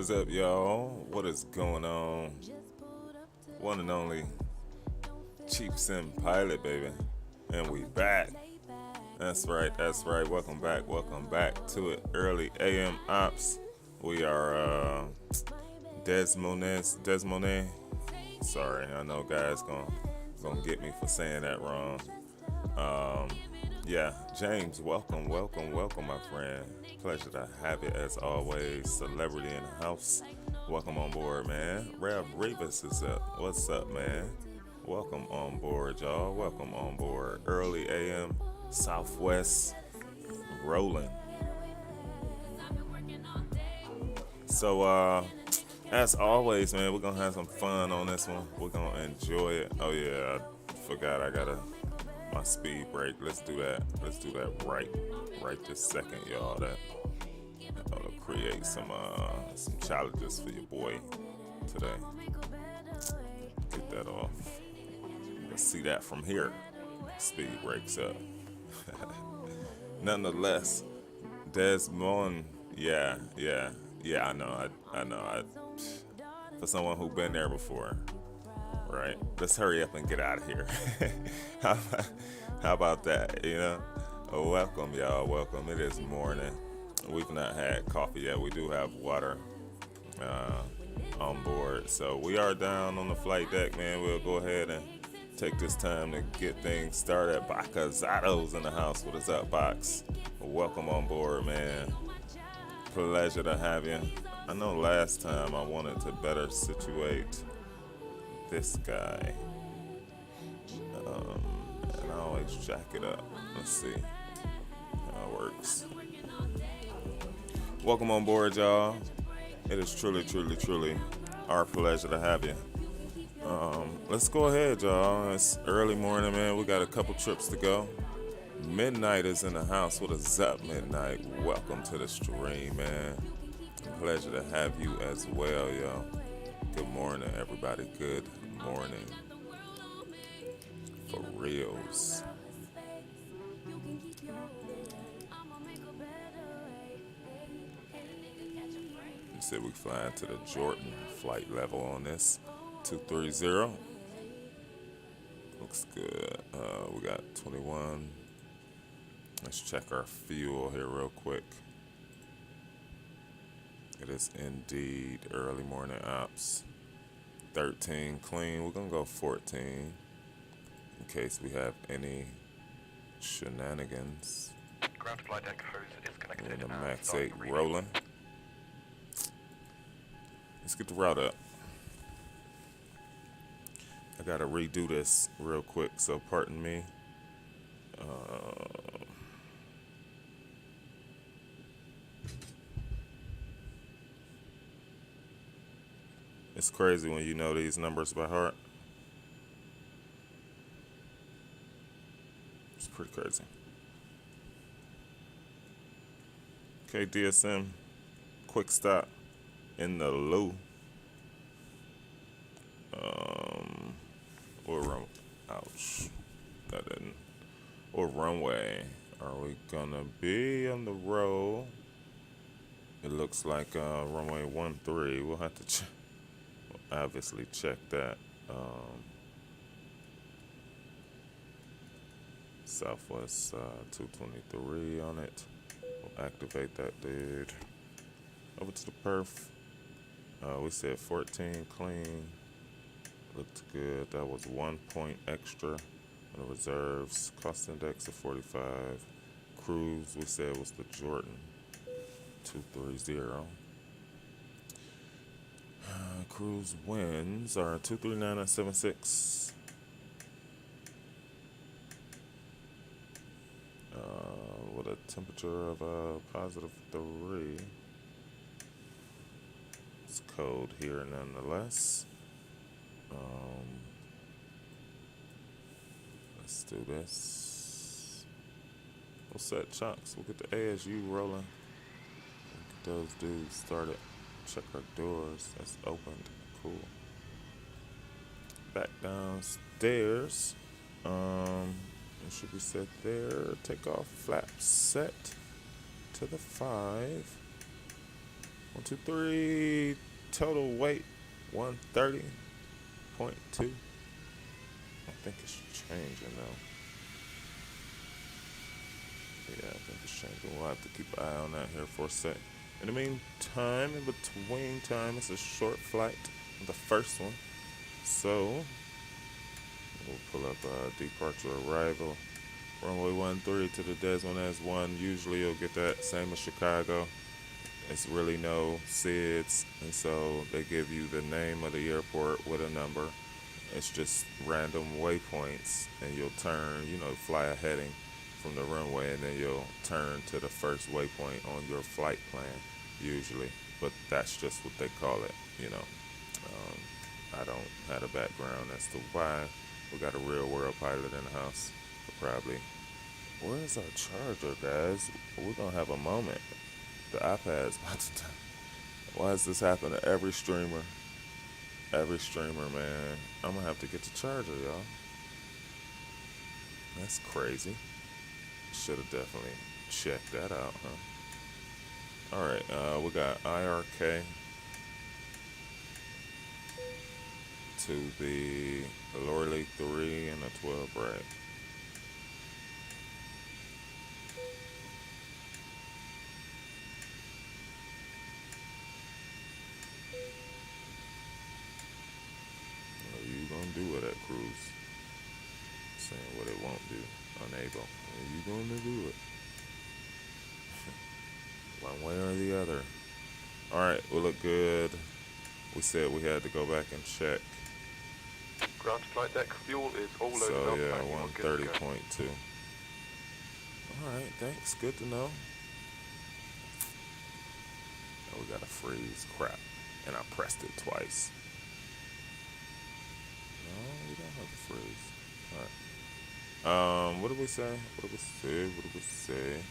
is up, y'all? What is going on? One and only Chief Sim Pilot, baby. And we back. That's right, that's right. Welcome back to it. Early AM Ops. We are Desmonet. Sorry, I know guys gonna get me for saying that wrong. Yeah, James, welcome, my friend. Pleasure to have you as always. Celebrity in the house. Welcome on board, man. Rev Revis is up. What's up, man? Welcome on board, y'all. Welcome on board. Early AM, Southwest, rolling. So, as always, man, we're gonna have some fun on this one. We're gonna enjoy it. Oh yeah, I forgot I gotta my speed break. Let's do that. Let's do that right this second, y'all. That'll create some challenges for your boy today. Get that off. Let's see that from here. Speed breaks up. Nonetheless, Desmond. Yeah. I know. For someone who's been there before, right? Let's hurry up and get out of here. how about that? Welcome, y'all. Welcome. It is morning. We've not had coffee yet. We do have water on board, so we are down on the flight deck, man. We'll go ahead and take this time to get things started. Bacazato's in the house. What is up, Box? Welcome on board, man. Pleasure to have you. I know last time I wanted to better situate this guy, and I always jack it up. Let's see how it works. Welcome on board, y'all. It is truly our pleasure to have you. Let's go ahead, y'all. It's early morning, man. We got a couple trips to go. Midnight is in the house. What is up, Midnight? Welcome to the stream, man. Pleasure to have you as well, y'all. Good morning, everybody. Good morning. For reals. You said we flying to the Jordan flight level on this. 230. Looks good. We got 21. Let's check our fuel here real quick. It is indeed early morning ops. 13 clean. We're gonna go 14 in case we have any shenanigans. Ground flight deck hose is connected. And the Max-8 rolling. Let's get the route up. I gotta redo this real quick, so pardon me. It's crazy when you know these numbers by heart. It's pretty crazy. Okay, DSM, quick stop in the loo. Ouch, that didn't. Or runway. Are we gonna be on the roll? It looks like runway 13. We'll have to obviously check that. Southwest 223 on it. We'll activate that dude. Over to the perf. We said 14 clean. Looked good. That was 1 point extra on the reserves. Cost index of 45. Cruise we said was the Jordan 230. Cruise winds are 239.76. With a temperature of +3. It's cold here nonetheless. Let's do this. We'll set chunks. We'll get the ASU rolling. Get those dudes started. Check our doors. That's opened. Cool. Back downstairs. It should be set there. Takeoff flap set to the 5. 123. Total weight 130.2. I think it's changing now. Yeah, I think it's changing. We'll have to keep an eye on that here for a sec. In the meantime, in between time, it's a short flight, the first one. So, we'll pull up departure arrival. Runway 13 to the Des Moines 1. Usually you'll get that, same as Chicago. It's really no SIDS, and so they give you the name of the airport with a number. It's just random waypoints, and you'll turn, fly a heading from the runway, and then you'll turn to the first waypoint on your flight plan, usually. But that's just what they call it, I don't have a background as to why. We got a real world pilot in the house. Probably. Where's our charger, guys? We're gonna have a moment. The iPad's about to die. Why does this happen to every streamer? Every streamer, man. I'm gonna have to get the charger, y'all. That's crazy. Should have definitely checked that out, huh? Alright, we got IRK to the Lower League 3 and a 12 right. What are you gonna do with that cruise? Saying what it won't do. Unable. Are you gonna do it? One way or the other. Alright, we look good. We said we had to go back and check. Ground flight deck fuel is all loaded So up. yeah, and you're good to go. 130.2. Alright, thanks. Good to know. Oh, we got a freeze. Crap. And I pressed it twice. No, we don't have a freeze. Alright. What did we say? What did we say?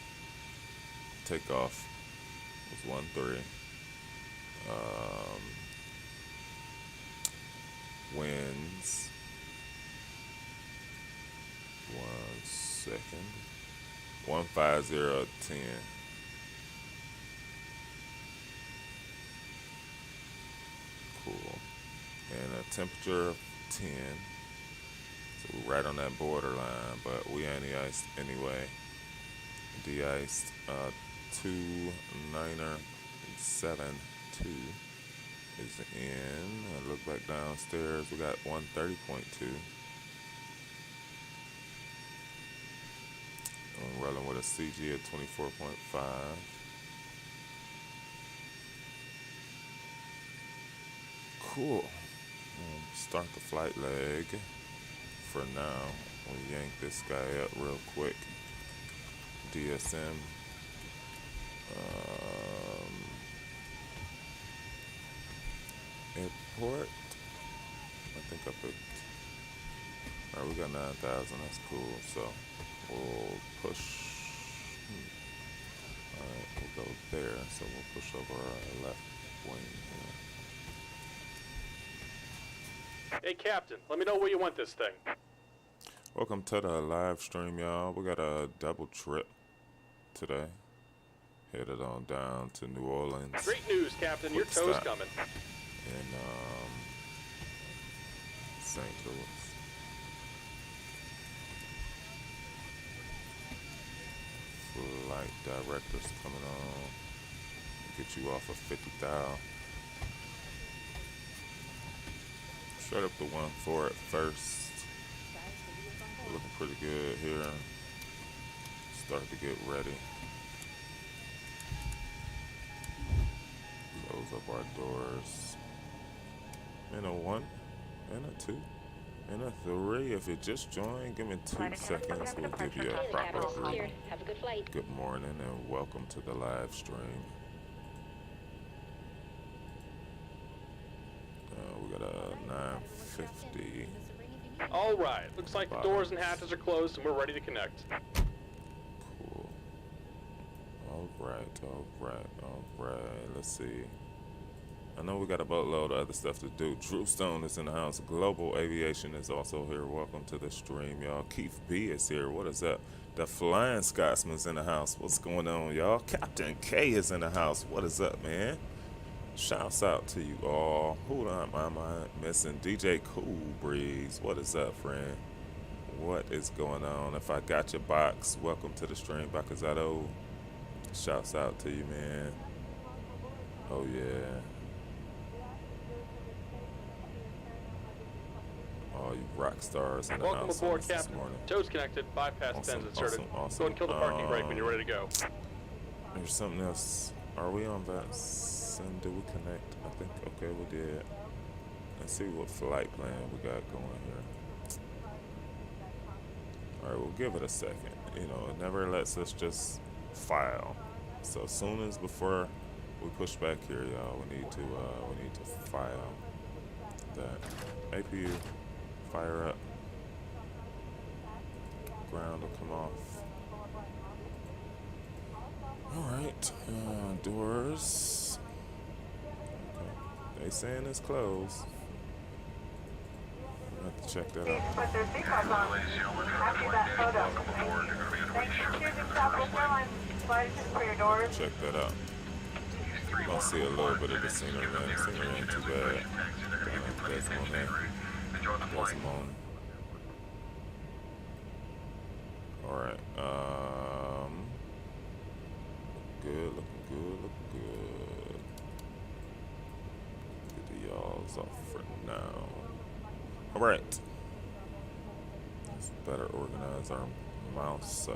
Takeoff was 13. Winds. 1 second. 15010. Cool. And a temperature of 10. So we're right on that borderline, but we anti-iced anyway. De-iced 29er and 7.2 is in. I look back downstairs, we got 130.2. I'm rolling with a CG at 24.5. Cool. Start the flight leg for now. We'll yank this guy up real quick. DSM. Airport. I think I picked. Alright, we got 9,000. That's cool. So we'll push. Alright, we'll go there. So we'll push over our left wing here. Hey, Captain, let me know where you want this thing. Welcome to the live stream, y'all. We got a double trip today. Headed on down to New Orleans. Great news, Captain. Your Quick tow's stop coming. in St. Louis. Flight director's coming on. Get you off of 50,000. Straight up the 1-4 at first. We're looking pretty good here. Start to get ready. Close up our doors. And a 1, and a 2, and a 3. If you just joined, give me 2 seconds. We'll give you a proper greeting. Have a good flight. Good morning and welcome to the live stream. We got a 950. All right. Looks like the doors and hatches are closed and we're ready to connect. Cool. All right. Let's see. I know we got a boatload of other stuff to do. Drew Stone is in the house. Global Aviation is also here. Welcome to the stream, y'all. Keith B is here. What is up? The Flying Scotsman's in the house. What's going on, y'all? Captain K is in the house. What is up, man? Shouts out to you all. Who am I missing? DJ Cool Breeze. What is up, friend? What is going on? If I got your box, welcome to the stream, Bakazato. Shouts out to you, man. Oh, yeah. All you rock stars in the Welcome house aboard, this Captain. morning. Toes connected, bypass Awesome, pens inserted. awesome. Go and kill the parking brake when you're ready to go. There's something else. Are we on VATSIM? Do we connect? I think, okay, we did. Let's see what flight plan we got going here. All right, we'll give it a second. You know, it never lets us just file. So as soon as before we push back here, y'all, we need to file that. APU, fire up. Ground will come off. All right, doors. Okay. They saying it's closed. I have to check that out. Put their seatbelts on. After that photo. Thanks for choosing Southwest Airlines. Flight attendant for your doors. Check that out. You're gonna see a little bit of the scenery, man. The scenery ain't too bad. Got some on there. Got some on. All right. Good, looking good, looking good. Get the y'alls off for now. All right. Let's better organize our mouse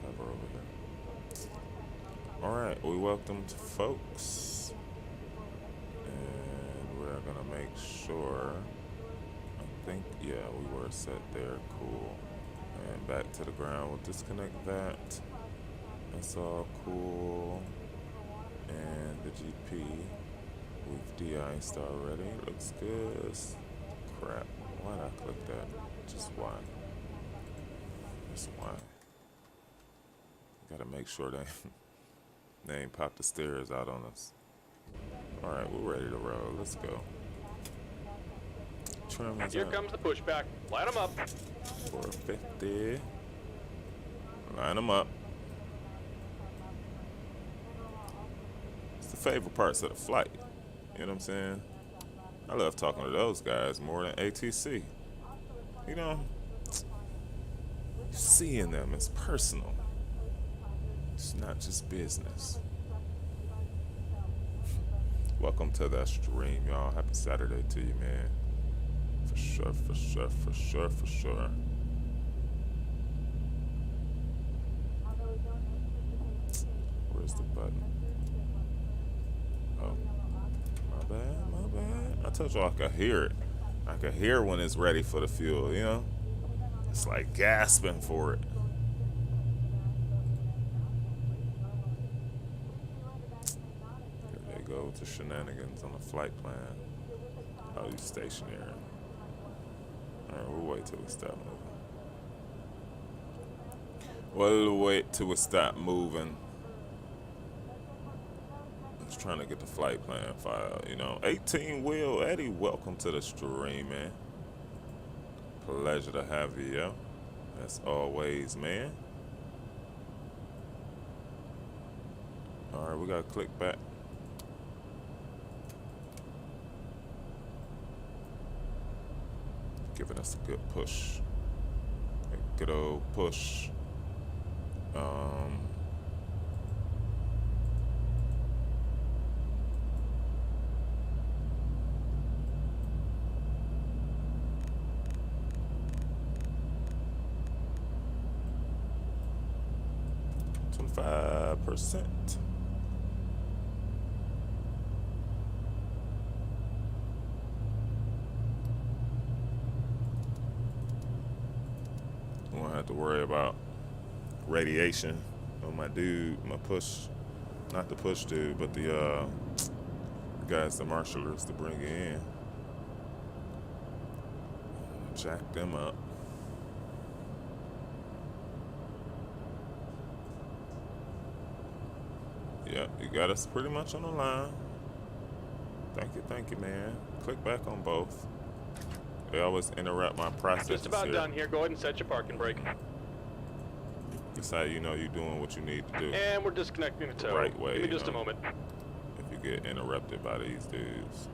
cover over here. All right, we welcomed folks, and we're gonna make sure. I think, yeah, we were set there. Cool. And back to the ground. We'll disconnect that. That's all cool. And the GP, we've de-iced already. Looks good. Crap. Why did I click that? Just why? Just why? Gotta make sure they ain't pop the stairs out on us. Alright, we're ready to roll. Let's go. Here comes the pushback. Line them up. 450. Line them up. It's the favorite parts of the flight. You know what I'm saying? I love talking to those guys more than ATC. You know, seeing them is personal. It's not just business. Welcome to the stream, y'all. Happy Saturday to you, man. For sure, for sure, for sure, for sure. Where's the button? Oh, my bad, my bad. I told y'all I could hear it. I could hear when it's ready for the fuel, you know? It's like gasping for it. Here they go with the shenanigans on the flight plan. Oh, you stationary. Alright, we'll wait till we stop moving. We'll wait till we stop moving. I'm just trying to get the flight plan file, you know. 18 Will Eddie, welcome to the stream, man. Pleasure to have you, yo. As always, man. Alright, we gotta click back. Giving us a good push. A good old push. %. Won't have to worry about radiation on my dude, my push, not the push dude, but the guys, the marshalers to bring it in. Jack them up. Yeah, you got us pretty much on the line. Thank you, man. Click back on both. They always interrupt my processes. Just about here. done here. Go ahead and set your parking brake. That's how you know you're doing what you need to do. And we're disconnecting the tow. Right way, Give me you just know. a moment. If you get interrupted by these dudes.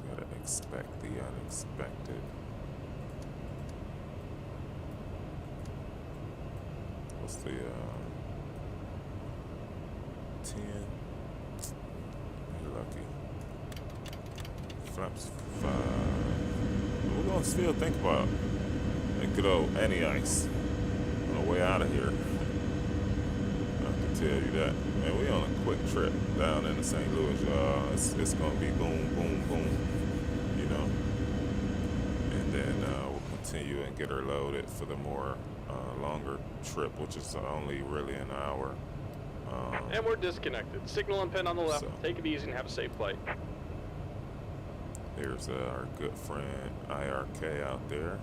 Gotta expect the unexpected. What's the 10? You're lucky. Flaps 5. We're gonna still think about that good old anti-ice on the way out of here. I can tell you that. Man, we on a quick trip down into St. Louis, y'all. It's gonna be boom, boom, boom, you know. And then we'll continue and get her loaded for the more longer trip, which is only really an hour. And we're disconnected. Signal and pin on the left. So- Take it easy and have a safe flight. Here's our good friend IRK out there.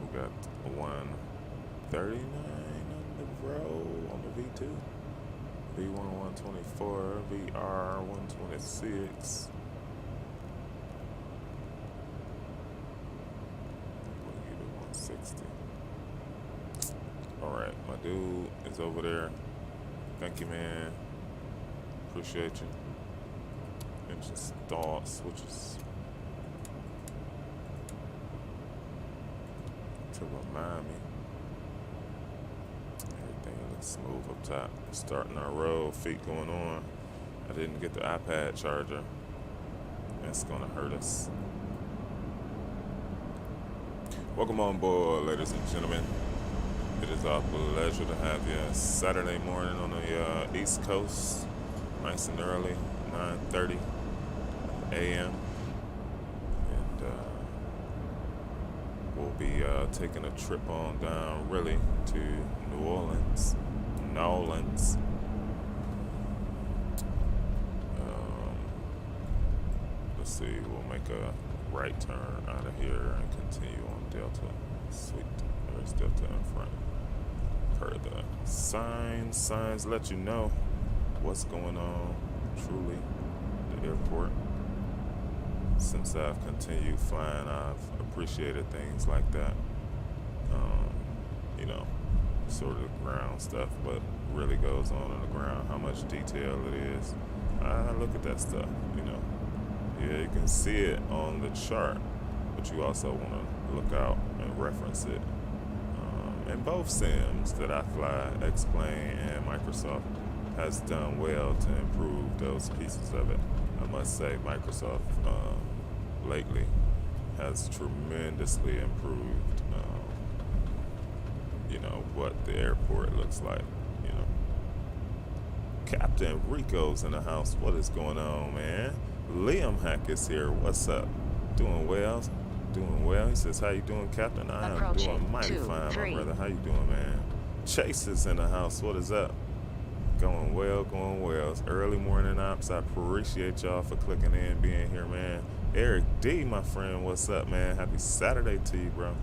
We got 139 on the road on the V2. V1 124, VR 126. We'll give it 160. Alright, my dude is over there. Thank you, man. Appreciate you. Engine stall switches to remind me. Everything looks smooth up top. Starting our roll, feet going on. I didn't get the iPad charger. That's gonna hurt us. Welcome on board, ladies and gentlemen. It is our pleasure to have you Saturday morning on the East Coast, nice and early, 9:30 a.m. And we'll be taking a trip on down, really, to New Orleans. Let's see, we'll make a right turn out of here and continue on Delta. Sweet, there's Delta in front. Per the signs let you know what's going on, truly, at the airport. Since I've continued flying, I've appreciated things like that. You know, sort of the ground stuff, but really goes on the ground, how much detail it is. I look at that stuff, you know. Yeah, you can see it on the chart, but you also want to look out and reference it. And both sims that I fly, X-Plane and Microsoft, has done well to improve those pieces of it. I must say Microsoft lately has tremendously improved, you know, what the airport looks like, you know. Captain Rico's in the house. What is going on, man? Liam Hack is here. What's up? Doing well? Doing well. He says, how you doing, Captain? I am doing mighty fine, my brother. How you doing, man? Chase is in the house. What is up? Going well, going well. It's early morning ops. I appreciate y'all for clicking in, being here, man. Eric D, my friend, what's up, man? Happy Saturday to you, bro.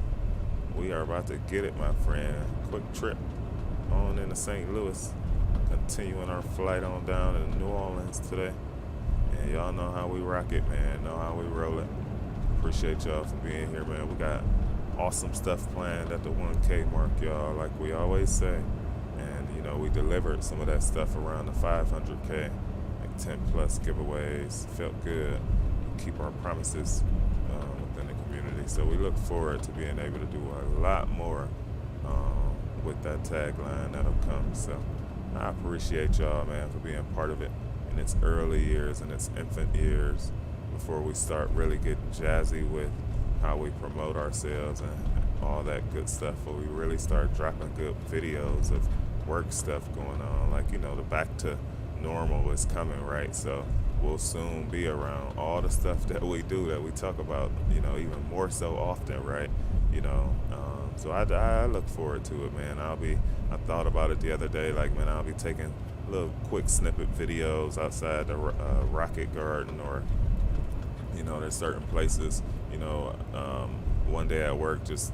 We are about to get it, my friend. Quick trip on into St. Louis. Continuing our flight on down to New Orleans today. And y'all know how we rock it, man. Know how we roll it. Appreciate y'all for being here, man. We got awesome stuff planned at the 1K mark, y'all, like we always say. And, you know, we delivered some of that stuff around the 500K, like 10 plus giveaways. Felt good. Keep our promises within the community. So we look forward to being able to do a lot more with that tagline that'll come. So I appreciate y'all, man, for being part of it in its early years and its infant years before we start really getting jazzy with how we promote ourselves and all that good stuff. But we really start dropping good videos of work stuff going on. Like, you know, the back to normal is coming, right? So we'll soon be around all the stuff that we do, that we talk about, you know, even more so often, right? You know, so I look forward to it, man. I thought about it the other day, like, man, I'll be taking little quick snippet videos outside the Rocket Garden, or, you know, there's certain places, you know, one day at work, just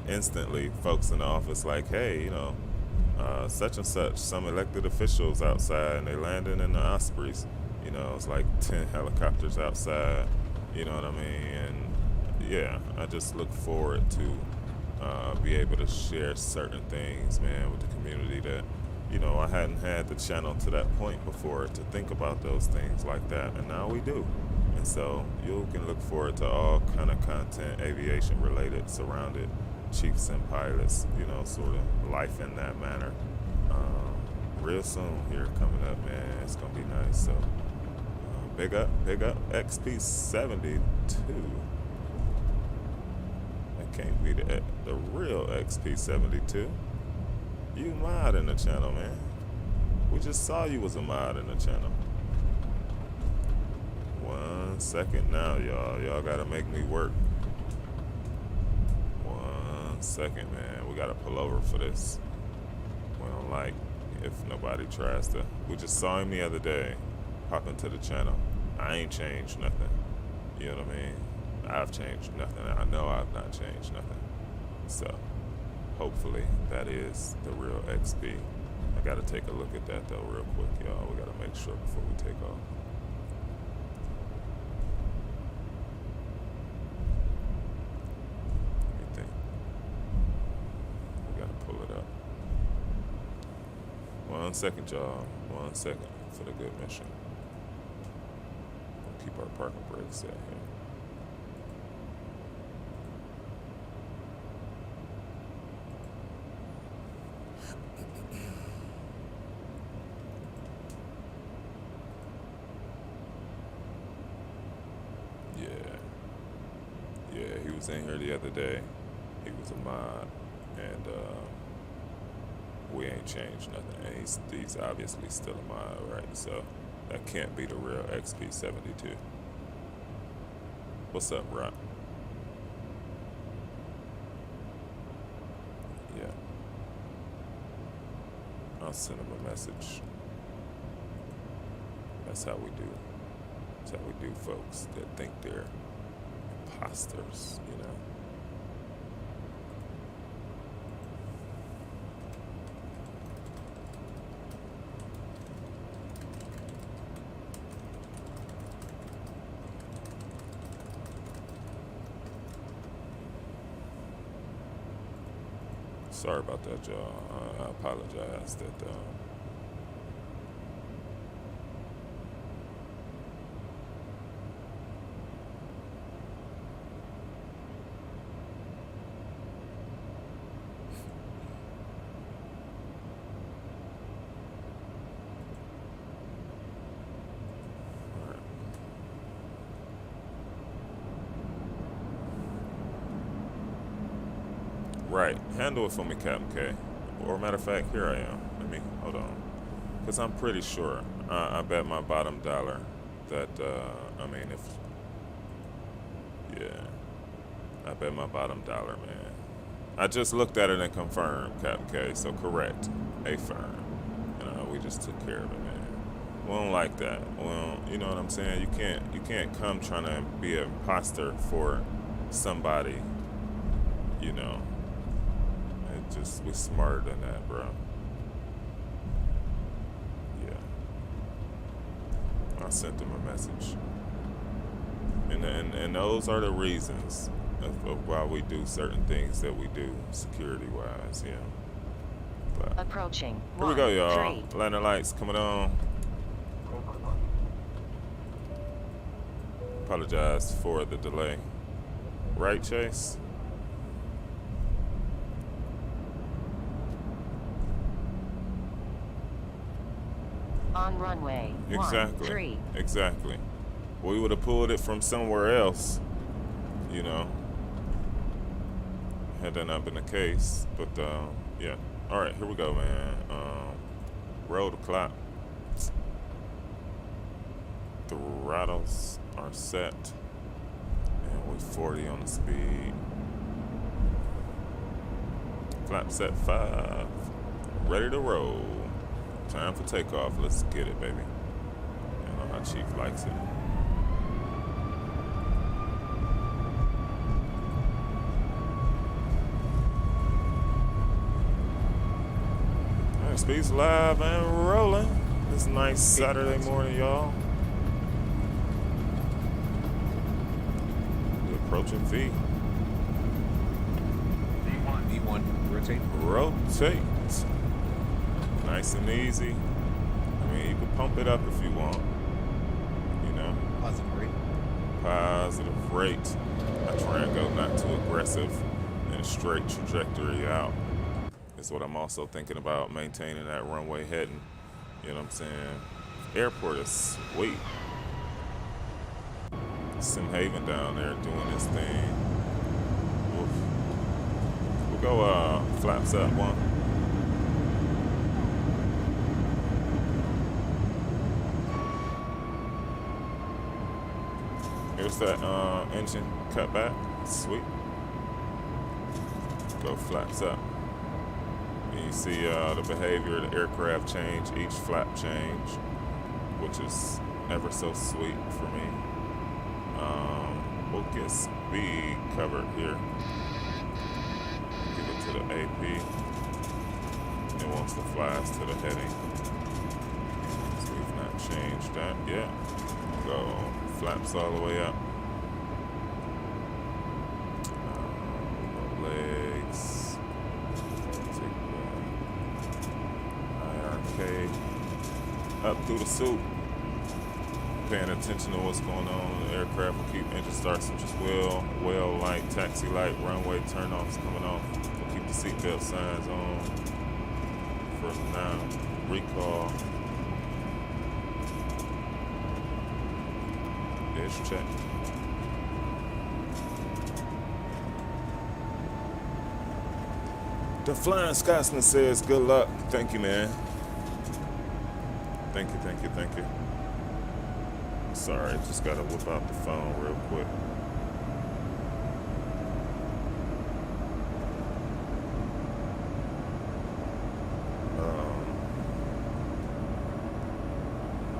instantly folks in the office like, hey, you know, such and such, some elected officials outside, and they landing in the Ospreys. You know, it's like 10 helicopters outside, you know what I mean? And, yeah, I just look forward to be able to share certain things, man, with the community that, you know, I hadn't had the channel to that point before to think about those things like that, and now we do. And so you can look forward to all kind of content, aviation related, surrounded chiefs and pilots, you know, sort of life in that manner. Real soon here coming up, man. It's gonna be nice. So big up XP72. That can't be the real XP72. You mod in the channel, man. We just saw you was a mod in the channel. 1 second now, y'all. Y'all gotta make me work. 1 second, man. We gotta pull over for this. We don't like if nobody tries to. We just saw him the other day pop into the channel. I ain't changed nothing. You know what I mean? I've changed nothing. I know I've not changed nothing. So hopefully that is the real XP. I gotta take a look at that though real quick, y'all. We gotta make sure before we take off. Let me think. We gotta pull it up. 1 second, y'all. 1 second for the good mission. We'll keep our parking brakes set here. Yeah, he was in here the other day. He was a mod, and we ain't changed nothing. And he's obviously still a mod, right? So that can't be the real XP72. What's up, Rock? Yeah. I'll send him a message. That's how we do. That's how we do, folks that think they're imposters, you know. Sorry about that, y'all. I apologize that right, handle it for me, Captain K. Or matter of fact, here I am. Let me, hold on. Because I'm pretty sure, I bet my bottom dollar that, I mean, if, yeah, I bet my bottom dollar, man. I just looked at it and confirmed, Captain K, so correct, affirm. You know, we just took care of it, man. We don't like that. Well, you know what I'm saying? You can't come trying to be an imposter for somebody, you know. Just we smarter than that, bro. Yeah. I sent him a message. And those are the reasons of why we do certain things that we do security-wise, yeah. But approaching. Here we go, y'all. Landing lights coming on. Apologize for the delay. Right, Chase? On runway. Exactly. 13. Exactly. We would have pulled it from somewhere else, you know, had that not been the case. But yeah. All right, here we go, man. Roll the clock. Throttles are set, and we're 40 on the speed. Flap set 5. Ready to roll. Time for takeoff. Let's get it, baby. You know how Chief likes it. All right, Speed's live and rolling. This nice Saturday morning, y'all. We approaching V. V1, rotate. Rotate. Nice and easy. I mean, you can pump it up if you want. You know? Positive rate. Positive rate. I try and go not too aggressive and a straight trajectory out. Is what I'm also thinking about, maintaining that runway heading. You know what I'm saying? Airport is sweet. Sim Haven down there doing this thing. Oof. We'll go flaps up one. Here's that engine cut back. Sweet. Go flaps up. And you see the behavior of the aircraft change, each flap change, which is ever so sweet for me. We'll get speed covered here. Give it to the AP. It wants to fly us to the heading. So we've not changed that yet. Go flaps all the way up. Legs. Take the IRK up through the suit. Paying attention to what's going on. The aircraft will keep engine start switches well light, taxi light, runway turn-offs coming off. We'll keep the seatbelt signs on for now. Recall. Dish check. The Flying Scotsman says, good luck. Thank you, man. Thank you, thank you, thank you. Sorry, just gotta whip out the phone real quick.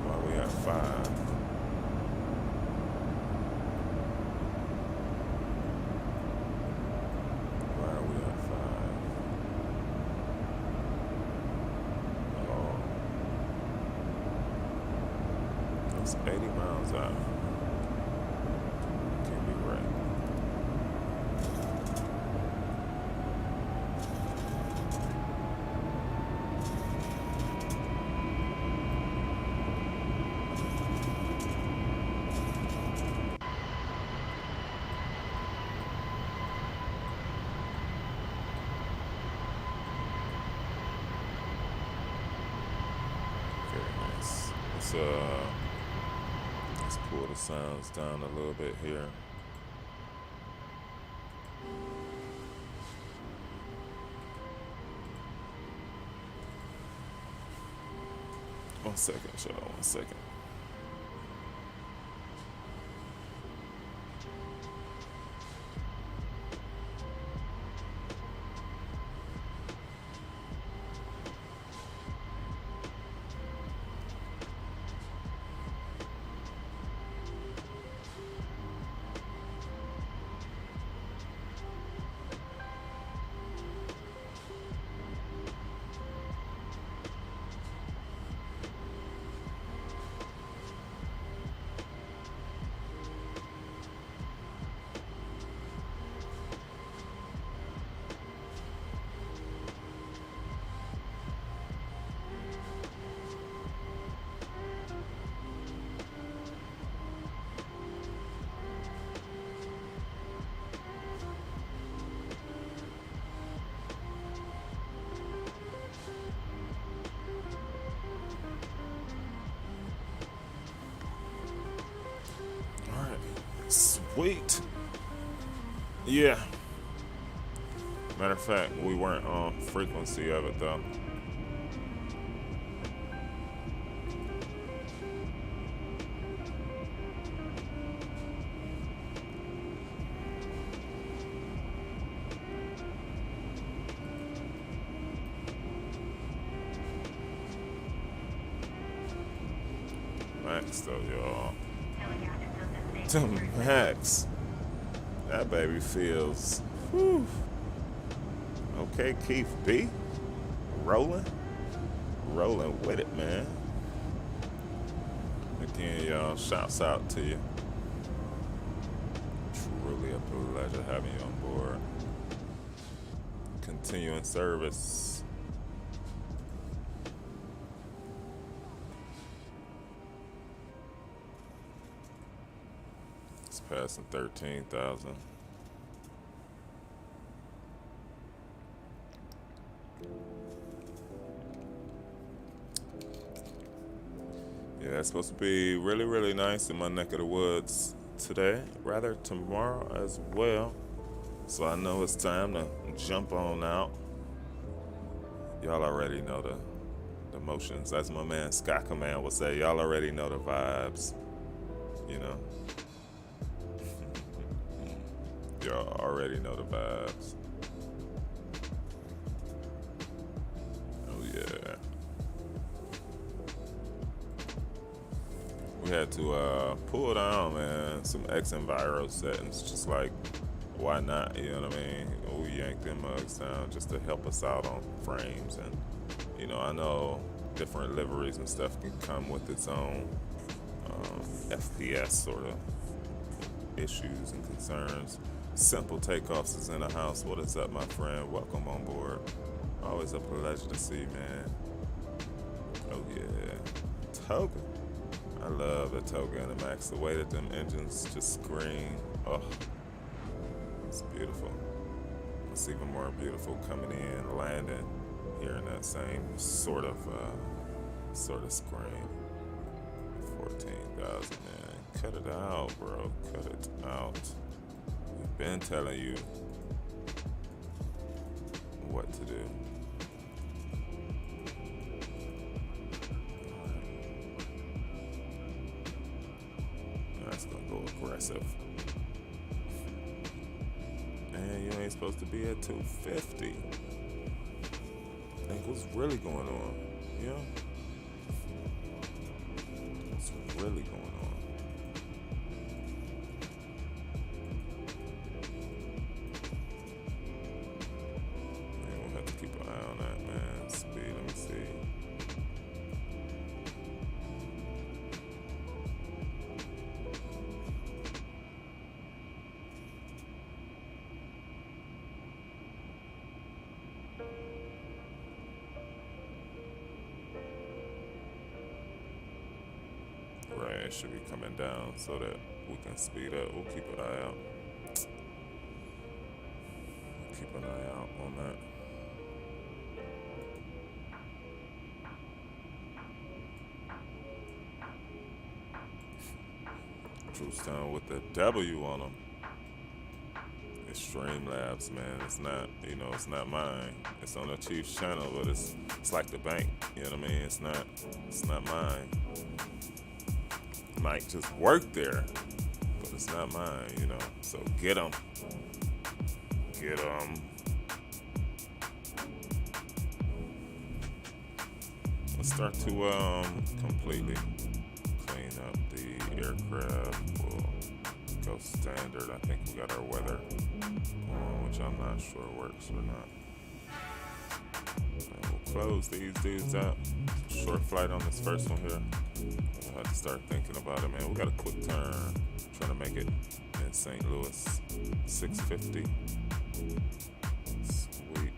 While we at 5. Why are we at 5? Oh. It's 80 miles out. Can't be right. Very nice. Let's pull the sounds down a little bit here. One second, y'all. 1 second. Sweet. Yeah. Matter of fact, we weren't on frequency of it though. Max though, y'all. To Max. That baby feels. Whew. Okay, Keith B. Rolling with it, man. Again, y'all, shouts out to you. Truly Pleasure having you on board. Continuing service. It's passing 13,000. Yeah, it's supposed to be really, really nice in my neck of the woods today, rather tomorrow as well. So I know it's time to jump on out. Y'all already know the motions. As my man Scott Command would say, y'all already know the vibes, you know. Y'all already know the vibes. Oh yeah. We had to pull down, man, some X Enviro settings, just like, why not, you know what I mean? We yanked them mugs down just to help us out on frames, and, you know, I know different liveries and stuff can come with its own FPS sort of issues and concerns. Simple Takeoffs is in the house. What is up, my friend? Welcome on board. Always a pleasure to see, man. Oh yeah, Toga. I love the Toga and the Max. The way that them engines just scream. Oh, it's beautiful. It's even more beautiful coming in, landing, hearing that same sort of scream. 14,000, man. Cut it out, bro. Cut it out. We've been telling you what to do. That's gonna go aggressive. And you ain't supposed to be at 250. Like, what's really going on? You know? What's really going on? Man, we'll have to keep an eye on that, man. Speed, let me see. Right, it should be coming down so that we can speed up. We'll keep an eye out. Keep an eye out on that. Drew's down with the W on them. It's Streamlabs, man. It's not, you know, it's not mine. It's on the Chief's channel, but it's like the bank. You know what I mean? It's not mine. Might just work there, but it's not mine, you know. So get them. Get them. Let's start to completely clean up the aircraft. We'll go standard. I think we got our weather on, which I'm not sure works or not. And we'll close these dudes out. Short flight on this first one here. I had to start thinking about it, man. We got a quick turn. Trying to make it in St. Louis. 650. Sweet.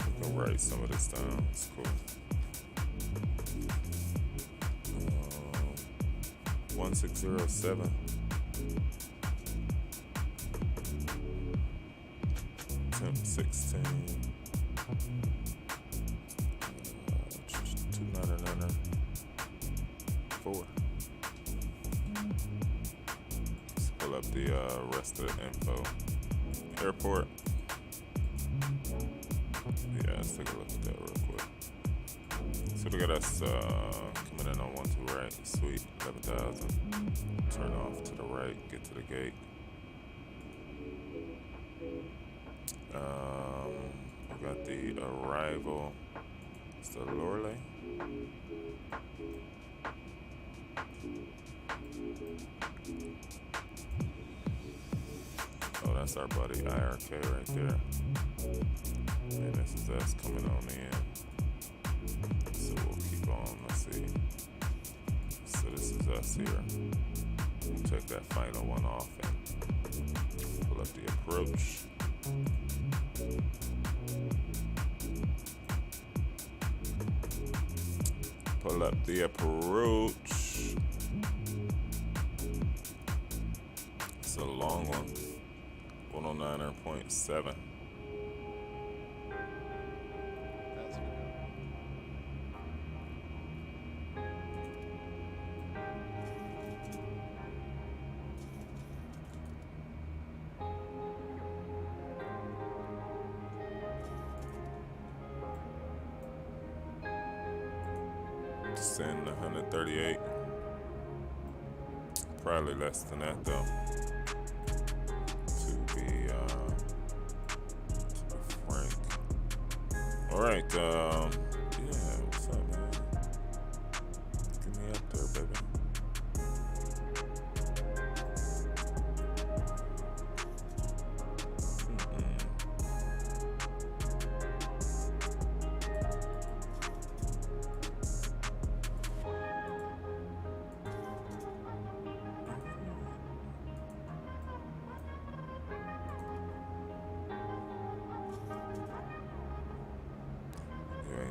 We can write some of this down. It's cool. 1607. 1016. 4. Let's pull up the rest of the info. Airport. Yeah, let's take a look at that real quick. So we got us coming in on 12 right. Sweet, 11,000. Turn off to the right, get to the gate. We got the arrival. It's the Lorley. Oh, that's our buddy IRK right there. And this is us coming on in. So we'll keep on, let's see. So this is us here. We'll take that final one off and pull up the approach. Pull up the approach. It's a long one. 109.7. Send 138. Probably less than that though. To be frank. All right. Yeah. What's up, man? Get me up there, baby.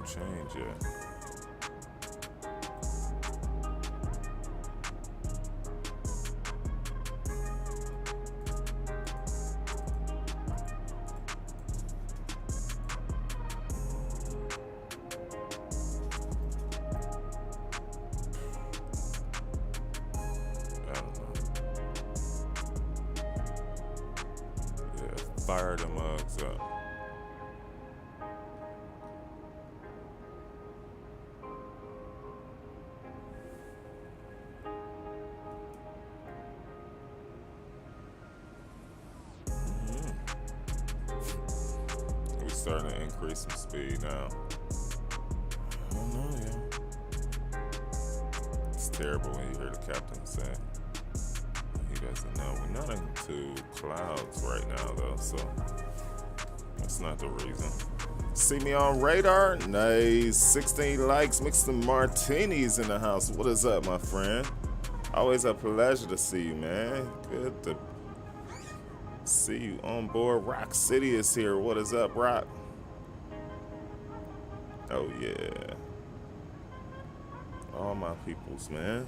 Change yet. I don't know. Yeah, fire the mugs up. Starting to increase some speed now. I don't know, yeah. It's terrible when you hear the captain say he doesn't know. We're not into clouds right now though, so that's not the reason. See me on radar? Nice. 16 likes, mixed some martinis in the house. What is up, my friend? Always a pleasure to see you, man. Good to see you on board. Rock City is here. What is up, Rock? Oh yeah. All my peoples, man.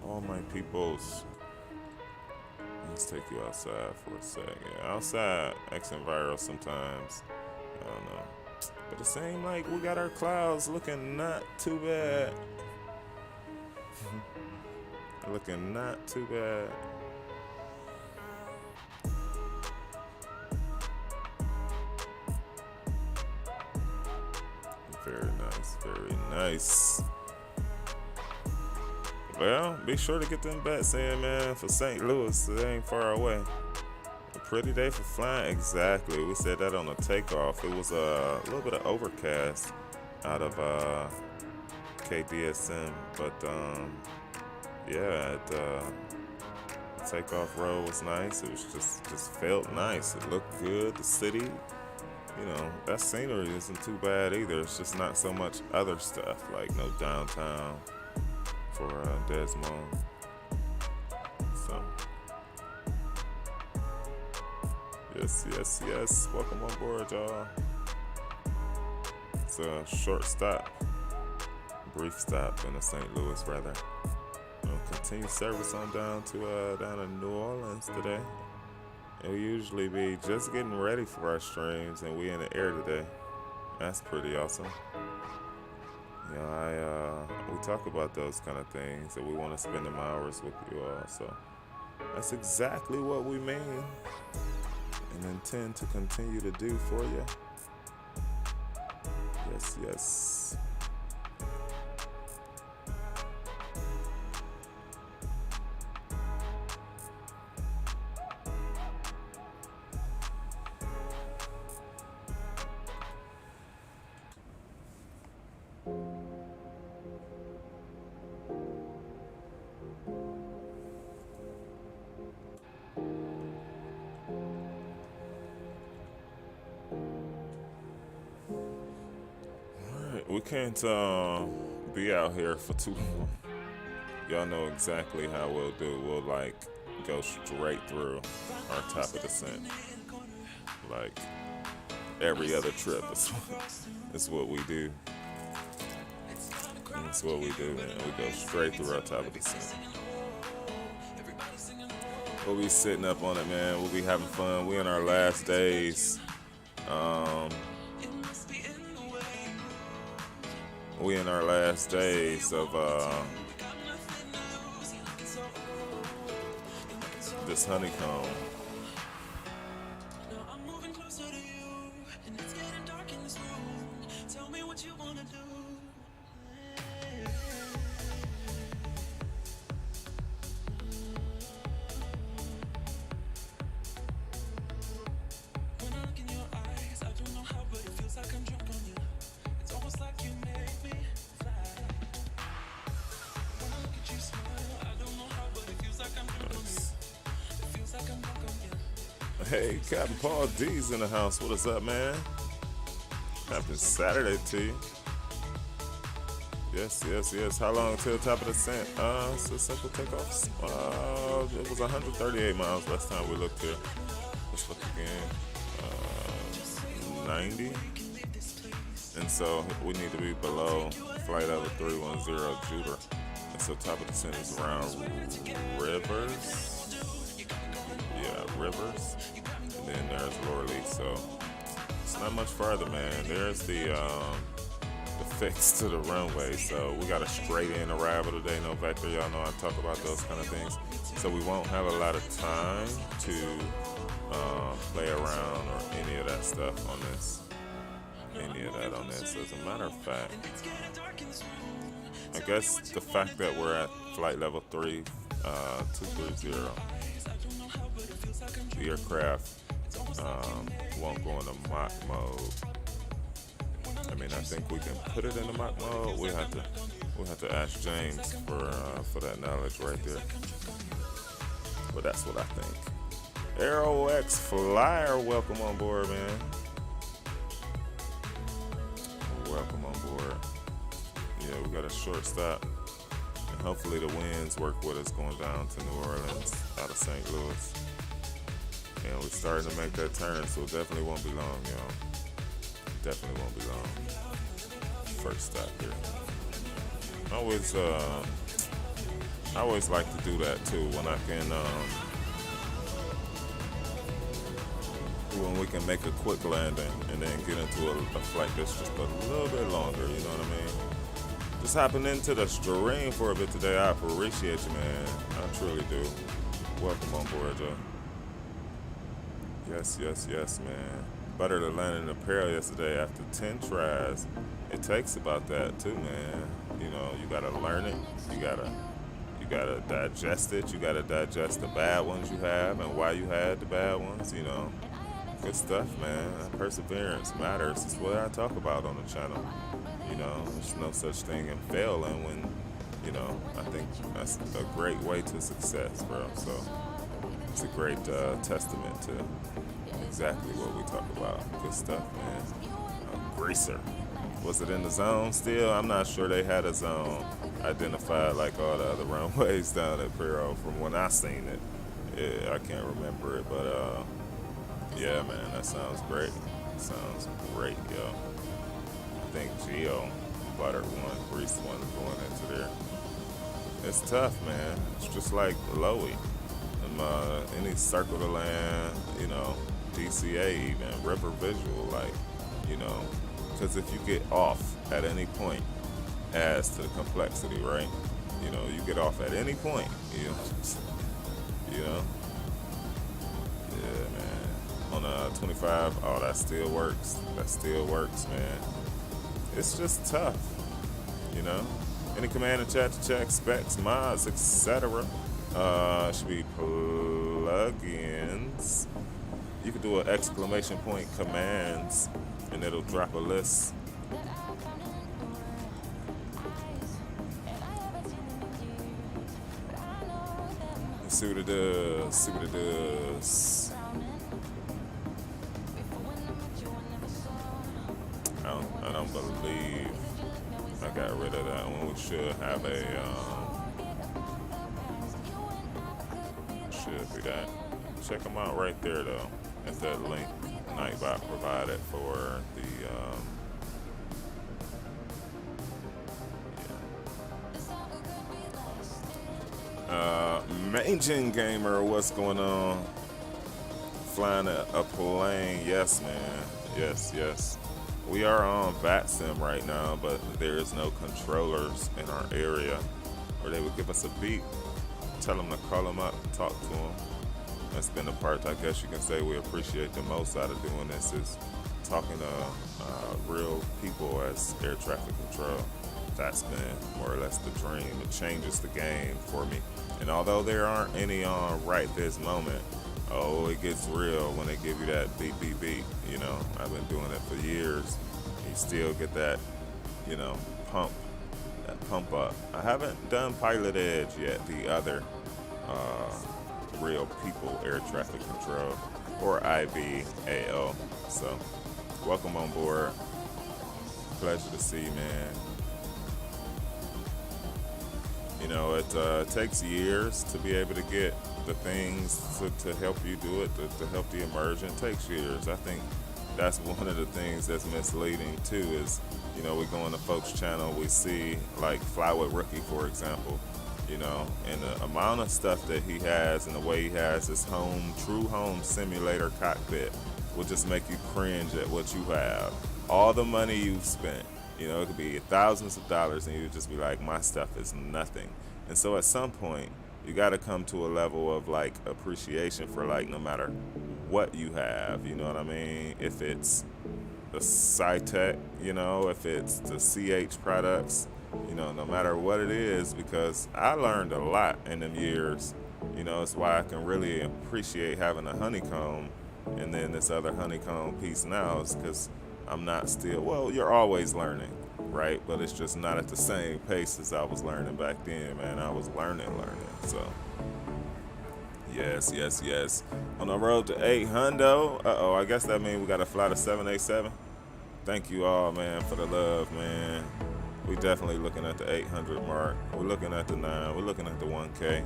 All my peoples. Let's take you outside for a second. Yeah, outside, acting viral sometimes. I don't know. But it seems like we got our clouds looking not too bad. Looking not too bad. Very nice, very nice. Well, be sure to get them bets in, man, for St. Louis. It ain't far away. A pretty day for flying. Exactly. We said that on the takeoff. It was a little bit of overcast out of KDSM, but yeah, takeoff road was nice. It was just felt nice. It looked good. The city, you know, that scenery isn't too bad either. It's just not so much other stuff, like no downtown for Desmond. So, yes. Welcome on board, y'all. It's a short stop, brief stop in St. Louis, rather. Continue service on down to New Orleans today. It'll usually be just getting ready for our streams, and we in the air today. That's pretty awesome. You know, we talk about those kind of things, that we want to spend them hours with you all. So that's exactly what we mean and intend to continue to do for you. Yes. We can't be out here for too long. Y'all know exactly how we'll do. We'll like go straight through our top of descent. Like every other trip is what we do. That's what we do, man. We go straight through our top of descent. We'll be sitting up on it, man. We'll be having fun. We in our last days. We in our last days of this honeycomb. Hey, Captain Paul D's in the house. What is up, man? Happy Saturday to you. Yes. How long till top of the descent? It's a simple takeoff. It was 138 miles last time we looked here. Let's look again. 90. And so we need to be below flight level 310 Jupiter. And so top of the descent is around Rivers. Yeah, Rivers. And then there's Lower Lee, so it's not much farther, man. There's the fix to the runway, so we got a straight in arrival today, no vector. Y'all know I talk about those kind of things, so we won't have a lot of time to play around or any of that stuff on this. So as a matter of fact, I guess the fact that we're at flight level 230, the aircraft won't go into mock mode. I mean, I think we can put it into mock mode. We'll have to ask James for that knowledge right there. But that's what I think. Aero X Flyer, welcome on board, man. Welcome on board. Yeah, we got a short stop. And hopefully the winds work with us going down to New Orleans out of St. Louis. And we're starting to make that turn, so it definitely won't be long, y'all. Definitely won't be long. First stop here. I always like to do that too when I can, when we can make a quick landing and then get into a flight that's just a little bit longer. You know what I mean? Just hopping into the stream for a bit today. I appreciate you, man. I truly do. Welcome on board, Joe. Yes, man. Better to land in a pair yesterday after 10 tries. It takes about that too, man. You know, you gotta learn it. You gotta digest it. You gotta digest the bad ones you have and why you had the bad ones. You know, good stuff, man. Perseverance matters. It's what I talk about on the channel. You know, there's no such thing in failing when, you know, I think that's a great way to success, bro. So it's a great testament to exactly what we talk about. Good stuff, man. Greaser. Was it in the zone still? I'm not sure they had a zone identified like all the other runways down at Pero from when I seen it. Yeah, I can't remember it, but yeah, man, that sounds great. Sounds great, yo. I think Geo buttered one, greased one going into there. It's tough, man. It's just like Lowy. Any circle to land, you know, DCA even, River Visual, like, you know, because if you get off at any point, adds to the complexity, right? You know, you get off at any point, you know. Yeah, man. On 25, oh, that still works. That still works, man. It's just tough, you know. Any command and chat to check specs, mods, etc. Should be plugins. You can do an exclamation point commands and it'll drop a list. Let's see what it does. See what it does. I don't believe I got rid of that one. We should have a, should be that. Check them out right there though, at that link Nightbot provided for the, Majin Gamer, what's going on? Flying a plane, yes man, yes. We are on VATSIM right now, but there is no controllers in our area where they would give us a beep, tell them to call them up, talk to them. That's been the part I guess you can say we appreciate the most out of doing this, is talking to real people as air traffic control. That's been more or less the dream. It changes the game for me. And although there aren't any on right this moment, oh, it gets real when they give you that beep, beep, beep. You know, I've been doing it for years. You still get that, you know, pump up. I haven't done Pilot Edge yet, the other real people air traffic control, or IBAO. So, welcome on board. Pleasure to see you, man. You know, it takes years to be able to get the things to help you do it, to help the immersion. It takes years. I think that's one of the things that's misleading too, is, you know, we go on the folks channel, we see like Fly with Rookie, for example, you know, and the amount of stuff that he has and the way he has his true home simulator cockpit will just make you cringe at what you have. All the money you've spent. You know, it could be thousands of dollars and you'd just be like, my stuff is nothing. And so at some point, you got to come to a level of like appreciation for like no matter what you have, you know what I mean? If it's the SciTech, you know, if it's the CH products, you know, no matter what it is, because I learned a lot in them years. You know, it's why I can really appreciate having a honeycomb and then this other honeycomb piece now, is because I'm not still, well, you're always learning, right? But it's just not at the same pace as I was learning back then, man. I was learning. So, yes. On the road to 800. Uh-oh, I guess that means we got to fly to 787. Thank you all, man, for the love, man. We definitely looking at the 800 mark. We're looking at the 9. We're looking at the 1K.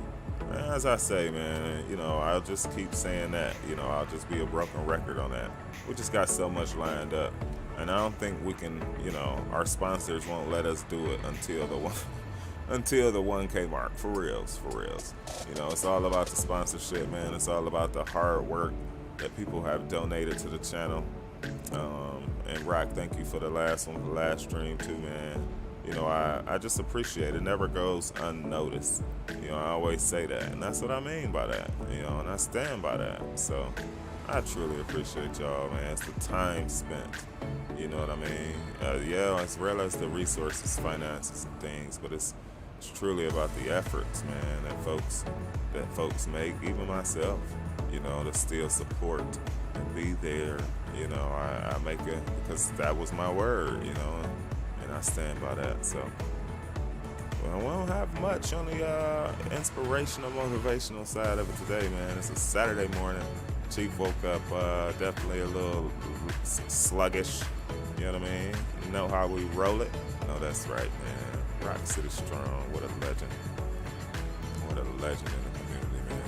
Man, as I say, man, you know, I'll just keep saying that. You know, I'll just be a broken record on that. We just got so much lined up. And I don't think we can, you know, our sponsors won't let us do it until the 1K mark. For reals. You know, it's all about the sponsorship, man. It's all about the hard work that people have donated to the channel. And Rock, thank you for the last one, the last stream too, man. You know, I just appreciate it. It never goes unnoticed. You know, I always say that. And that's what I mean by that. You know, and I stand by that. So I truly appreciate y'all, man. It's the time spent. You know what I mean? Yeah, as well as the resources, finances, and things. But it's truly about the efforts, man, that folks make, even myself, you know, to still support and be there. You know, I make it because that was my word, you know, and I stand by that. So, well, we don't have much on the inspirational, motivational side of it today, man. It's a Saturday morning. Chief woke up definitely a little sluggish, you know what I mean? You know how we roll it? No, that's right, man. Rock City strong. What a legend. What a legend in the community, man.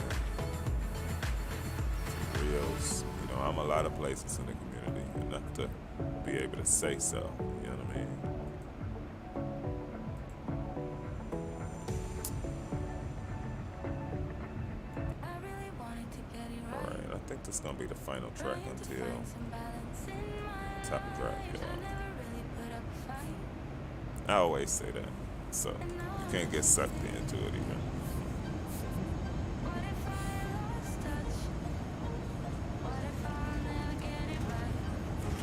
For reals. You know, I'm a lot of places in the community, enough to be able to say so, you know what I mean? Alright, I think this is going to be the final track until top of drop, y'all. I always say that, so you can't get sucked into it even.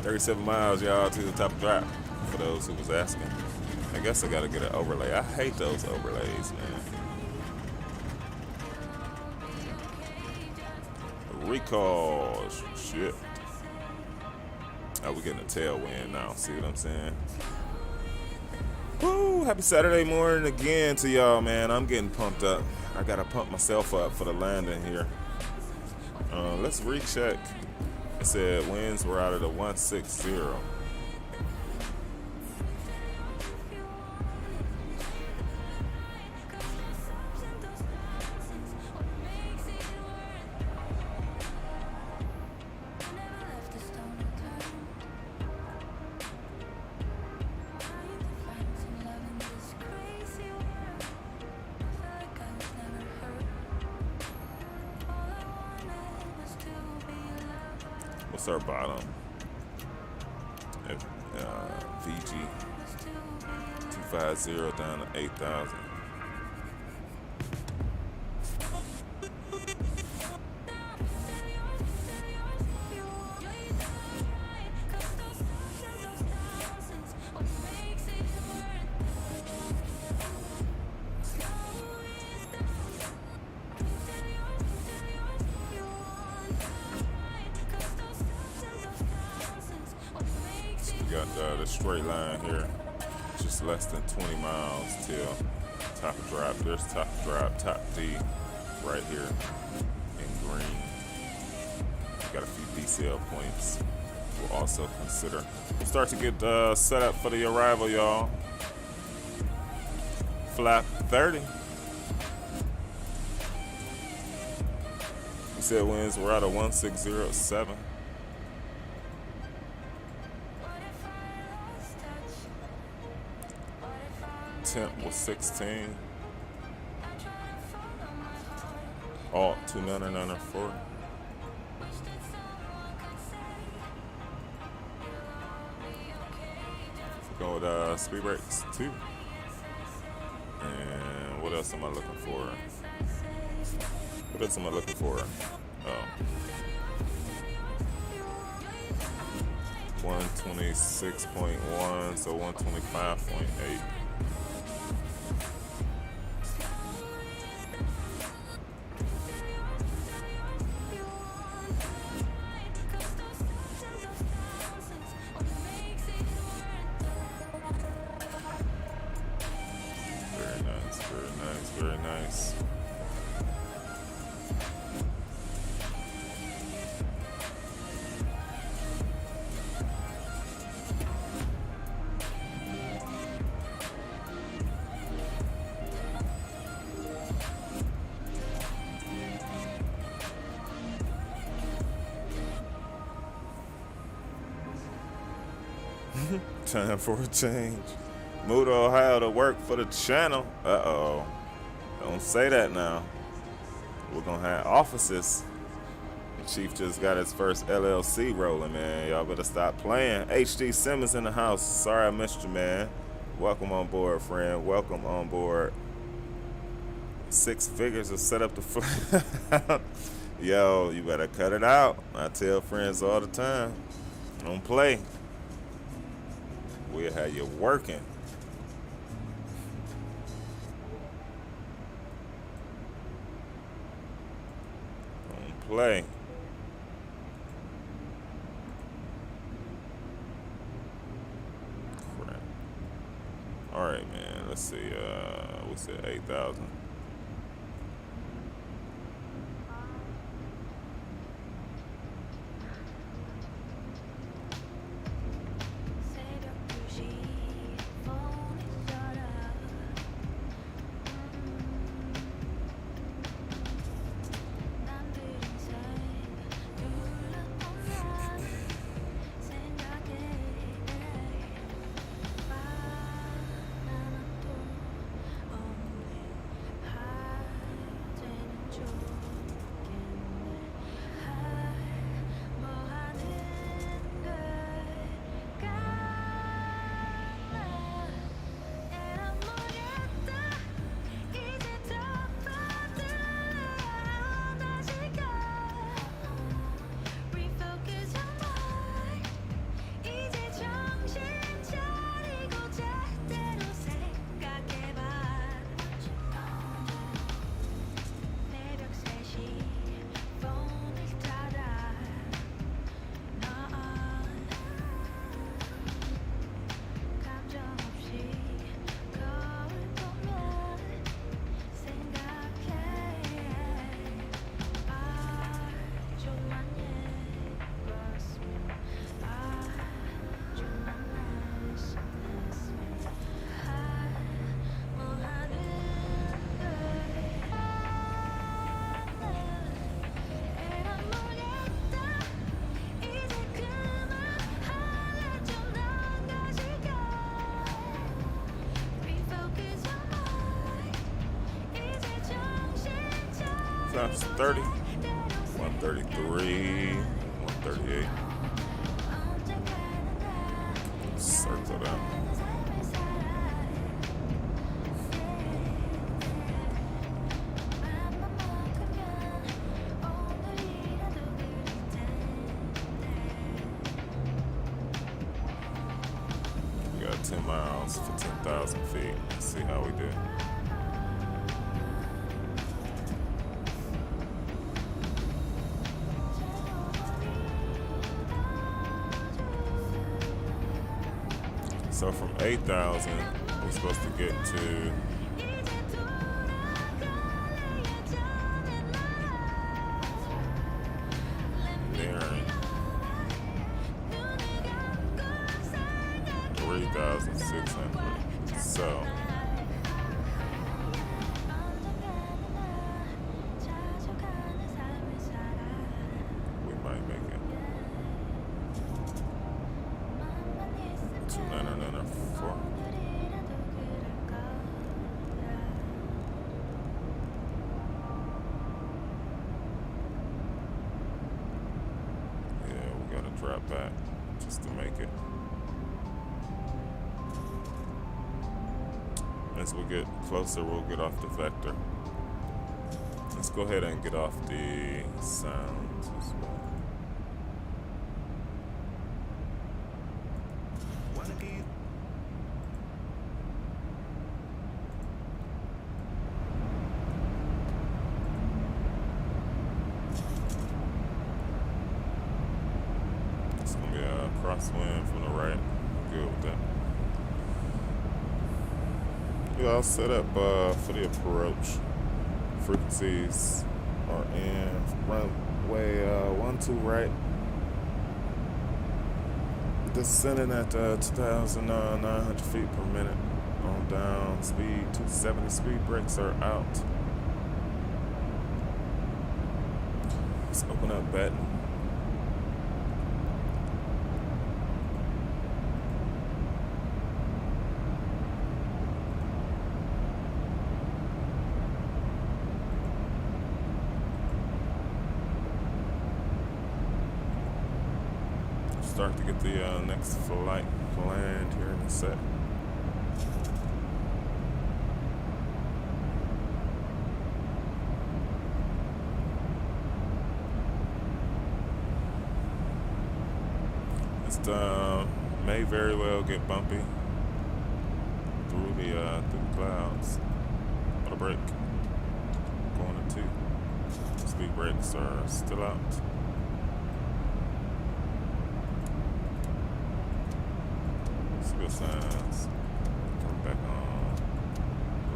$37 miles, y'all, to the top of drop, for those who was asking. I guess I gotta get an overlay. I hate those overlays, man. Recall, shit. Oh, we're getting a tailwind now, see what I'm saying? Woo, happy Saturday morning again to y'all, man. I'm getting pumped up. I gotta pump myself up for the landing here. Let's recheck. It said winds were out of the 160. What's our bottom? VG 250 down to 8,000. Got the straight line here, just less than 20 miles till top of drop. There's top of drop, top D right here in green. Got a few DCL points we'll also consider. We'll start to get set up for the arrival, y'all. Flap 30. We said winds were out of 1607. Temp was 16. Alt 2994. Go with speed brakes 2. And what else am I looking for? What else am I looking for? Oh. 126.1, so 125.8. Very nice. Time for a change. Moved to Ohio to work for the channel. Uh-oh. Don't say that now. We're gonna have offices. The chief just got his first LLC rolling, man. Y'all better stop playing. HD Simmons in the house. Sorry I missed you, man. Welcome on board, friend. Welcome on board. 6 figures to set up the Yo, you better cut it out. I tell friends all the time. Don't play. We'll have you working. Play. Crap. All right, man. Let's see. We said 8,000. Times 30, 133, 138. Circle that. We got 10 miles for 10,000 feet. Let's see how we do. So from 8,000, we're supposed to get to nearing 3,600. So we might make it. 2994. Yeah, we gotta drop back just to make it. As we get closer, we'll get off the vector. Let's go ahead and get off the sounds as well. It's gonna be a crosswind from the right. Good with that. We all set up for the approach. Frequencies are in runway 12 right. Descending at 2,900 feet per minute. On down speed 270. Speed brakes are out. Let's open up button. Start to get the next flight planned here in a sec. This may very well get bumpy through the clouds. What a break. Going to 2. Speed brakes are still out. Good signs. Come back on.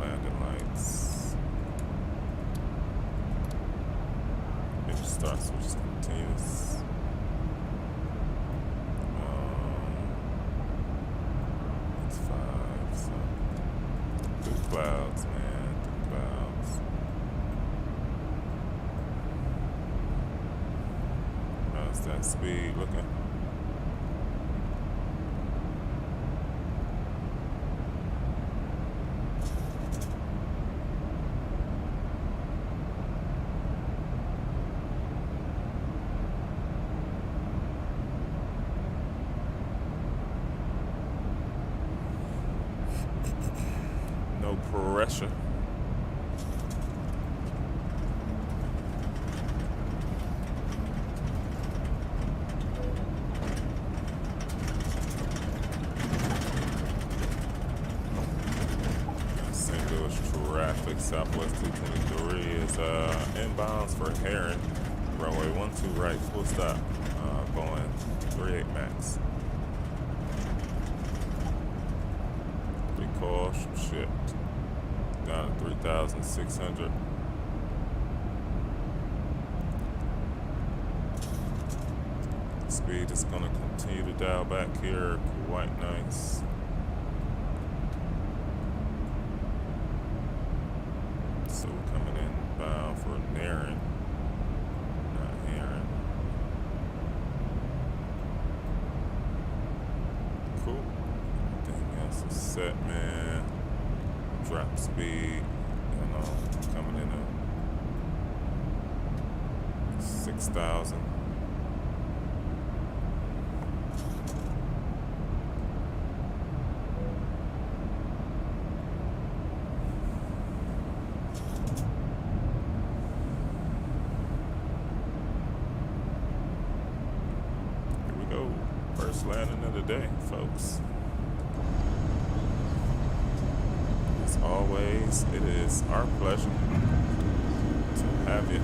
Landing lights. Maybe start switch is continuous. It's 5. So through clouds, man. Through clouds. How's that speed looking? No pressure. St. Louis traffic, Southwest 223 is inbounds for Heron. Runway 12 right, full stop. Boeing 38 Max. Caution shift down to 3,600. Speed is going to continue to dial back here, quite nice. So we're coming in bound for Naren, not Heron. Cool. Everything else is set, man. Drop speed, coming in at 6,000. first landing of the day, folks. As always, it is our pleasure to have you.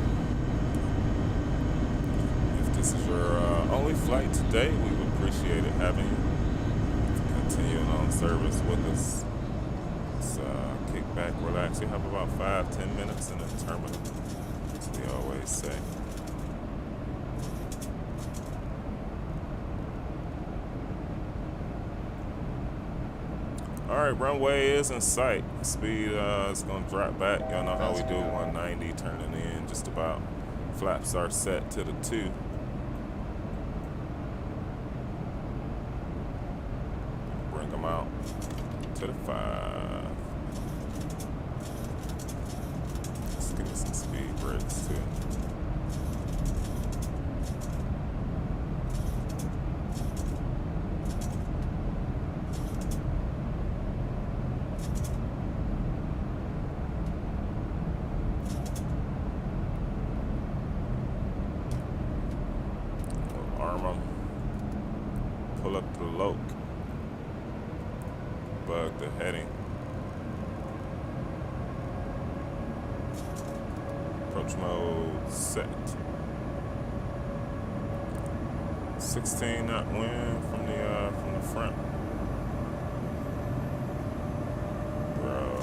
If this is your only flight today, we would appreciate it having you continuing on service with us. Let's kick back, relax. You have about 5-10 minutes in the terminal, as we always say. All right, runway is in sight. Speed is going to drop back. Y'all know how we do, 190 turning in just about. Flaps are set to the 2. Bring them out to the 5. Let's give me some speed brakes too. Pull up the loc. Bug the heading. Approach mode set. 16 knot wind from the front. Bro.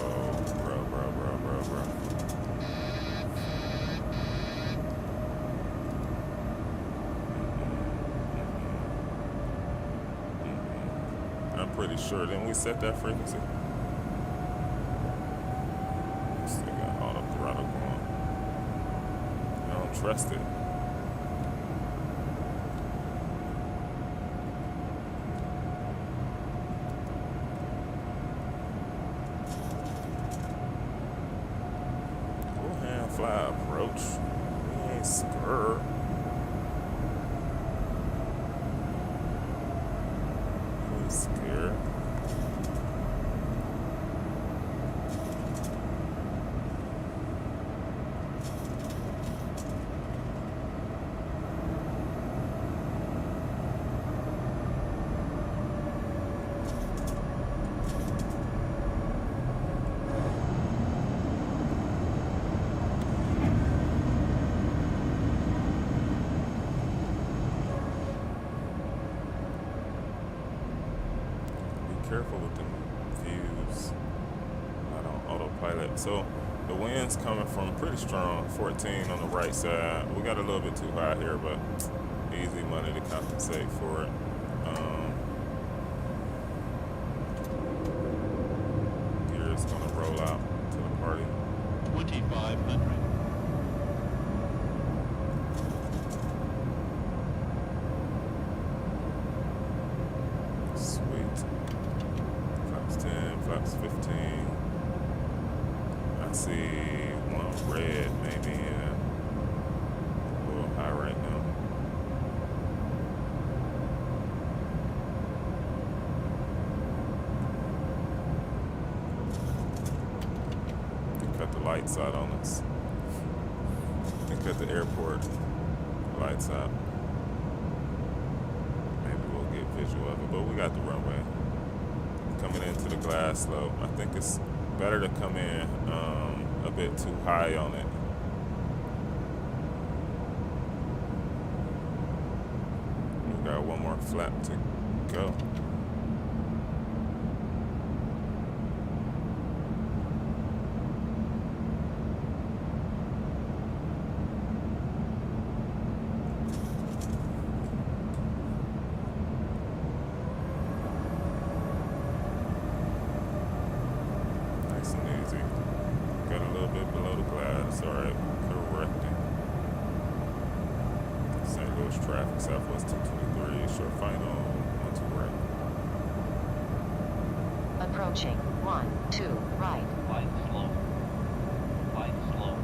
I'm pretty sure. Didn't we set that frequency? Still got auto throttle going. I don't trust it. Full hand fly approach. We ain't scared. Scared. Careful with the views. Not on autopilot. So the wind's coming from pretty strong, 14 on the right side. We got a little bit too high here, but easy money to compensate for it. Gear's gonna roll out to the party. 2500. Sweet. Flaps 10, flaps 15. I see one red, maybe. Yeah. A little high right now. They cut the lights out on us. They cut the airport lights out. Maybe we'll get visual of it, but we got the runway. Coming into the glass slope. I think it's better to come in a bit too high on it. We got one more flap to go. Traffic, Southwest 223, short final, 1-2 right. Approaching, 1-2 right. Light slow. Light slow.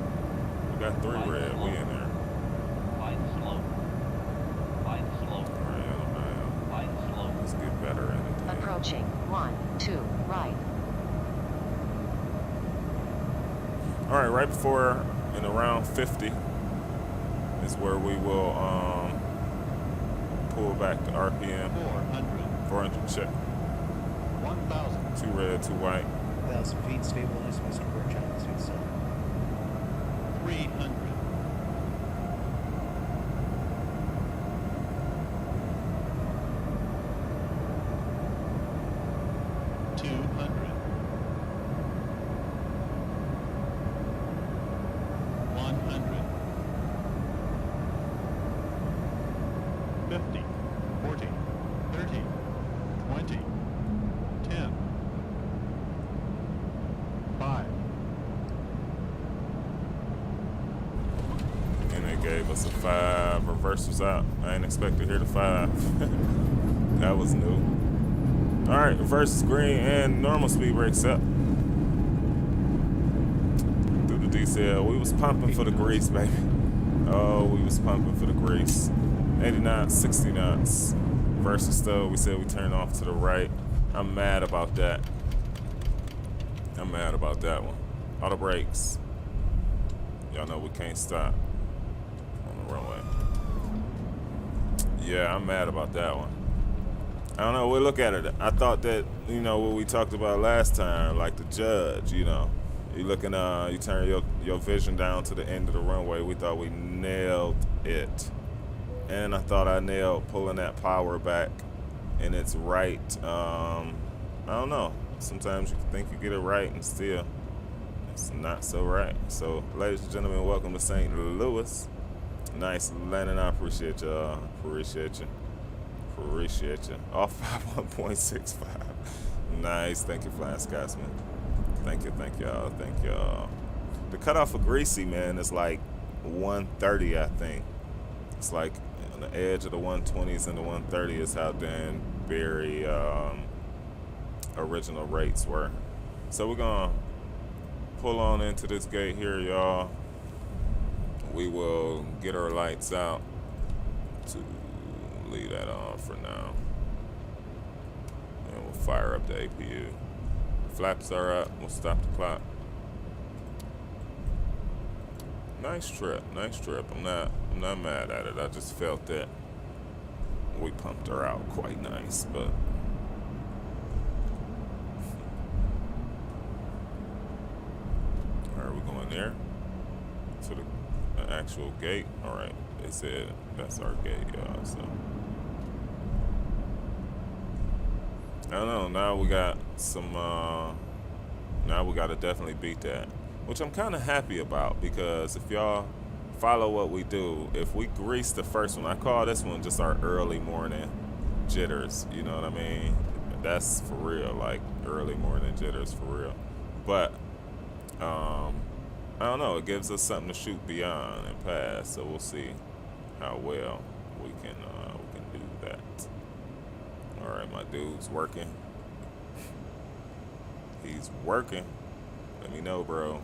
We got 3 red, we in there. Light slow. Light slow. Light slow. Let's get better in it. Approaching, 1-2 right. Alright, right before and around 50 is where we will pull back to RPM. 400. 400, check. 1,000. 2 red, 2 white. 1,000 feet, stabilized, Western Port Channel, suit set. 300. 200. 100. 50. 40. 30. 20. 10. 5. And they gave us a 5. Reverse was out. I ain't expect to hear the 5. That was new. Alright, reverse is green and normal speed brakes up. Through the DCL. We was pumping for the grease, baby. Oh, we was pumping for the grease. 80 knots, 60 knots. Versus though, we said we turned off to the right. I'm mad about that. I'm mad about that one. Auto brakes. Y'all know we can't stop on the runway. Yeah, I'm mad about that one. I don't know, we'll look at it. I thought that, you know, what we talked about last time, like the judge, you know. You looking, you turn your vision down to the end of the runway. We thought we nailed it. And I thought I nailed pulling that power back and it's right. I don't know. Sometimes you think you get it right and still it's not so right. So, ladies and gentlemen, welcome to St. Louis. Nice landing. I appreciate y'all. Appreciate you. Appreciate you. Off 1.65. Nice. Thank you, Flying Scotsman. Thank you, y'all. Thank y'all. The cutoff for greasy, man, is like 130, I think. It's like on the edge of the 120s and the 130 is how Dan Barry original rates were. So we're gonna pull on into this gate here, y'all. We will get our lights out to leave that on for now. And we'll fire up the APU. Flaps are up, we'll stop the clock. Nice trip, nice trip. I'm not mad at it. I just felt that we pumped her out quite nice, but alright, we going there to the actual gate. Alright, they said that's our gate, y'all, so I don't know, now we got some now we gotta definitely beat that, which I'm kind of happy about, because if y'all follow what we do, if we grease the first one, I call this one just our early morning jitters, you know what I mean? That's for real, like early morning jitters for real. But I don't know, it gives us something to shoot beyond and past, so we'll see how well we can do that. All right, my dude's working. He's working. Let me know, bro.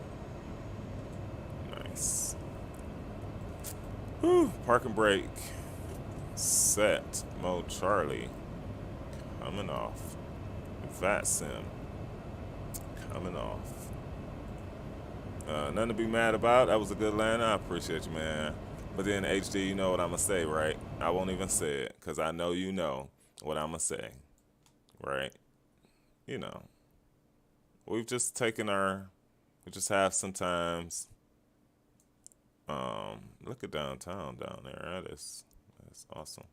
Nice. Whew. Park and brake. Set. Mode Charlie. Coming off. VATSIM. Coming off. Nothing to be mad about. That was a good land. I appreciate you, man. But then HD, you know what I'm going to say, right? I won't even say it, because I know you know what I'm going to say. Right? You know. We've just taken we just have sometimes, look at downtown down there. That's awesome.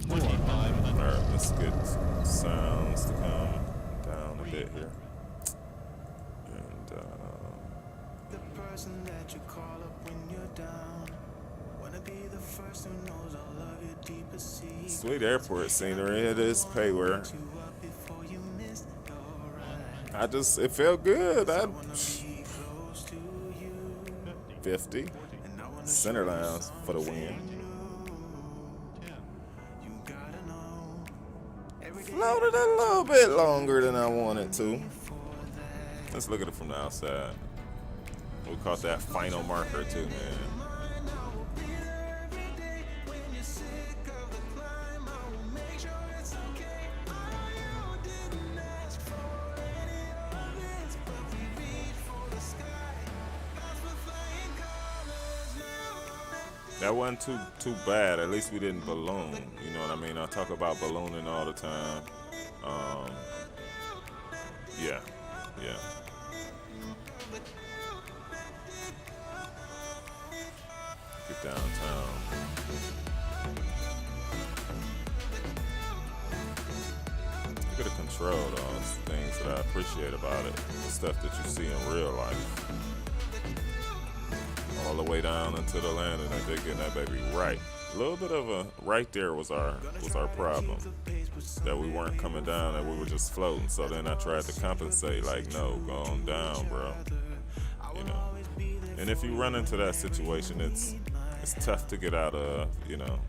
2,500. All right, let's get sounds to come down a bit here. And, the person that you call up when you're down. Wanna be the first who knows all of your deepest secrets. sweet airport scenery. It is payware. It felt good. 50. Center lines for the win. Floated a little bit longer than I wanted to. Let's look at it from the outside. We caught that final marker too, man. That wasn't too bad. At least we didn't balloon. You know what I mean? I talk about ballooning all the time. Yeah. Get downtown. A bit of control, though. It's things that I appreciate about it. The stuff that you see in real life. All the way down into the landing, and they're getting that baby right. A little bit of a right there was our problem, that we weren't coming down, that we were just floating. So then I tried to compensate, like, no, go on down, bro. You know. And if you run into that situation, it's tough to get out of. You know.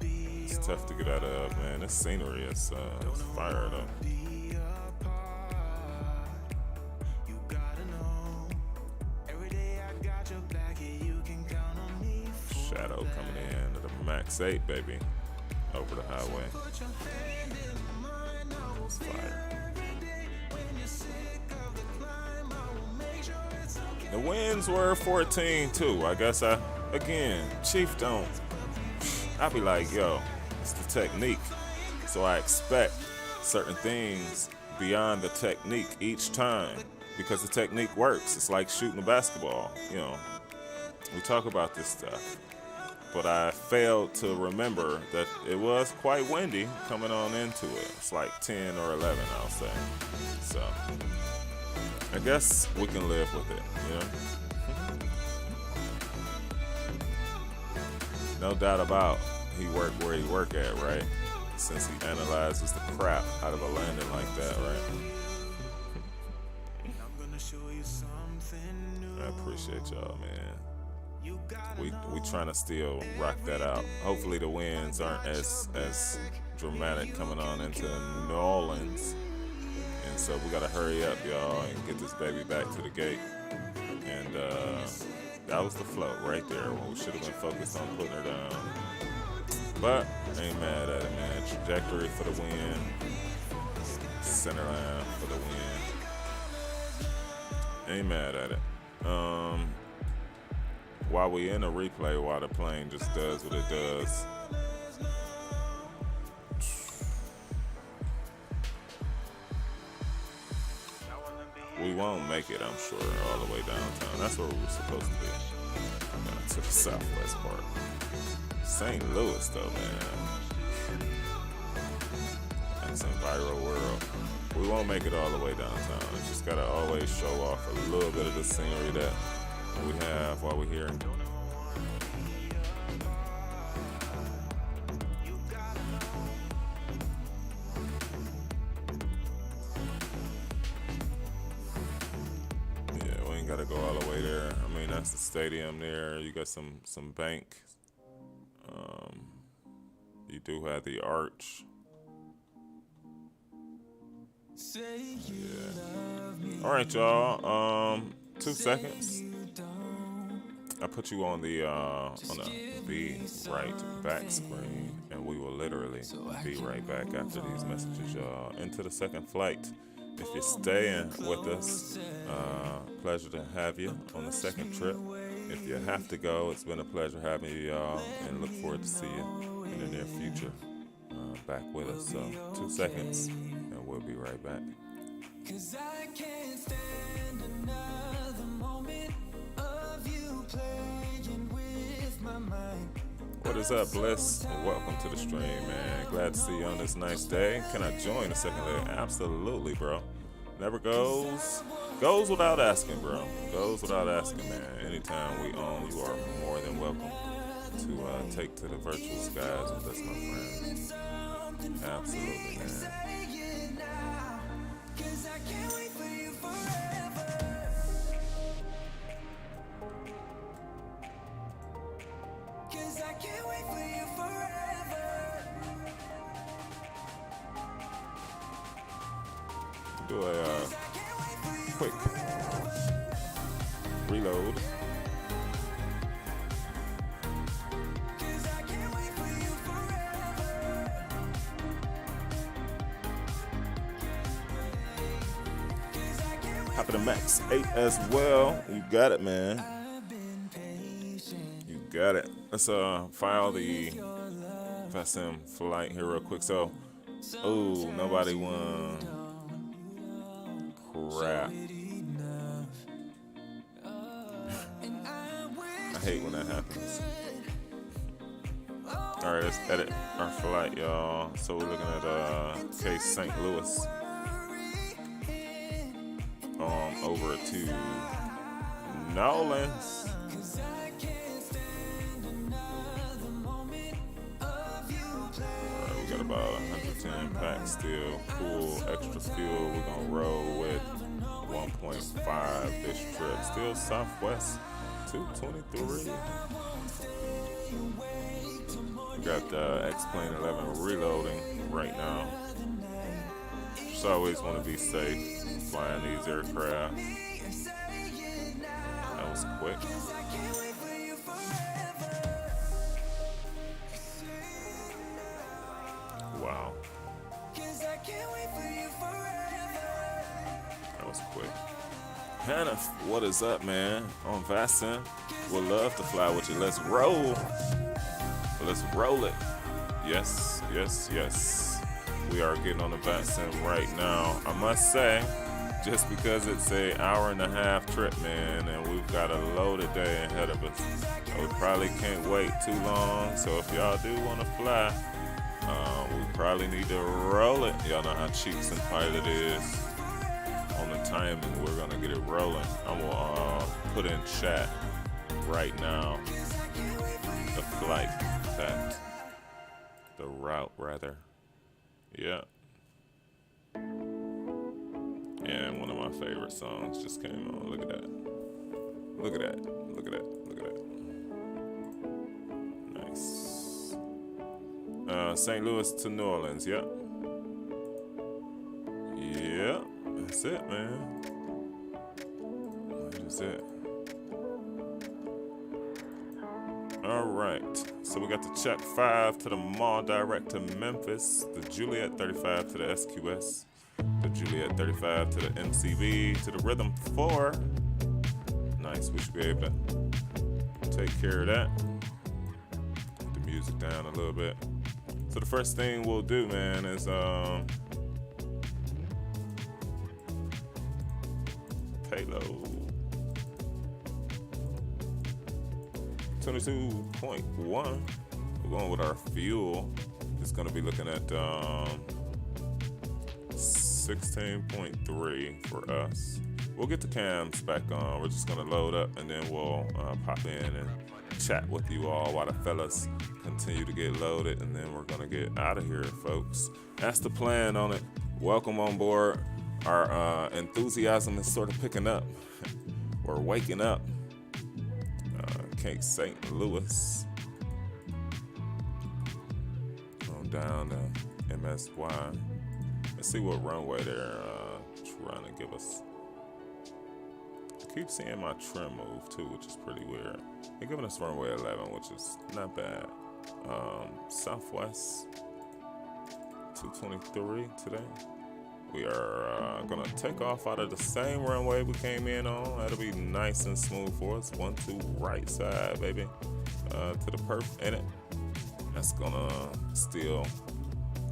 It's tough to get out of, man. This scenery is fire though. Shadow coming in to the Max-8, baby, over the highway. It's fire. The winds were 14 too. I guess Chief don't. I be like, yo, it's the technique. So I expect certain things beyond the technique each time because the technique works. It's like shooting a basketball, you know. We talk about this stuff. But I failed to remember that it was quite windy coming on into it. It's like 10 or 11, I'll say. So I guess we can live with it, you know? No doubt about he worked where he work at, right? Since he analyzes the crap out of a landing like that, right? I appreciate y'all, man. We trying to still rock that out. Hopefully the winds aren't as dramatic coming on into New Orleans. And so we gotta hurry up, y'all, and get this baby back to the gate. And that was the float right there when we should have been focused on putting her down. But ain't mad at it, man. Trajectory for the win. Center line for the win. Ain't mad at it. While we in a replay, while the plane just does what it does. We won't make it, I'm sure, all the way downtown. That's where we were supposed to be. Down to the southwest part. St. Louis, though, man. That's in viral world. We won't make it all the way downtown. We just gotta always show off a little bit of the scenery that we have while we're here. Yeah, we ain't gotta go all the way there. I mean, that's the stadium there. You got some bank. You do have the arch. Yeah. All right, y'all. 2 seconds. I put you on the be right back screen, and we will literally be right back after these messages, y'all. Into the second flight. If you're staying with us, pleasure to have you on the second trip. If you have to go, it's been a pleasure having you, y'all, and look forward to see you in the near future back with us. So 2 seconds, and we'll be right back. 'Cause I can't stand another moment of you playing with my mind. What is up, Bliss? Welcome to the stream, man. Glad to see you on this nice day. Can I join a second later? Absolutely, bro. Never goes without asking, bro. Goes without asking, man. Anytime we own, you are more than welcome to take to the virtual skies with us, my friend. Absolutely, man. Do a quick reload. Hop in the Max-8 as well. You got it, man. You got it. Let's file the VATSIM flight here real quick. So, oh, nobody won. Crap. I hate when that happens. All right, let's edit our flight, y'all. So we're looking at St. Louis. Over to Nolans. Alright, we got about 110 packs still. Full extra fuel. We're gonna roll with 1.5 this trip. Still Southwest 223. We got the X-Plane 11 reloading right now. Just always want to be safe flying these aircraft. That was quick. Wow. That was quick. Hannah, what is up, man? On VATSIM, would love to fly with you. Let's roll. Let's roll it. Yes, yes, yes. We are getting on the VATSIM right now. I must say, just because it's an hour-and-a-half trip, man, and we've got a loaded day ahead of us. We probably can't wait too long. So if y'all do want to fly, we probably need to roll it. Y'all know how Cheeks and Pilot is on the timing. We're gonna get it rolling. I'm gonna put in chat right now the flight fact, the route rather. Yeah. And one of my favorite songs just came on. Look at that. Look at that. Look at that. Look at that. Nice. St. Louis to New Orleans. Yep. Yep. That's it, man. That is it. All right. So we got the Chuck 5 to the Mall direct to Memphis. The Juliet 35 to the SQS. The Juliet 35 to the MCV, to the Rhythm 4. Nice, we should be able to take care of that. Put the music down a little bit. So the first thing we'll do, man, is payload. 22.1. We're going with our fuel. It's gonna be looking at 16.3 for us. We'll get the cams back on. We're just gonna load up and then we'll pop in and chat with you all while the fellas continue to get loaded, and then we're gonna get out of here, folks. That's the plan on it. Welcome on board. Our enthusiasm is sort of picking up. We're waking up. St. Louis. On down to MSY. Let's see what runway they're trying to give us. I keep seeing my trim move too, which is pretty weird. They're giving us runway 11, which is not bad. Southwest 223 today. We are gonna take off out of the same runway we came in on. That'll be nice and smooth for us. 1-2 right side, baby. To the perf in it. That's gonna still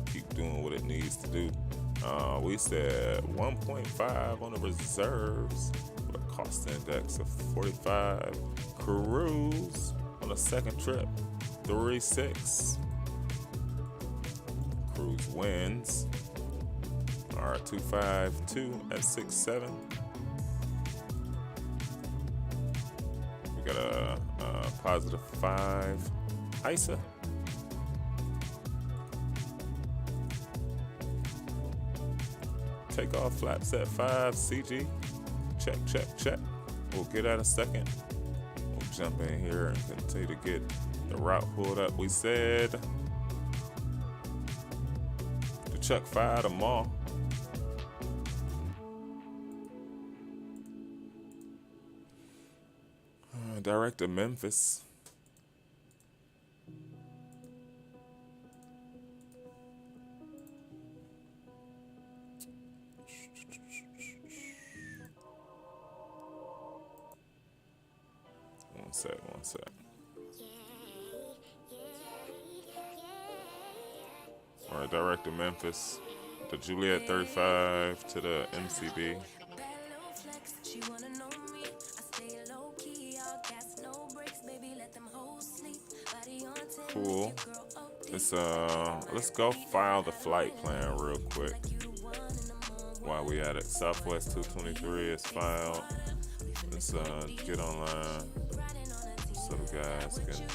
keep doing what it needs to do. We said 1.5 on the reserves with a cost index of 45. Cruise on the second trip, 3.6. Cruise wins. R252 at 6.7. We got a positive 5 ISA. Takeoff flaps at 5 CG. Check, check, check. We'll get out a second. We'll jump in here and continue to get the route pulled up. We said the Chuck 5 to Mall. Direct to Memphis. One sec. Yeah. Alright, direct to Memphis. The Juliet 35 to the MCB. Cool. Let's go file the flight plan real quick while we at it. Southwest 223 is filed. Let's get online so the guys can.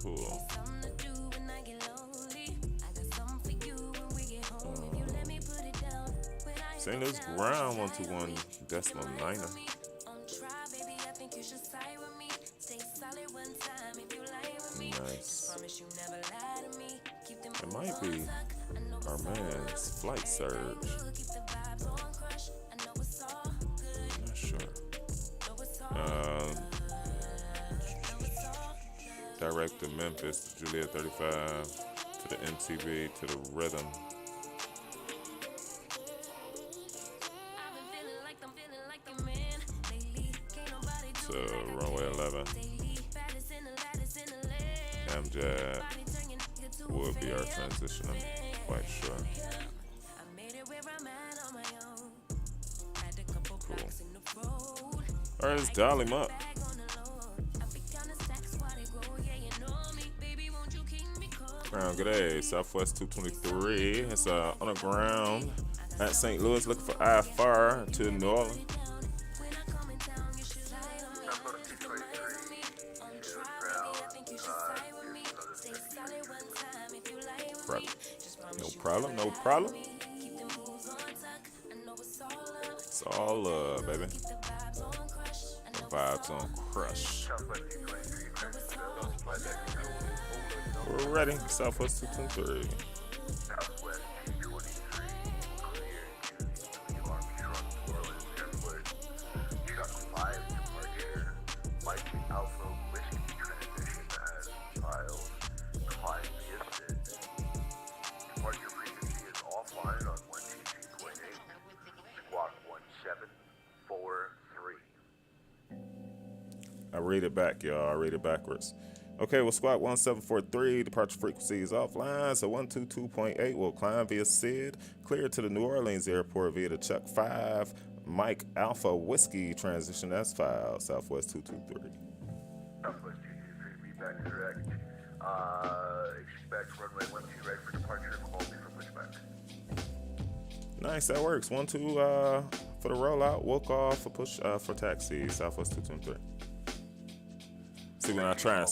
Cool. St. Louis ground 121.9. Nice. It might be our man's flight surge. Not sure. Direct to Memphis, Juliet 35 to the MCB to the Rhythm. To Runway 11. Amjad would be our transition, I'm quite sure. Cool. Alright, let's dial him up. Ground, good day. Southwest 223. It's on the ground at St. Louis looking for IFR to New Orleans. No problem. It's all love, baby. The vibes on Crush. We're ready. Southwest 223. I read it back, y'all. I read it backwards. Okay, well, squawk 1743. Departure frequency is offline, so 122.8 will climb via SID. Clear to the New Orleans airport via the Chuck 5. Mike Alpha Whiskey transition as filed. Southwest 223. Southwest 223, be back direct. Expect runway 12 ready for departure. Call me for pushback. Nice, that works. 12 for the rollout. Woke off for push for taxi. Southwest 223. See when I try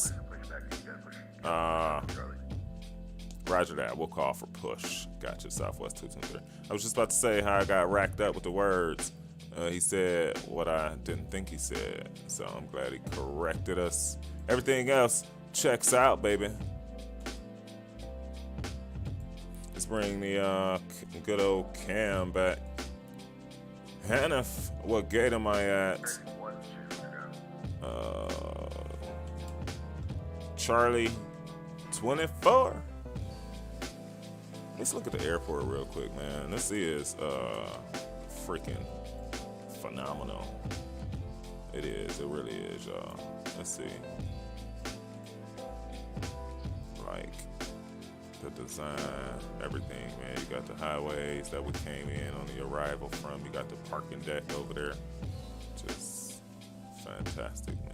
Roger that. We'll call for push. Gotcha. Southwest 223. I was just about to say how I got racked up with the words. He said what I didn't think he said. So I'm glad he corrected us. Everything else checks out, baby. Let's bring the good old Cam back. Hannah, what gate am I at? Charlie 24. Let's look at the airport real quick, man. This is freaking phenomenal. It is. It really is, y'all. Let's see. Like the design, everything, man. You got the highways that we came in on the arrival from. You got the parking deck over there. Just fantastic, man.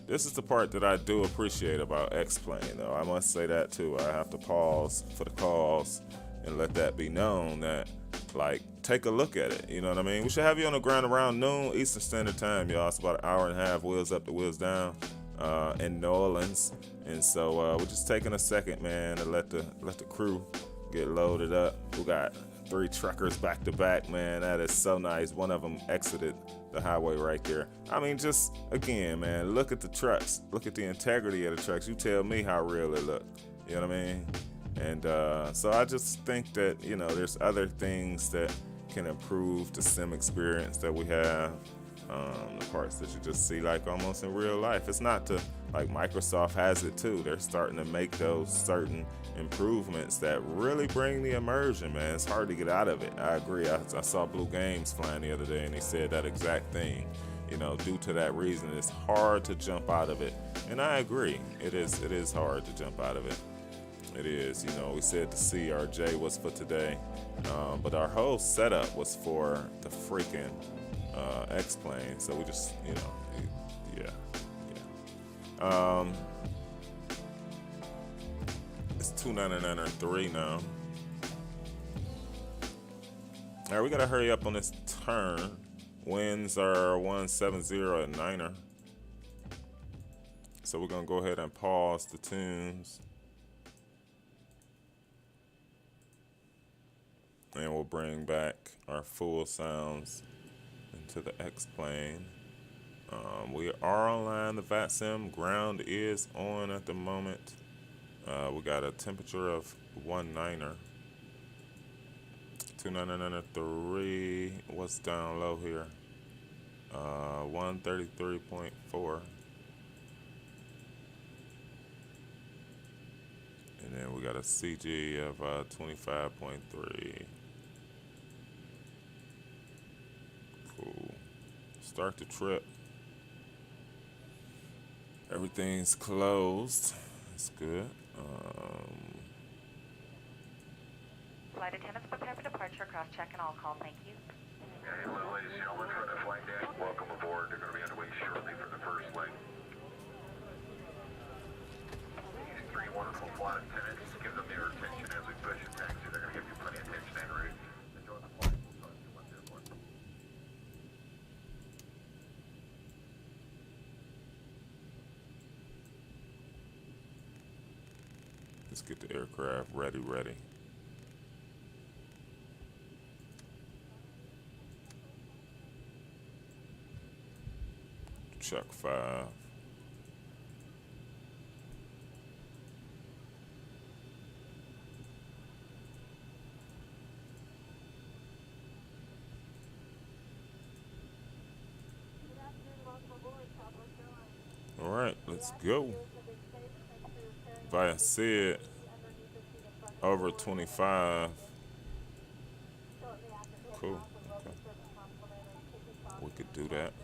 This is the part that I do appreciate about X-Plane, though. I must say that, too. I have to pause for the calls and let that be known that, like, take a look at it. You know what I mean? We should have you on the ground around noon Eastern Standard Time, y'all. It's about an hour and a half, wheels up to wheels down, in New Orleans. And so we're just taking a second, man, to let the crew get loaded up. We got 3 truckers back to back, man. That is so nice. One of them exited the highway right there. I mean, just again, man, look at the trucks. Look at the integrity of the trucks. You tell me how real it look. You know what I mean? And so I just think that, you know, there's other things that can improve the sim experience that we have. The parts that you just see like almost in real life. It's not to, like, Microsoft has it too. They're starting to make those certain improvements that really bring the immersion, man. It's hard to get out of it. I agree. I saw Blue Games flying the other day and he said that exact thing. you know, due to that reason, it's hard to jump out of it. And I agree, it is hard to jump out of it. It is, you know, we said the CRJ was for today, but our whole setup was for the freaking X-Plane. So we just, you know, yeah. It's 299.3 now. All right, we gotta hurry up on this turn. Winds are 170 at 9er. So we're gonna go ahead and pause the tunes. And we'll bring back our full sounds into the X-Plane. We are online, the VATSIM. Ground is on at the moment. We got a temperature of 19er. 299.3. What's down low here? 133.4. And then we got a CG of 25.3. Cool. Start the trip. Everything's closed. That's good. Flight attendants prepare for departure. Cross-check and all call. Thank you. Hello, ladies and gentlemen, from the flight deck. Welcome aboard. They're going to be underway shortly for the first leg. These three wonderful flight attendants, give them their attention as we push and taxi. They're going to give you plenty of attention en route. Enjoy the flight. We'll talk to you once they're aboard. Let's get the aircraft ready. Chuck 5. All right, let's go. Via Sid, over 25. Cool. Okay. We could do that.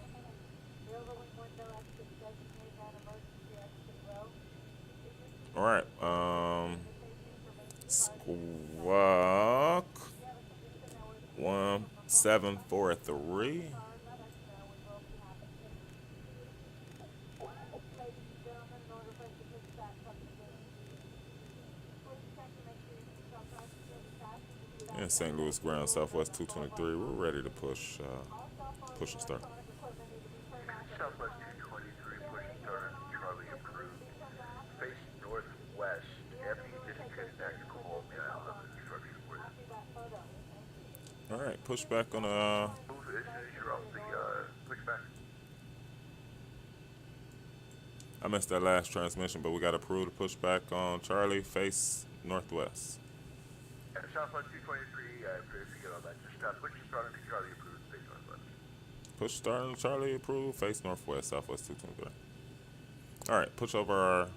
All right. Squawk 1743. And St. Louis ground, Southwest 223. We're ready to push and start. Southwest 223, push and start. Charlie approved. Face northwest. After you disengage back to call me out of the instructions with it. All right, push back on Move as you're off the pushback. I missed that last transmission, but we got approved to push back on Charlie, face northwest. Southwest 223, if you get on that, just push and start on Charlie approved, face northwest. Push start on Charlie, approved, face northwest, Southwest 223. All right, push over our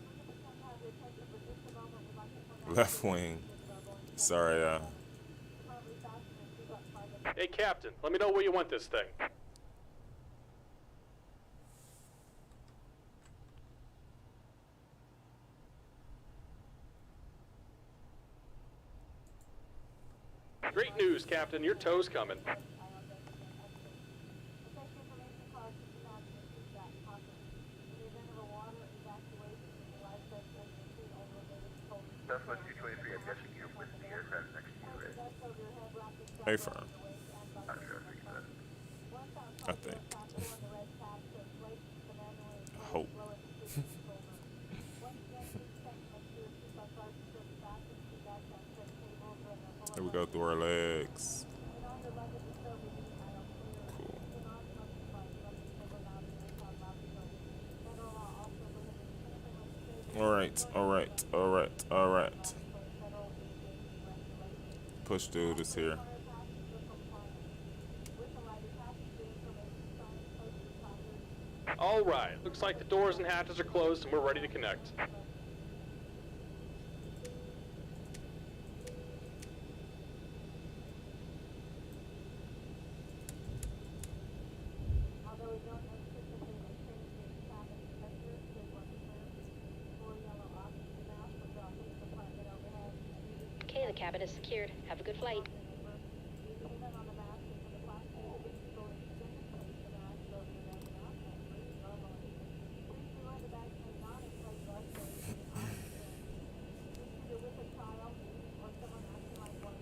left wing. Sorry, Hey, Captain, let me know where you want this thing. Great news, Captain. Your tow's coming. Southwest 223, I'm guessing you're with the aircraft next to you, right? hey, firm. I'm sure I figured that. I think. I hope. Here we go through our legs. Cool. All right. Push dude is here. All right. Looks like the doors and hatches are closed and we're ready to connect. cabin is secured. Have a good flight.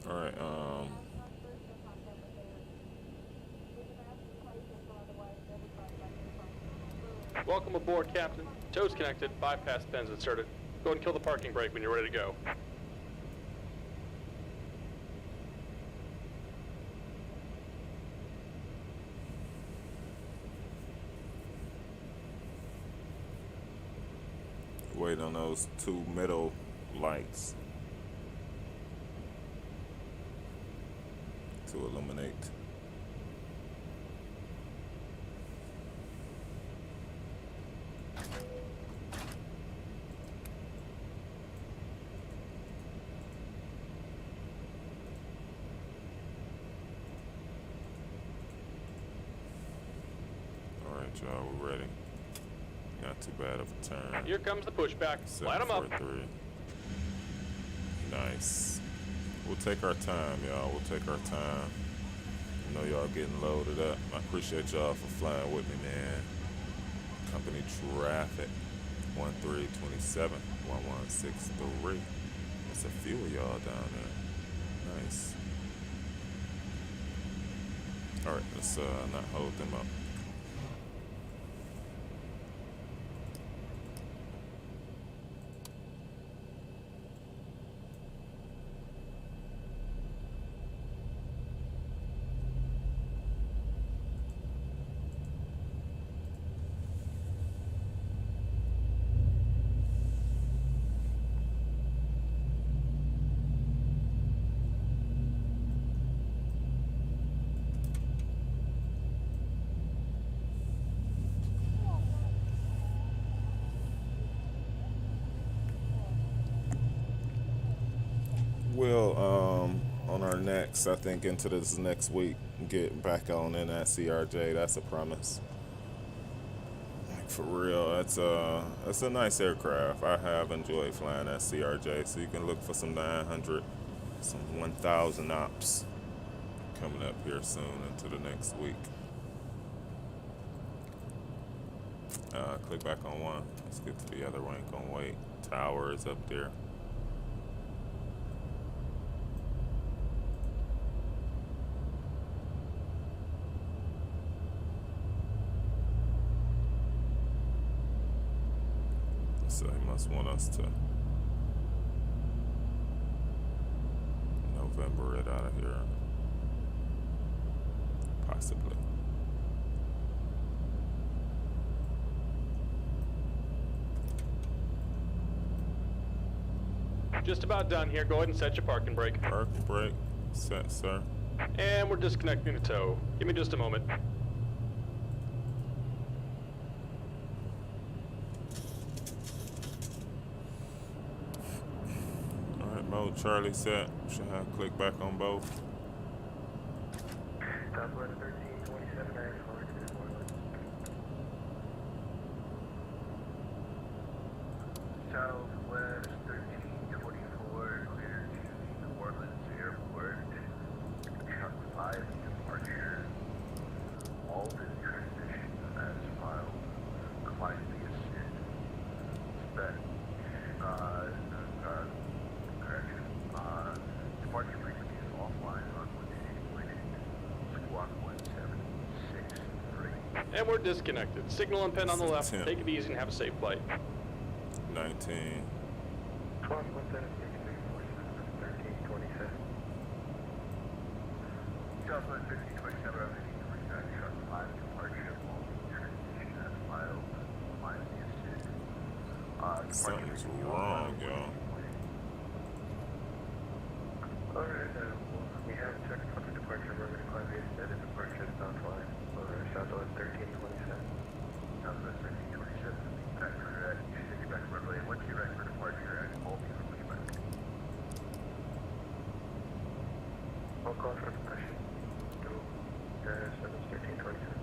All right. Welcome aboard, Captain. Tows connected, bypass pins inserted. Go ahead and kill the parking brake when you're ready to go. Wait on those two middle lights to illuminate. All right, y'all, we're ready. Not too bad of a turn. Here comes the pushback. Light them up. 743. Nice. We'll take our time, y'all. We'll take our time. I know y'all getting loaded up. I appreciate y'all for flying with me, man. Company traffic 1327 1163. There's a few of y'all down there. Nice. All right, let's not hold them up. We'll on our next, I think into this next week, get back on in that CRJ. That's a promise. Like for real, that's a nice aircraft. I have enjoyed flying that CRJ. So you can look for some 900, some 1,000 ops coming up here soon into the next week. Click back on one. Let's get to the other one. Ain't gonna wait. Tower is up there. So he must want us to November it out of here. Possibly. Just about done here. Go ahead and set your parking brake. Parking brake set, sir. And we're disconnecting the tow. Give me just a moment. Alright, mode Charlie set. Should have click back on both. Southwest 1327, I forward to this one. Southwest 1324, clear to New Orleans Airport. Truck 5 departure. All the transition as filed. Climb the assist. Spec. Correction. Departure frequency is offline on 180.8. Squawk 1763. And we're disconnected. Signal and pin on the left. Take it easy and have a safe flight. 19. Squawk 1327. Southwest 1327, truck 5 departure. All transition as filed. Climb the assist. Something's wrong, y'all. Alright, we have checked for the departure. We're going to climb the assist. Departure is offline. Over Southwest 1327. Southwest 1327. Back for back runway. What's your right for departure at Multi for pushback? All calls for depression. Go. Southwest 1327.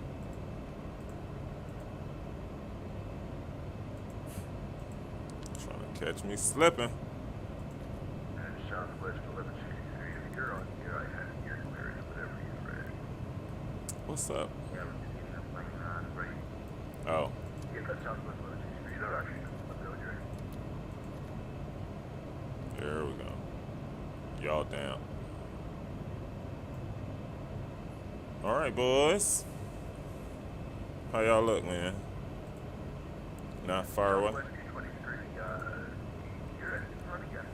Trying to catch me slipping. And Southwest 11 What's up? Yeah, we're getting a plane right. Oh. Yeah, that's Southwest 163. No, actually, I'm going here. There we go. Y'all down. All right, boys. How y'all look, man? Not far away. Southwest 223, you're in front again.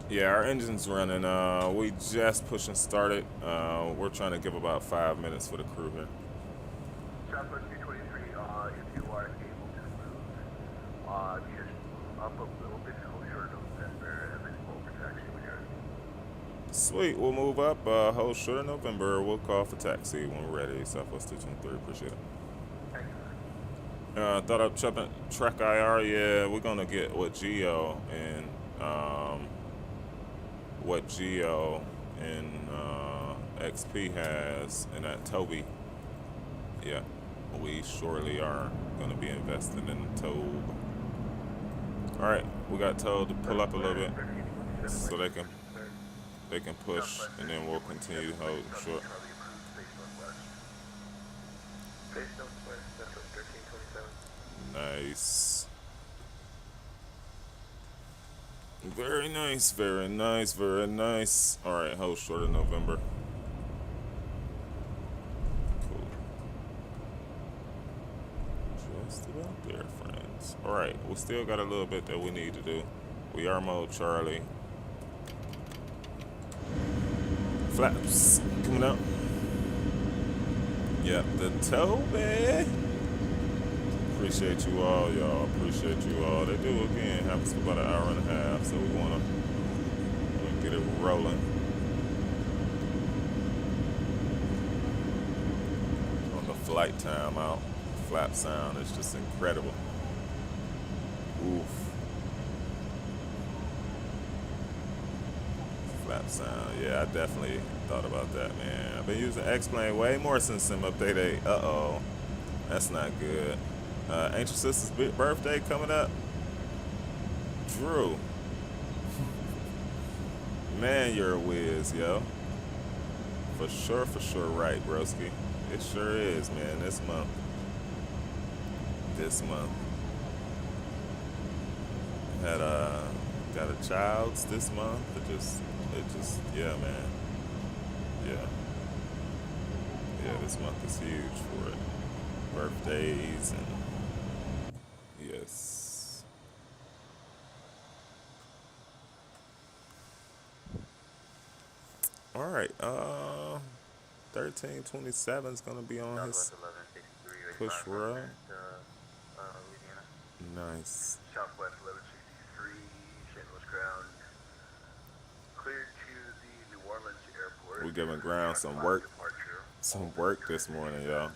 Yeah, our engine's running. We just pushing started. We're trying to give about 5 minutes for the crew here. Southwest 223, if you are able to move, just move up a little bit, hold short of November, and then pull for taxi when you're ready. Sweet, we'll move up. Hold short of November. We'll call for taxi when we're ready. Southwest 223, appreciate it. Thank you. Thought up Trek IR. Yeah, we're gonna get what Geo and XP has, and that Toby. Yeah, we surely are gonna be investing in Tobe. All right, we got told to pull up a little bit so they can push, and then we'll continue to hold short. Face northwest, that's 1327. Nice. Very nice, very nice, very nice. All right, hold short of November. Cool. Just about there, friends. All right, we still got a little bit that we need to do. We are mode Charlie. Flaps coming out. Yep, the Toby. Appreciate you all, y'all. Appreciate you all. They do again. Happens for about an hour and a half, so we wanna get it rolling. On the flight time out, flap sound is just incredible. Oof. Flap sound, yeah, I definitely thought about that, man. I've been using X-Plane way more since Sim Update 8. Uh-oh, that's not good. Ancient Sister's birthday coming up. Drew. Man, you're a whiz, yo. For sure, right, broski. It sure is, man, this month. Had got a child's this month. It just, yeah, man. Yeah, this month is huge for it. Birthdays and yes. All right, 1327 is gonna be on his push run. Nice. Southwest 1163, St. Louis ground. Cleared to the New Orleans airport. We're giving ground some work this morning, y'all.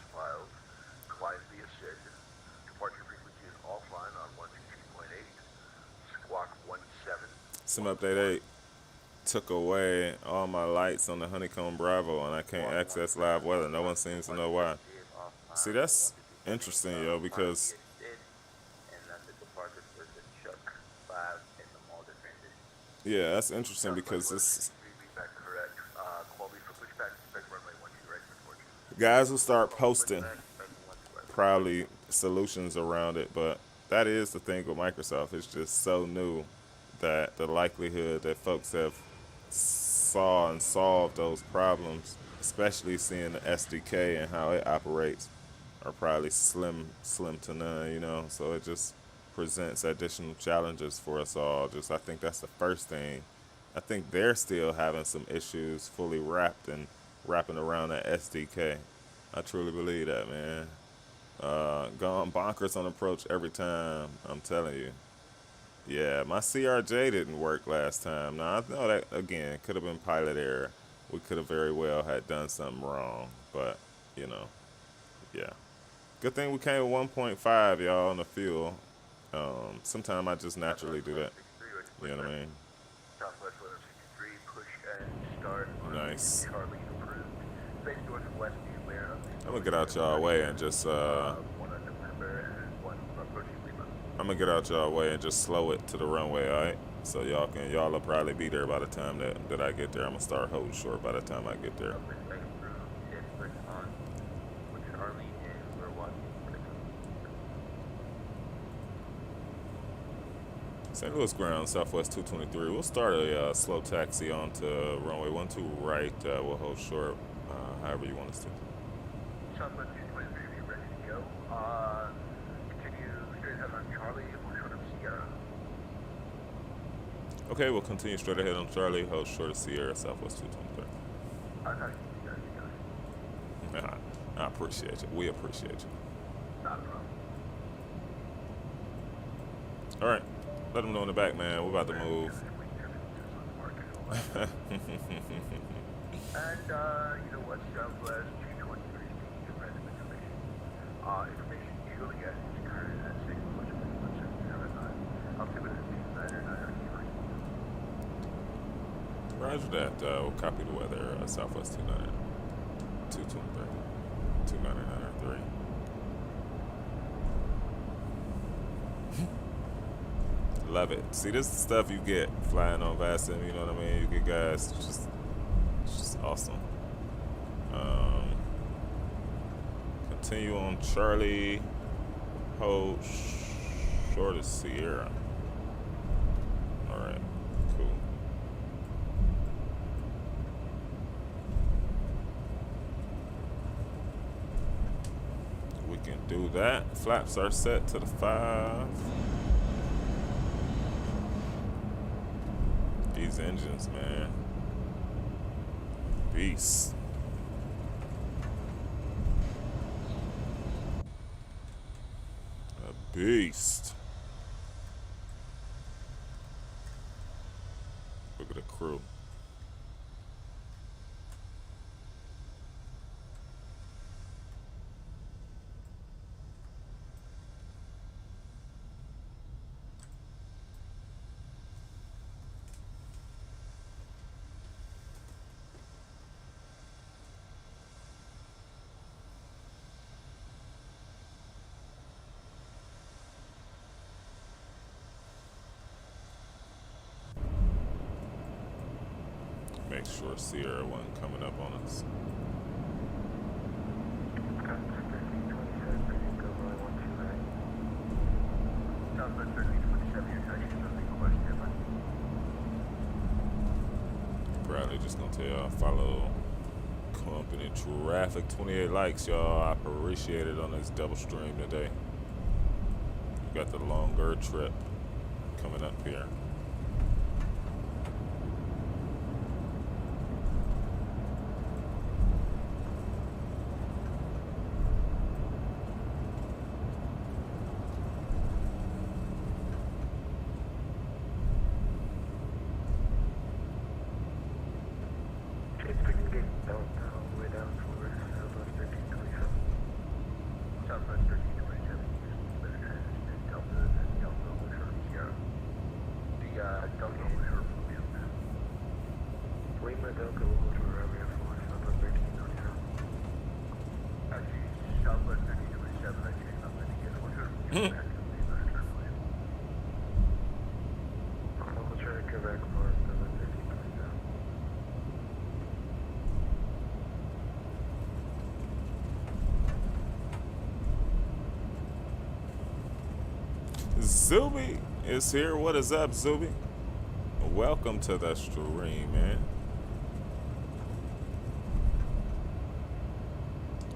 Climb via SID. Departure frequency is offline on 123.8. Squawk 17. Sim Update 8 took away all my lights on the Honeycomb Bravo, and I can't access live weather. No one seems to know why. See, that's interesting, yo, because yeah, that's interesting because this guys will start posting probably solutions around it, but that is the thing with Microsoft. It's just so new that the likelihood that folks have saw and solved those problems, especially seeing the SDK and how it operates, are probably slim to none, you know. So it just presents additional challenges for us all. Just, I think that's the first thing. I think they're still having some issues fully wrapping around that SDK. I truly believe that, man. Gone bonkers on approach every time, I'm telling you. Yeah, my CRJ didn't work last time. Now, I know that, again, could have been pilot error. We could have very well had done something wrong, but, you know, yeah. Good thing we came with 1.5, y'all, on the fuel. Sometimes I just naturally do that. You know what I mean? Southwest 1163, push and start. Nice. Charlie approved. Face northwest, beware of I'm gonna get out y'all way and just one on November and one approaching Lima. I'm gonna get out y'all way and just slow it to the runway, all right? So y'all will probably be there by the time that I get there. I'm gonna start holding short by the time I get there. Thank you. St. Louis ground, Southwest 223. We'll start a slow taxi onto runway 12 right. We'll hold short, however you want us to. Southwest 223, be ready to go. Continue straight ahead on Charlie, we're short of Sierra. Okay, we'll continue straight ahead on Charlie, hold short of Sierra, Southwest 223. You guys. I appreciate you. We appreciate you. Not a problem. All right, let them know in the back, man. We're about to move. And, you know what, Southwest 223 is taking random information. Information usually gets current at 6 push 179. I'll give it a 299. Roger that. We'll copy the weather. Southwest 223. 299.3. Love it. See, this is the stuff you get flying on VATSIM. You know what I mean? You get guys just awesome. Continue on Charlie. Hold short of Sierra. All right. Cool. We can do that. Flaps are set to the 5. These engines, man. Beast. A beast. Look at the crew. Make sure Sierra wasn't coming up on us. Southwest 1327, your taxi is on request, standby. Probably just gonna tell y'all follow company traffic. 28 likes, y'all. I appreciate it on this double stream today. We got the longer trip coming up here. Zuby is here. What is up, Zuby? Welcome to the stream, man.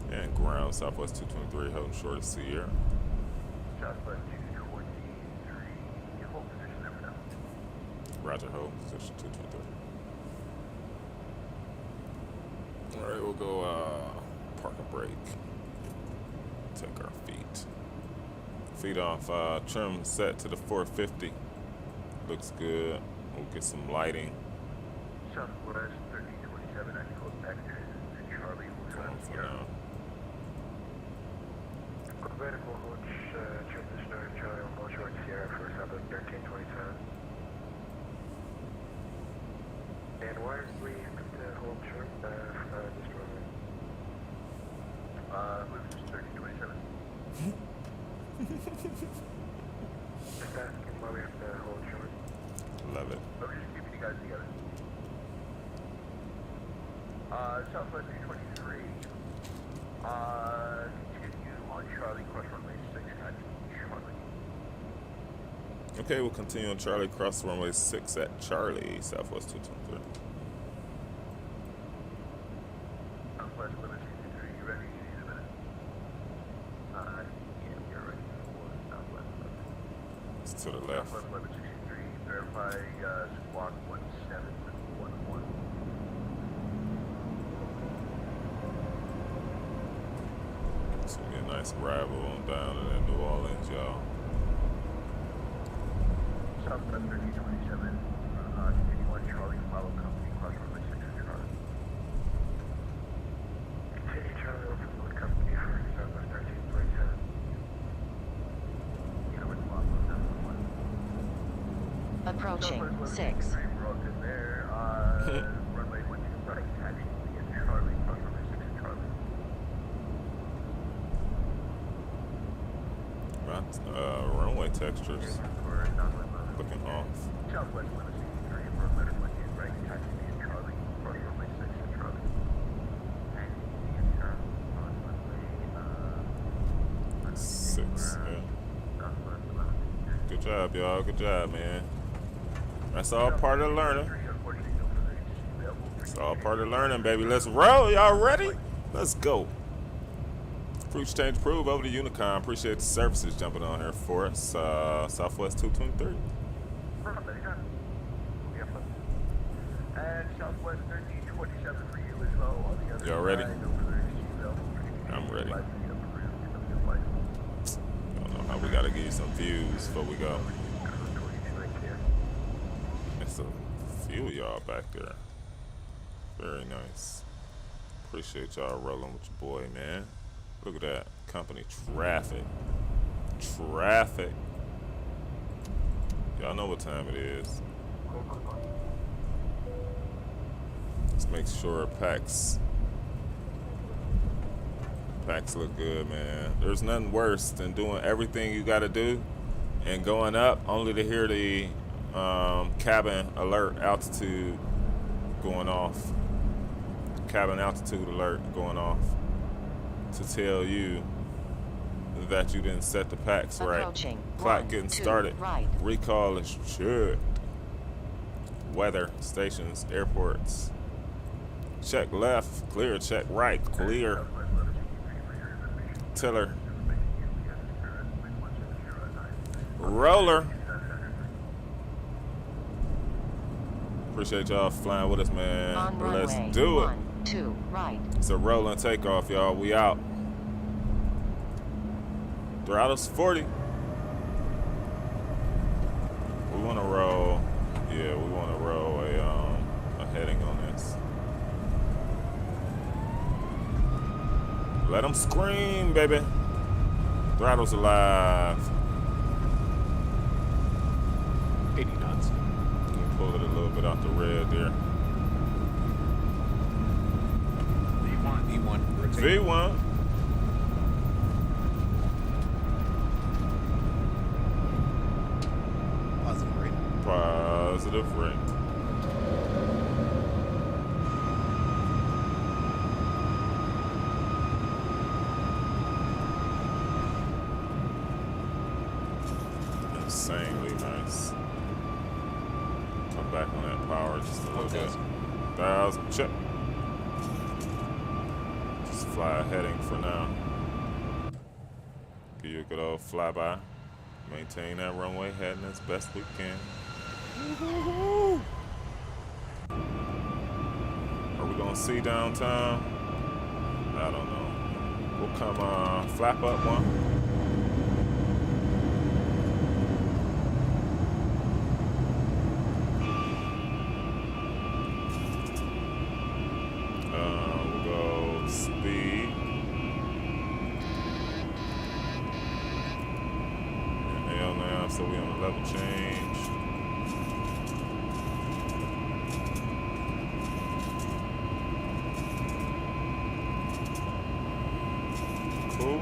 And ground, Southwest 223, holding short of Sierra. Southwest 223, hold position number now. Roger, hold position 223. All right, we'll go park and brake. Take our feet. Feet off, trim set to the 450. Looks good. We'll get some lighting. Southwest 1327, I close back to Charlie. Going for now. Vertical hold transition on Charlie on hold short Sierra for Southwest 1327. And why are we hold short this runway? Who's 1327? Just asking why we have to hold short. Love it. We're just keeping you guys together. Southwest 223. Continue on Charlie, cross runway 6 at Charlie. Okay, we'll continue on Charlie, cross runway 6 at Charlie, Southwest 223. Southwest limit 223, you ready? You need a minute. Yeah, we're ready for Southwest limit. It's to the left. Southwest limit 223, verify squawk 1711. It's gonna be a nice arrival on down to that New Orleans, y'all. Southwest 1327, continue on Charlie, follow company, cross runway 6 at Charlie. Continue Charlie, over the company, Southwest 1327. You know what's off on number 1. Approaching Southwest 6. 1323, we're all good there. Runway 12 right, taxi at Charlie, cross runway 6 at Charlie. Runway textures looking off. Southwest limit 63, for letter 28 right, taxi at Charlie, cross runway 6 at Charlie. Taxi at Charlie, on runway, 6, yeah. Good job, y'all. Good job, man. That's all part of learning. It's all part of learning, baby. Let's roll. Y'all ready? Let's go. Fruit exchange approved over to Unicom. Appreciate the services jumping on here for us. Southwest 223. And Southwest 1327 for you as well. On the other Y'all ready? side, over there, I'm ready. Don't know how we gotta give you some views before we go. It's a few of y'all back there. Very nice. Appreciate y'all rolling with your boy, man. Look at that. Company traffic. Traffic. Y'all know what time it is. Let's make sure packs look good, man. There's nothing worse than doing everything you gotta do and going up only to hear the cabin alert altitude going off. Cabin altitude alert going off to tell you that you didn't set the packs right. Clock getting started. Right. Recall is checked. Weather, stations, airports. Check left, clear. Check right, clear. Tiller. Roller. Appreciate y'all flying with us, man. On But let's runway do it. 1, 2, right. It's a rolling takeoff, y'all. We out. Throttle's 40. We want to roll. Yeah, we want to roll a heading on this. Let them scream, baby. Throttle's alive. 80 knots. Let me pull it a little bit off the red there. V1. Rotate. V1. Positive rate. Positive rate. Insanely nice. Come back on that power just a little bit. 1,000. Check. Just fly a heading for now. Give you a good old flyby. Maintain that runway heading as best we can. Woo-hoo-hoo. Are we gonna see downtown? I don't know. We'll come flap up one. We'll go speed. Inhale now, so we on a level change. Cool.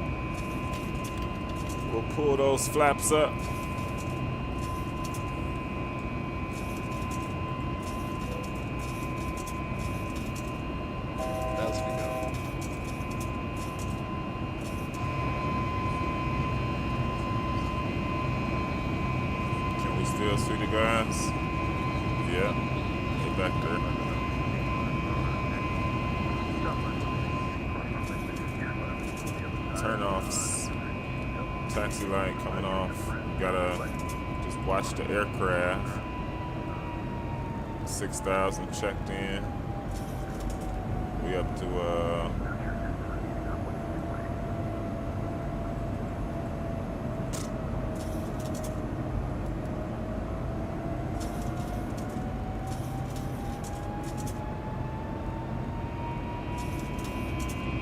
We'll pull those flaps up. That's we go. Still see the guys? Yeah. Get back there. Turn offs. Taxi light coming off. Gotta just watch the aircraft. 6,000 checked in. We up to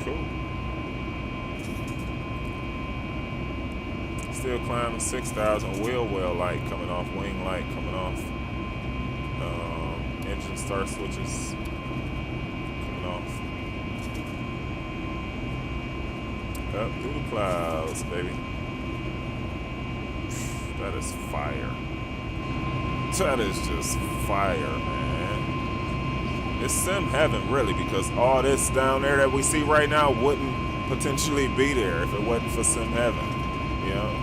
cool. Still climbing 6,000. Wheel well light coming off. Wing light coming off. Engine start switches coming off. Up through the clouds, baby. That is fire. That is just fire, man. It's sim heaven, really, because all this down there that we see right now wouldn't potentially be there if it wasn't for sim heaven, you know?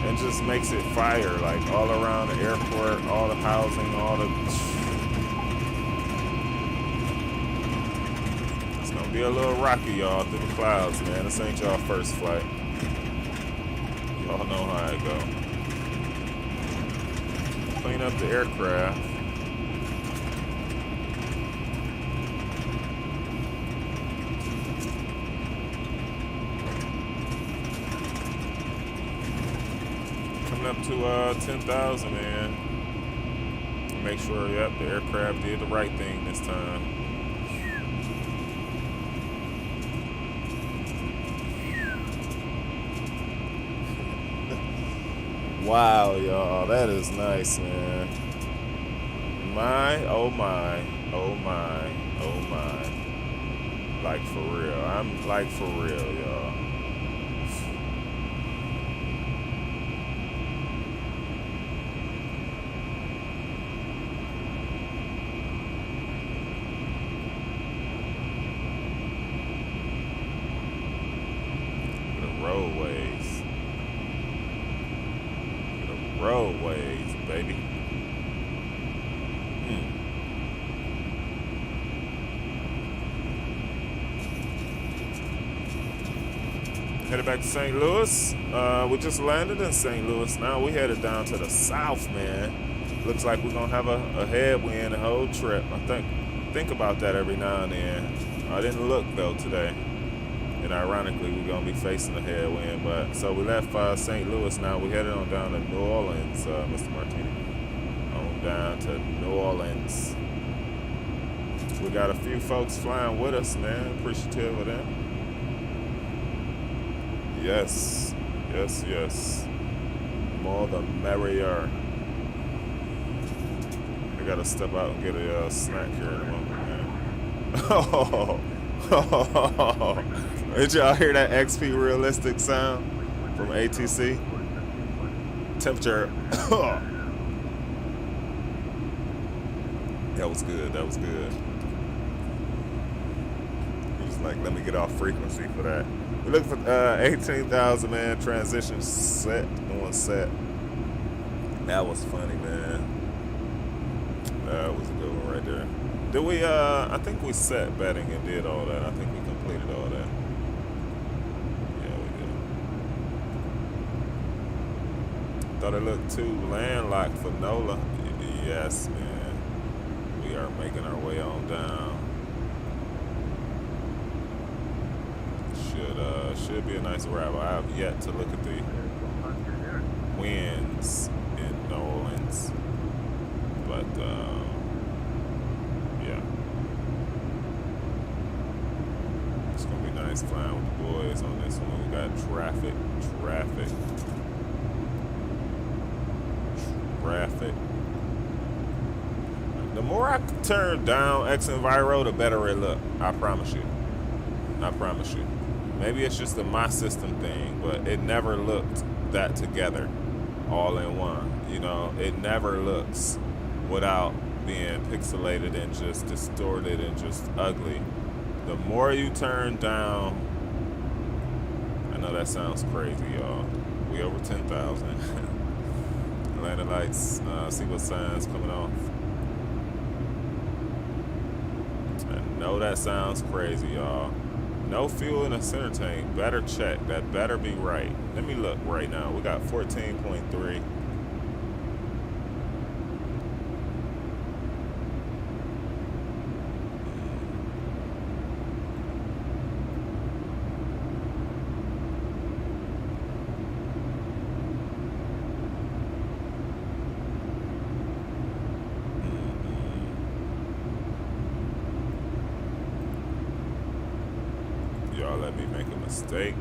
It just makes it fire, like all around the airport, all the housing, all the... It's gonna be a little rocky, y'all, through the clouds, man. This ain't y'all first flight. Y'all know how it go. Clean up the aircraft. Coming up to 10,000, man. Make sure, yep, the aircraft did the right thing this time. Wow, y'all, that is nice, man. My, oh my, oh my, oh my. Like for real. I'm like for real, y'all. The roadways. Roadways, baby. Headed back to St. Louis. We just landed in St. Louis. Now we headed down to the south, man. Looks like we're gonna have a headwind the whole trip. I think about that every now and then. I didn't look though today. And ironically, we're gonna be facing a headwind. But so we left St. Louis. Now we headed on down to New Orleans, Mr. Martini. On down to New Orleans. We got a few folks flying with us, man. Appreciative of them. Yes, yes, yes. More the merrier. I gotta step out and get a snack here in a moment, man. Oh. Did y'all hear that XP realistic sound from ATC? Temperature. That was good. That was good. He was like, let me get off frequency for that. We're looking for 18,000, man. Transition set. On set. That was funny, man. That was a good one right there. Did we, I think we set betting and did all that. I think we completed all that. Yeah, we did. Thought it looked too landlocked for NOLA. Yes, man. We are making our way on down. Should be a nice arrival. I have yet to look at the winds in New Orleans. But, yeah. It's going to be nice flying with the boys on this one. We got traffic. The more I turn down X Enviro, the better it look. I promise you. Maybe it's just a my system thing, but it never looked that together all in one. You know, it never looks without being pixelated and just distorted and just ugly. The more you turn down, I know that sounds crazy, y'all. We over 10,000. landing lights. See what signs coming off. I know that sounds crazy, y'all. No fuel in the center tank. Better check. That better be right. Let me look right now. We got 14.3. Y'all let me make a mistake.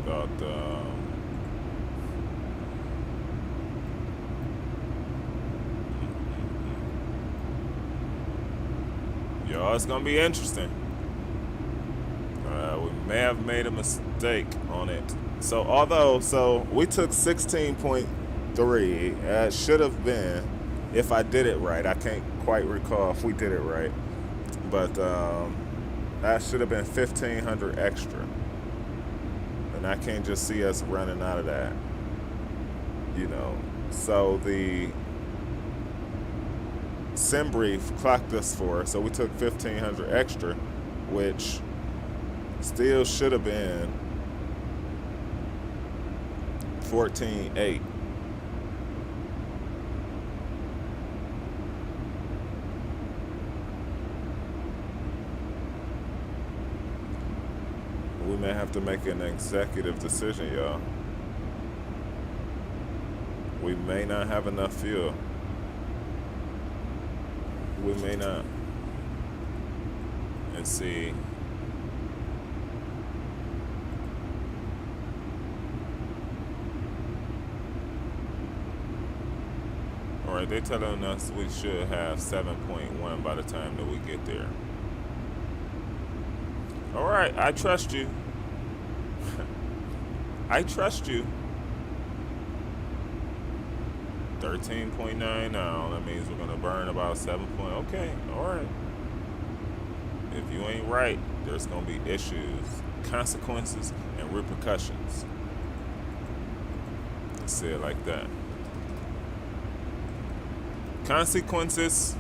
Thought y'all, it's gonna be interesting. We may have made a mistake on it. So we took 16.3. It should have been, if I did it right. I can't quite recall if we did it right, but that should have been 1,500 extra. And I can't just see us running out of that, you know. So the sim brief clocked us for, so we took 1,500 extra, which still should have been 14.8. We may have to make an executive decision, y'all. We may not have enough fuel. We may not. And see. Alright, they're telling us we should have 7.1 by the time that we get there. Alright, I trust you. I trust you. 13.9 now. That means we're gonna burn about 7. Okay, alright. If you ain't right, there's gonna be issues, consequences, and repercussions. Let's say it like that. Consequences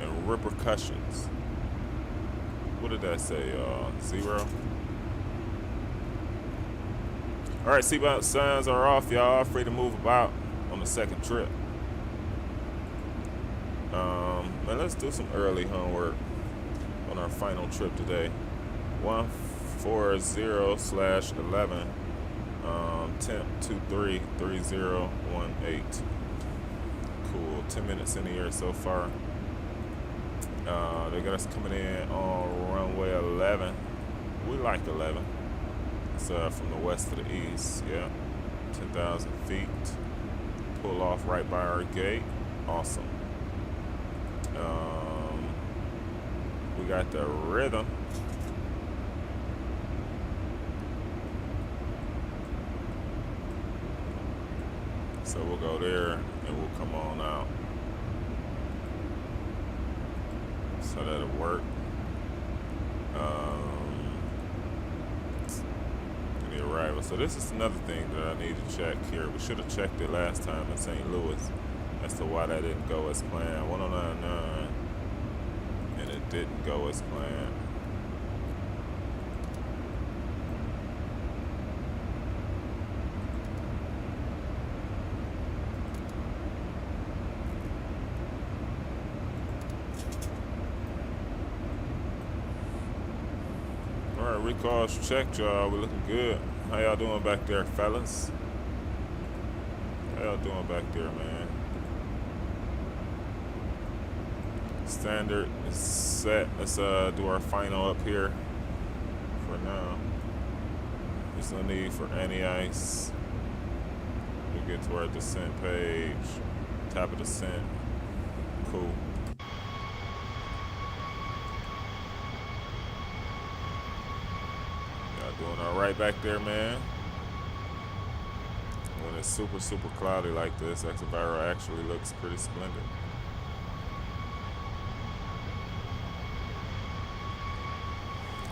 and repercussions. What did that say, y'all? 0? Alright, seatbelt signs are off, y'all. Free to move about on the second trip. Man, let's do some early homework on our final trip today. 140/11. Temp 233018. Cool. 10 minutes in the air so far. They got us coming in on runway 11. We like 11. It's from the west to the east. Yeah. 10,000 feet. Pull off right by our gate. Awesome. We got the rhythm. So we'll go there and we'll come on out. So that'll work. The arrival. So this is another thing that I need to check here. We should have checked it last time in St. Louis as to why that didn't go as planned. 1099, and it didn't go as planned. Recalls checked, y'all. We're looking good. How y'all doing back there, fellas? How y'all doing back there, man? Standard is set. Let's do our final up here for now. There's no need for any ice. We get to our descent page. Top of descent. Cool. Doing all right back there, man. When it's super, super cloudy like this, Exaviro actually looks pretty splendid.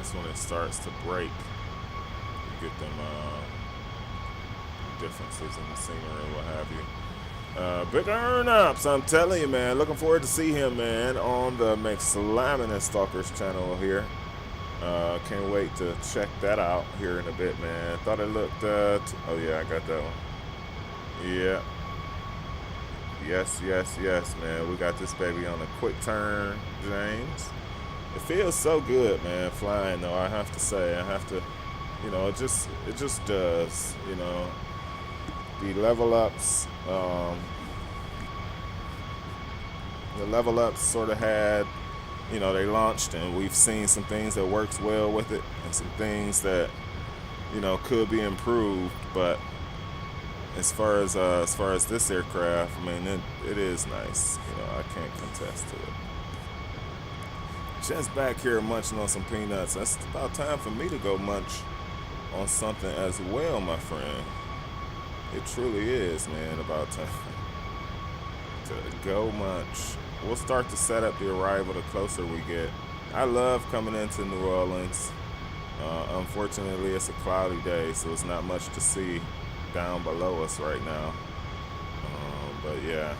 That's when it starts to break. You get them differences in the scenery and what have you. Big Earn Ups, I'm telling you, man. Looking forward to see him, man, on the McSlamming and Stalkers channel here. Can't wait to check that out here in a bit, man. Thought it looked, oh yeah, I got that one. Yeah. Yes, man. We got this baby on a quick turn, James. It feels so good, man, flying, though, I have to say. I have to, you know, it just does, you know. The level ups sort of had, you know, they launched and we've seen some things that works well with it and some things that, you know, could be improved. But as far as this aircraft, I mean, it is nice. You know, I can't contest to it. Just back here munching on some peanuts. That's about time for me to go munch on something as well, my friend. It truly is, man, about time to go munch. We'll start to set up the arrival the closer we get. I love coming into New Orleans. Unfortunately, it's a cloudy day, so it's not much to see down below us right now. But yeah.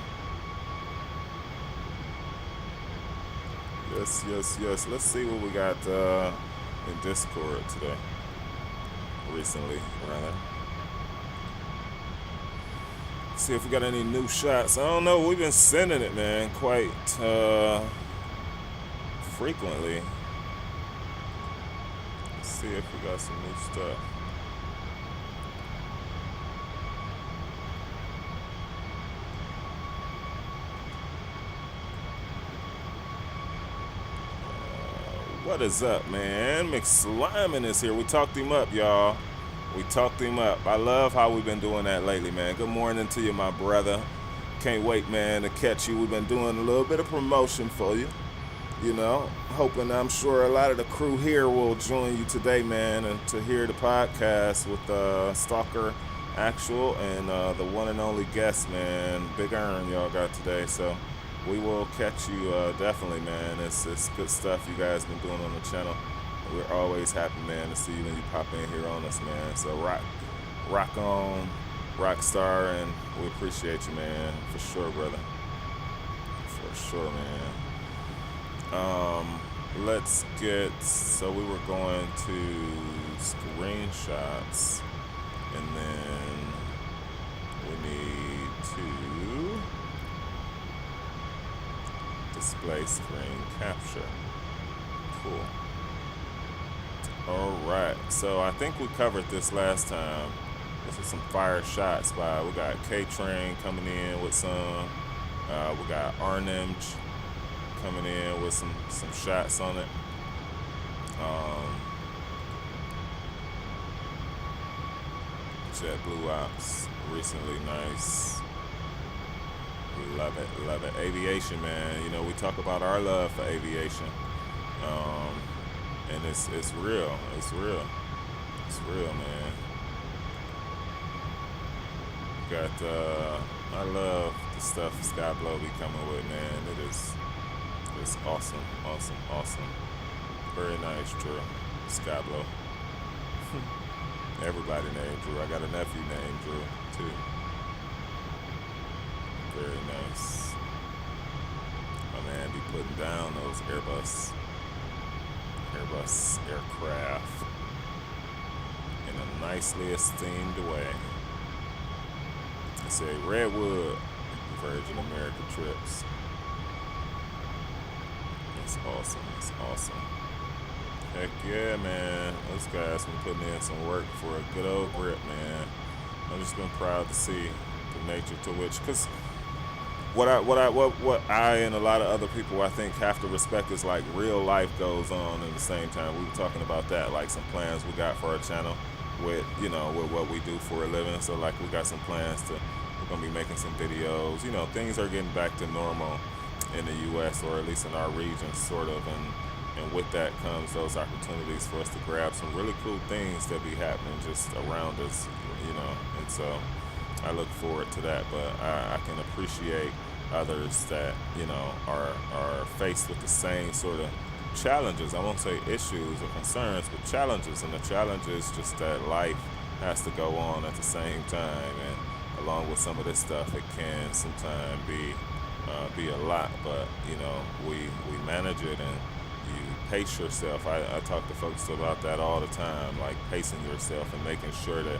Yes. Let's see what we got in Discord today. Recently, rather. See if we got any new shots. I don't know. We've been sending it, man, quite frequently. Let's see if we got some new stuff. What is up, man? McSlimin is here. We talked him up, y'all. We talked him up. I love how we've been doing that lately, man. Good morning to you, my brother. Can't wait, man, to catch you. We've been doing a little bit of promotion for you. You know, hoping, I'm sure a lot of the crew here will join you today, man, and to hear the podcast with Stalker Actual and the one and only guest, man, Big Earn, y'all got today. So we will catch you definitely, man. It's good stuff you guys been doing on the channel. We're always happy, man, to see you when you pop in here on us, man. So rock on, Rockstar, and we appreciate you, man, for sure, brother. For sure, man. Let's get, so we were going to screenshots, and then we need to display screen capture. Cool. All right, so I think we covered this last time. This is some fire shots by, we got K-Train coming in with some, we got Arnimj coming in with some shots on it. JetBlue Ops recently, nice. Love it. Aviation, man. You know, we talk about our love for aviation. And it's real. It's real, man. Got I love the stuff Skyblow be coming with, man. It's awesome. Very nice, Drew. Skyblow. Everybody named Drew. I got a nephew named Drew too. Very nice. My man be putting down those Airbus aircraft in a nicely esteemed way. I say Redwood Virgin America trips. It's awesome. Heck yeah, man. Those guys been putting in some work for a good old grip, man. I've just been proud to see the nature to which, because what I and a lot of other people I think have to respect is like real life goes on at the same time. We were talking about that, like some plans we got for our channel with, you know, with what we do for a living. So like we got some plans we're gonna be making some videos. You know, things are getting back to normal in the U.S. or at least in our region, sort of, and with that comes those opportunities for us to grab some really cool things that be happening just around us, you know. And so I look forward to that, but I can appreciate others that, you know, are faced with the same sort of challenges. I won't say issues or concerns, but challenges. And the challenge is just that life has to go on at the same time. And along with some of this stuff, it can sometimes be a lot. But, you know, we manage it and you pace yourself. I talk to folks about that all the time, like pacing yourself and making sure that,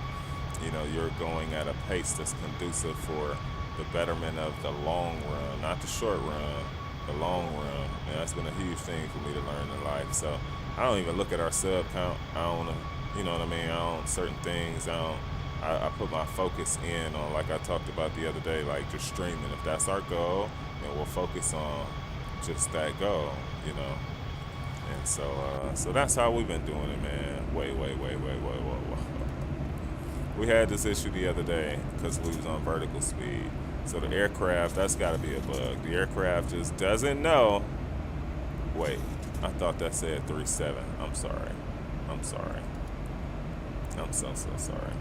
you know, you're going at a pace that's conducive for the betterment of the long run, not the short run, the long run. And that's been a huge thing for me to learn in life. So I don't even look at our sub count. I don't want to, you know what I mean? I don't, certain things, I put my focus in on, like I talked about the other day, like just streaming. If that's our goal, then we'll focus on just that goal, you know? And so that's how we've been doing it, man. Wait. We had this issue the other day because we was on vertical speed. So the aircraft, that's got to be a bug. The aircraft just doesn't know. Wait, I thought that said 3.7. I'm sorry. I'm so sorry.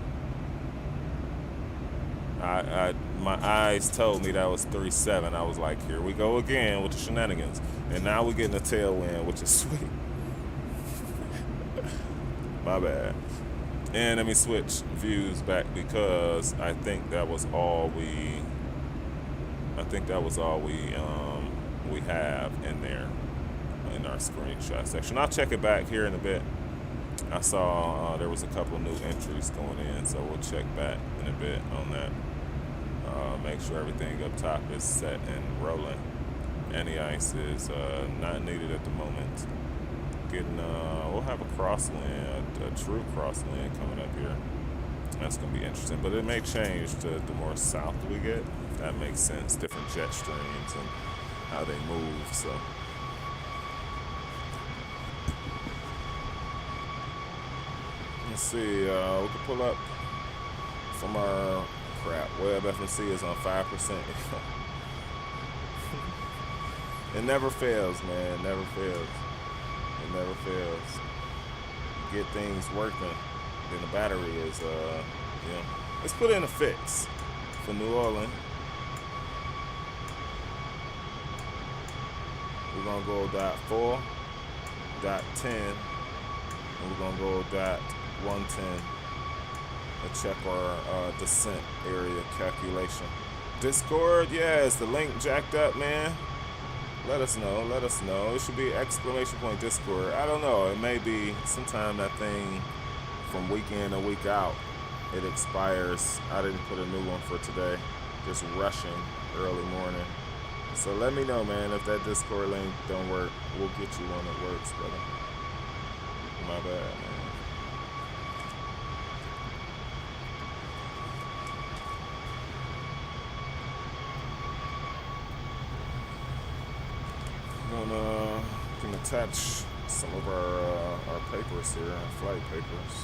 My eyes told me that was 3.7. I was like, here we go again with the shenanigans. And now we're getting a tailwind, which is sweet. My bad. And let me switch views back because I think that was all we have in there in our screenshot section. I'll check it back here in a bit. I saw there was a couple new entries going in, so we'll check back in a bit on that. Make sure everything up top is set and rolling. Anti-ice is not needed at the moment. We'll have a crosswind, a true crosswind coming up here. That's gonna be interesting, but it may change the more south we get. That makes sense. Different jet streams and how they move. So. Let's see, we can pull up from our web FMC is on 5%. It never fails, man. It never fails. Get things working. Then the battery is, let's put in a fix for New Orleans. We're gonna go .4, .10, and we're gonna go .110 and check our descent area calculation. Discord, yeah, is the link jacked up, man? Let us know. It should be exclamation point Discord. I don't know. It may be sometime that thing from week in to week out. It expires. I didn't put a new one for today. Just rushing early morning. So let me know, man, if that Discord link don't work. We'll get you one that works, brother. My bad, man. Can attach some of our papers here, our flight papers.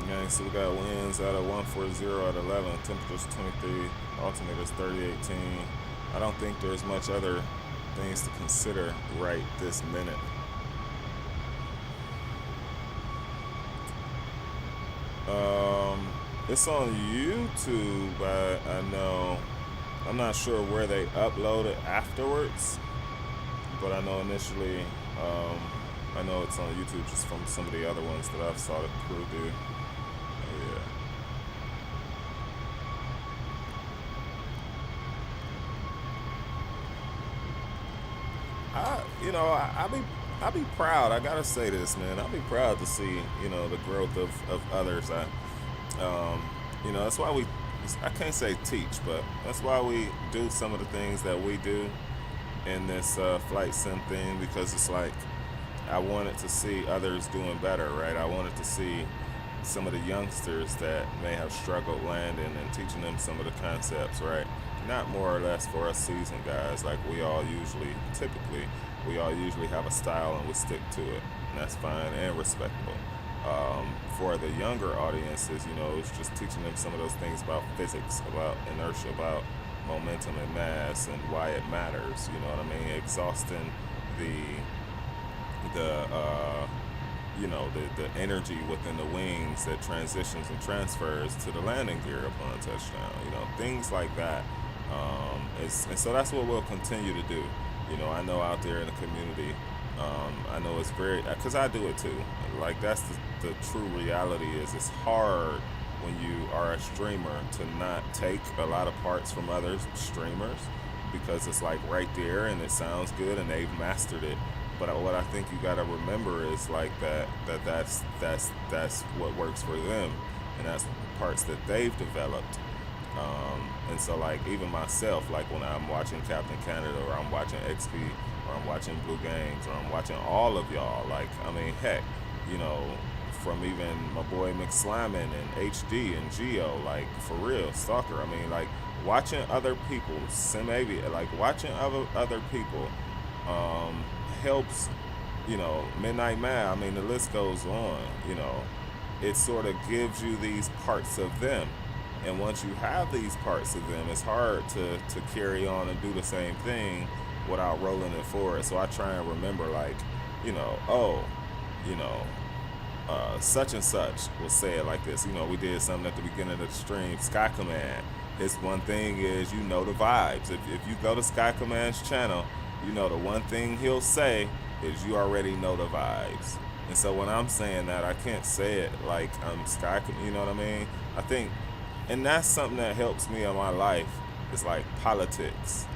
Okay, so we got winds out of 140 at 11, temperatures 23, altimeters 3018. I don't think there's much other things to consider right this minute. It's on YouTube, I know. I'm not sure where they upload it afterwards, but I know initially, I know it's on YouTube just from some of the other ones that I've saw the crew do. I'll be proud. I gotta say this, man. I'll be proud to see, the growth of others. That's why I can't say teach, but that's why we do some of the things that we do in this flight sim thing, because it's like I wanted to see others doing better, right? I wanted to see some of the youngsters that may have struggled landing and teaching them some of the concepts, right? Not more or less for us seasoned guys, like we all usually have a style and we stick to it, and that's fine and respectable. For the younger audiences, it's just teaching them some of those things about physics, about inertia, about momentum and mass, and why it matters. You know what I mean? Exhausting the energy within the wings that transitions and transfers to the landing gear upon touchdown. Things like that. And so that's what we'll continue to do. I know out there in the community, I know it's very, because I do it too. Like, that's the true reality is it's hard when you are a streamer to not take a lot of parts from other streamers, because it's like right there and it sounds good and they've mastered it. But what I think you got to remember is like that's what works for them, and that's parts that they've developed. And so, like, even myself, like when I'm watching Captain Canada, or I'm watching XP, or I'm watching Blue Games, or I'm watching all of y'all, like, I mean, heck, from even my boy McSlyman and HD and Geo, like, for real, Stalker, I mean, like, watching other people, like, watching other people helps, Midnight Mad, I mean, the list goes on, it sort of gives you these parts of them. And once you have these parts of them, it's hard to carry on and do the same thing without rolling it forward. So I try and remember, like, such and such will say it like this. We did something at the beginning of the stream, Sky Command. His one thing is, the vibes. If you go to Sky Command's channel, the one thing he'll say is you already know the vibes. And so when I'm saying that, I can't say it like I'm Sky, you know what I mean? I think, and that's something that helps me in my life, is like politics,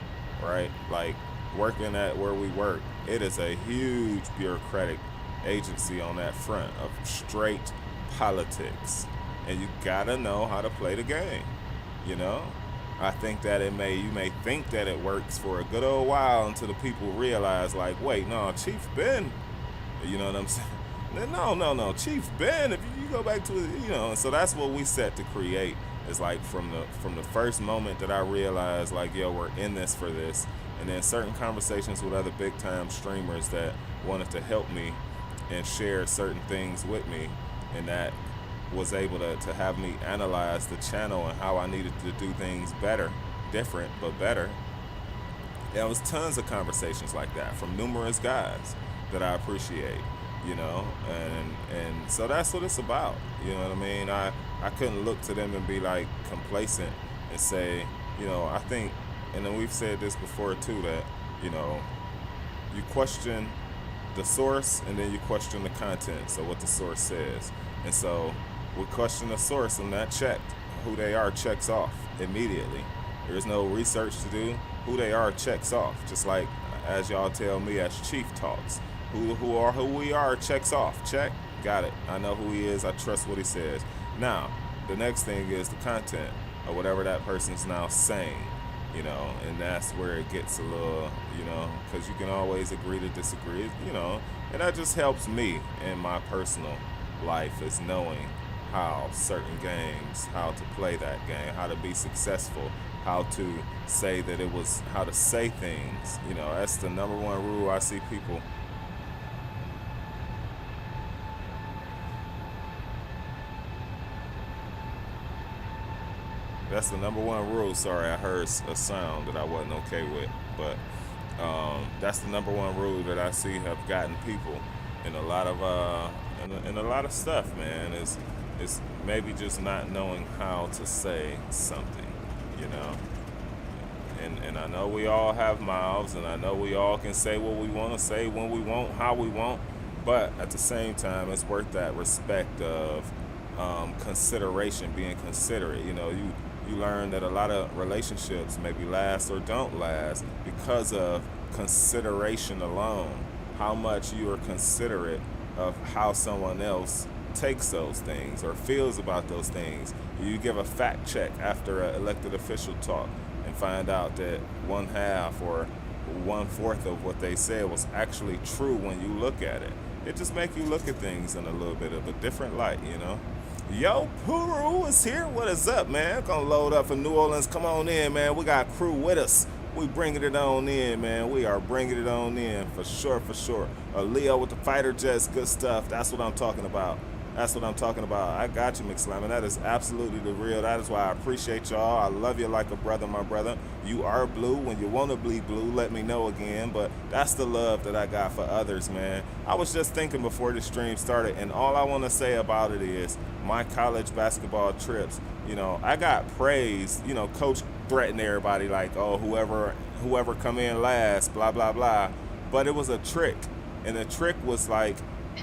right? Like, working at where we work, it is a huge bureaucratic agency on that front of straight politics, and you gotta know how to play the game. I think that you may think that it works for a good old while until the people realize, like, wait, no, Chief Ben, you know what I'm saying? No, Chief Ben, if you go back to it, and so that's what we set to create. Is like from the first moment that I realized, like, yo, we're in this for this, and then certain conversations with other big time streamers that wanted to help me and share certain things with me, and that was able to have me analyze the channel and how I needed to do things better, different but better. There was tons of conversations like that from numerous guys that I appreciate, and so that's what it's about. You know what I mean? I couldn't look to them and be like complacent and say, I think, and then we've said this before too, that, you question the source and then you question the content, so what the source says. And so we question the source, and that checked. Who they are checks off immediately. There's no research to do. Who they are checks off. Just like as y'all tell me as Chief talks. Who we are checks off. Check. Got it. I know who he is. I trust what he says. Now, the next thing is the content or whatever that person's now saying, and that's where it gets a little, because you can always agree to disagree, and that just helps me in my personal life, is knowing how certain games, how to play that game, how to be successful, how to say that it was, how to say things, that's the number one rule I see people. That's the number one rule. Sorry, I heard a sound that I wasn't okay with, but that's the number one rule that I see have gotten people in a lot of stuff, man. Is maybe just not knowing how to say something, And I know we all have mouths, and I know we all can say what we want to say when we want, how we want, but at the same time, it's worth that respect of consideration, being considerate. You learn that a lot of relationships maybe last or don't last because of consideration alone. How much you are considerate of how someone else takes those things or feels about those things. You give a fact check after an elected official talk and find out that 1/2 or 1/4 of what they said was actually true when you look at it. It just makes you look at things in a little bit of a different light, Yo, Puru is here. What is up, man? Gonna load up for New Orleans. Come on in, man. We got crew with us. We bringing it on in, man. We are bringing it on in for sure, for sure. Leo with the fighter jets, good stuff. That's what I'm talking about. That's what I'm talking about. I got you, McSlam, and that is absolutely the real. That is why I appreciate y'all. I love you like a brother, my brother. You are blue. When you want to be blue, let me know again. But that's the love that I got for others, man. I was just thinking before the stream started, and all I want to say about it is my college basketball trips. You know, I got praised. You know, coach threatened everybody like, oh, whoever come in last, blah, blah, blah. But it was a trick. And the trick was like,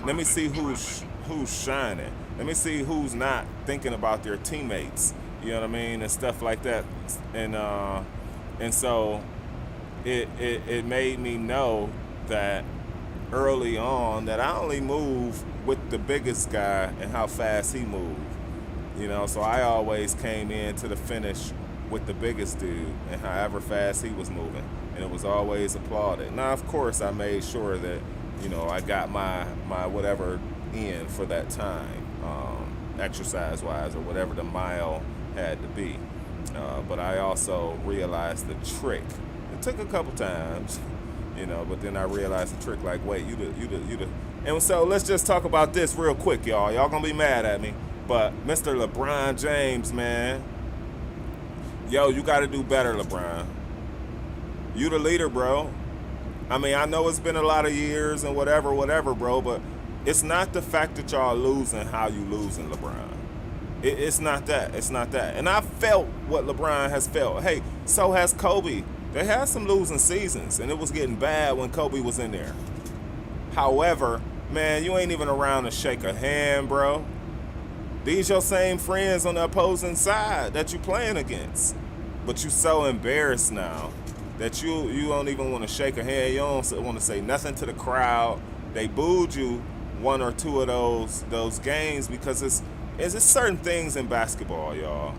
let me see who's shining. Let me see who's not thinking about their teammates. You know what I mean? And stuff like that. And so it made me know that early on that I only move with the biggest guy and how fast he moved. You know, so I always came in to the finish with the biggest dude and however fast he was moving. And it was always applauded. Now, of course, I made sure that, you know, I got my whatever in for that time, exercise-wise or whatever the mile had to be. But I also realized the trick. It took a couple times, you know, but then I realized the trick, like, wait, you the. And so let's just talk about this real quick, y'all. Y'all gonna be mad at me. But Mr. LeBron James, man. Yo, you gotta do better, LeBron. You the leader, bro. I mean, I know it's been a lot of years and whatever, bro, but it's not the fact that y'all losing how you losing, LeBron. It's not that. It's not that. And I felt what LeBron has felt. Hey, so has Kobe. They had some losing seasons, and it was getting bad when Kobe was in there. However, man, you ain't even around to shake a hand, bro. These your same friends on the opposing side that you playing against. But you so embarrassed now that you don't even want to shake a hand. You don't want to say nothing to the crowd. They booed you one or two of those games because it's certain things in basketball, y'all.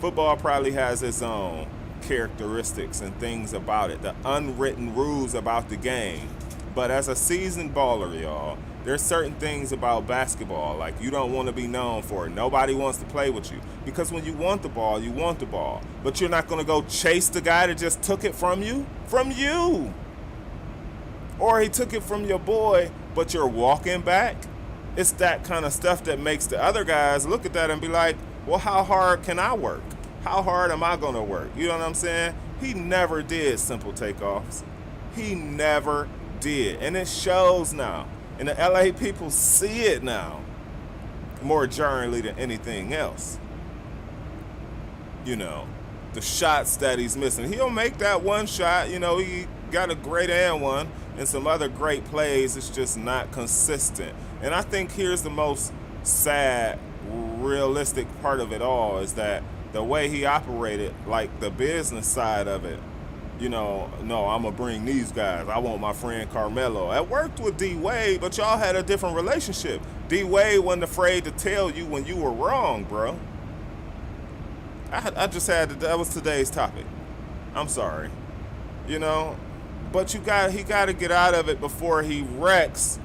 Football probably has its own characteristics and things about it, the unwritten rules about the game. But as a seasoned baller, y'all, there's certain things about basketball, like you don't want to be known for it. Nobody wants to play with you. Because when you want the ball, you want the ball. But you're not going to go chase the guy that just took it from you. From you. Or he took it from your boy, but you're walking back. It's that kind of stuff that makes the other guys look at that and be like, well, how hard can I work? How hard am I going to work? You know what I'm saying? He never did simple takeoffs. He never did. And it shows now. And the LA people see it now more jarringly than anything else. You know, the shots that he's missing. He'll make that one shot. You know, he got a great and one and some other great plays. It's just not consistent. And I think here's the most sad, realistic part of it all is that the way he operated, like the business side of it, you know, no, I'm going to bring these guys. I want my friend Carmelo. I worked with D-Wade, but y'all had a different relationship. D-Wade wasn't afraid to tell you when you were wrong, bro. I just had to, that was today's topic. I'm sorry. You know, but he got to get out of it before he wrecks.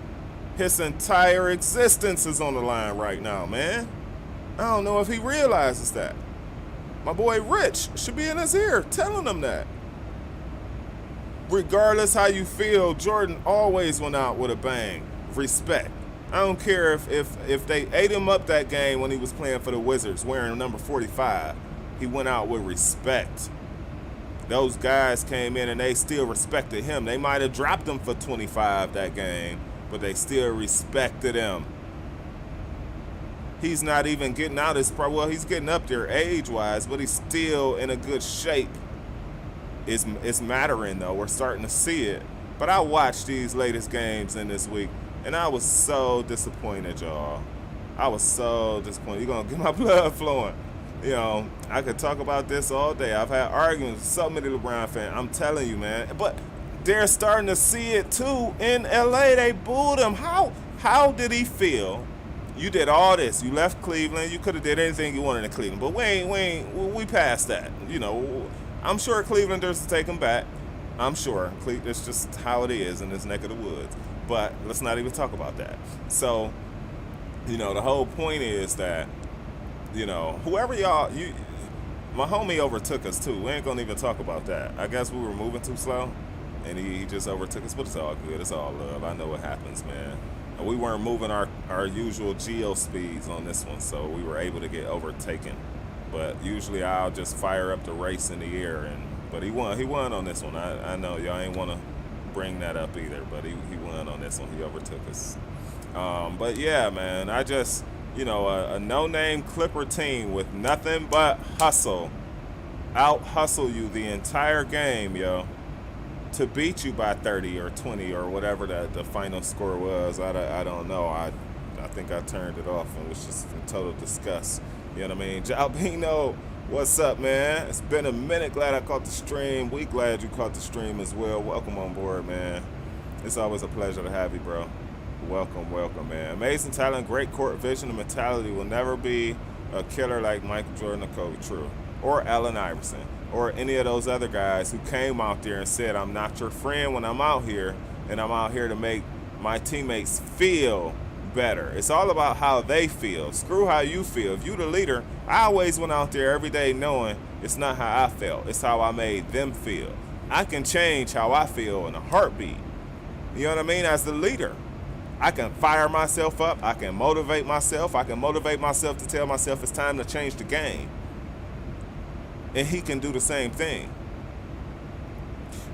His entire existence is on the line right now, man. I don't know if he realizes that. My boy Rich should be in his ear telling him that. Regardless how you feel, Jordan always went out with a bang. Respect. I don't care if they ate him up that game when he was playing for the Wizards wearing number 45. He went out with respect. Those guys came in and they still respected him. They might have dropped him for 25 that game, but they still respected him. He's not even getting out his well, he's getting up there age-wise, but he's still in a good shape. It's mattering, though. We're starting to see it. But I watched these latest games in this week, and I was so disappointed, y'all. I was so disappointed. You're going to get my blood flowing. You know, I could talk about this all day. I've had arguments with so many LeBron fans. I'm telling you, man. But they're starting to see it, too. In L.A., they booed him. How did he feel? You did all this. You left Cleveland. You could have did anything you wanted in Cleveland. But we passed that. You know, I'm sure Clevelanders will take him back. I'm sure. It's just how it is in this neck of the woods. But let's not even talk about that. So, you know, the whole point is that, you know, whoever my homie overtook us too. We ain't gonna even talk about that. I guess we were moving too slow, and he just overtook us, but it's all good. It's all love. I know what happens, man. We weren't moving our usual geo speeds on this one, so we were able to get overtaken. But usually I'll just fire up the race in the air, but he won on this one. I know y'all ain't want to bring that up either, but he won on this one. He overtook us. But yeah, man, I just, a no-name Clipper team with nothing but hustle, out-hustle you the entire game, yo, to beat you by 30 or 20 or whatever the final score was. I don't know. I think I turned it off and was just in total disgust. You know what I mean? Jalbino, what's up, man? It's been a minute. Glad I caught the stream. We glad you caught the stream as well. Welcome on board, man. It's always a pleasure to have you, bro. Welcome, man. Amazing talent, great court vision, and mentality. Will never be a killer like Michael Jordan or Kobe, true. Or Allen Iverson. Or any of those other guys who came out there and said, I'm not your friend when I'm out here, and I'm out here to make my teammates feel better. It's all about how they feel. Screw how you feel. If you the leader, I always went out there every day knowing it's not how I felt. It's how I made them feel. I can change how I feel in a heartbeat. You know what I mean? As the leader, I can fire myself up. I can motivate myself. I can motivate myself to tell myself it's time to change the game. And he can do the same thing.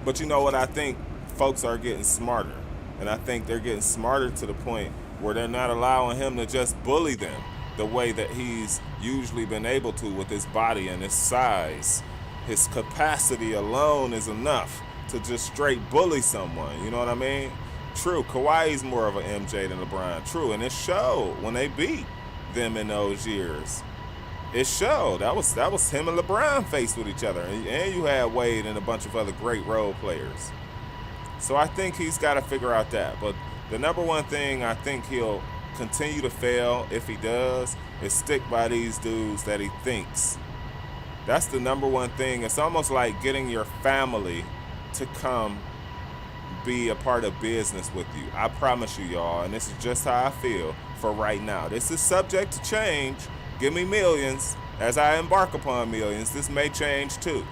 But you know what? I think folks are getting smarter. And I think they're getting smarter to the point where they're not allowing him to just bully them the way that he's usually been able to with his body and his size. His capacity alone is enough to just straight bully someone. You know what I mean? True, Kawhi's more of an MJ than LeBron. True, and it showed when they beat them in those years. It showed. That was him and LeBron faced with each other. And you had Wade and a bunch of other great role players. So I think he's got to figure out that. But the number one thing I think he'll continue to fail, if he does, is stick by these dudes that he thinks. That's the number one thing. It's almost like getting your family to come be a part of business with you. I promise you, y'all, and this is just how I feel for right now. This is subject to change. Give me millions. As I embark upon millions, this may change too.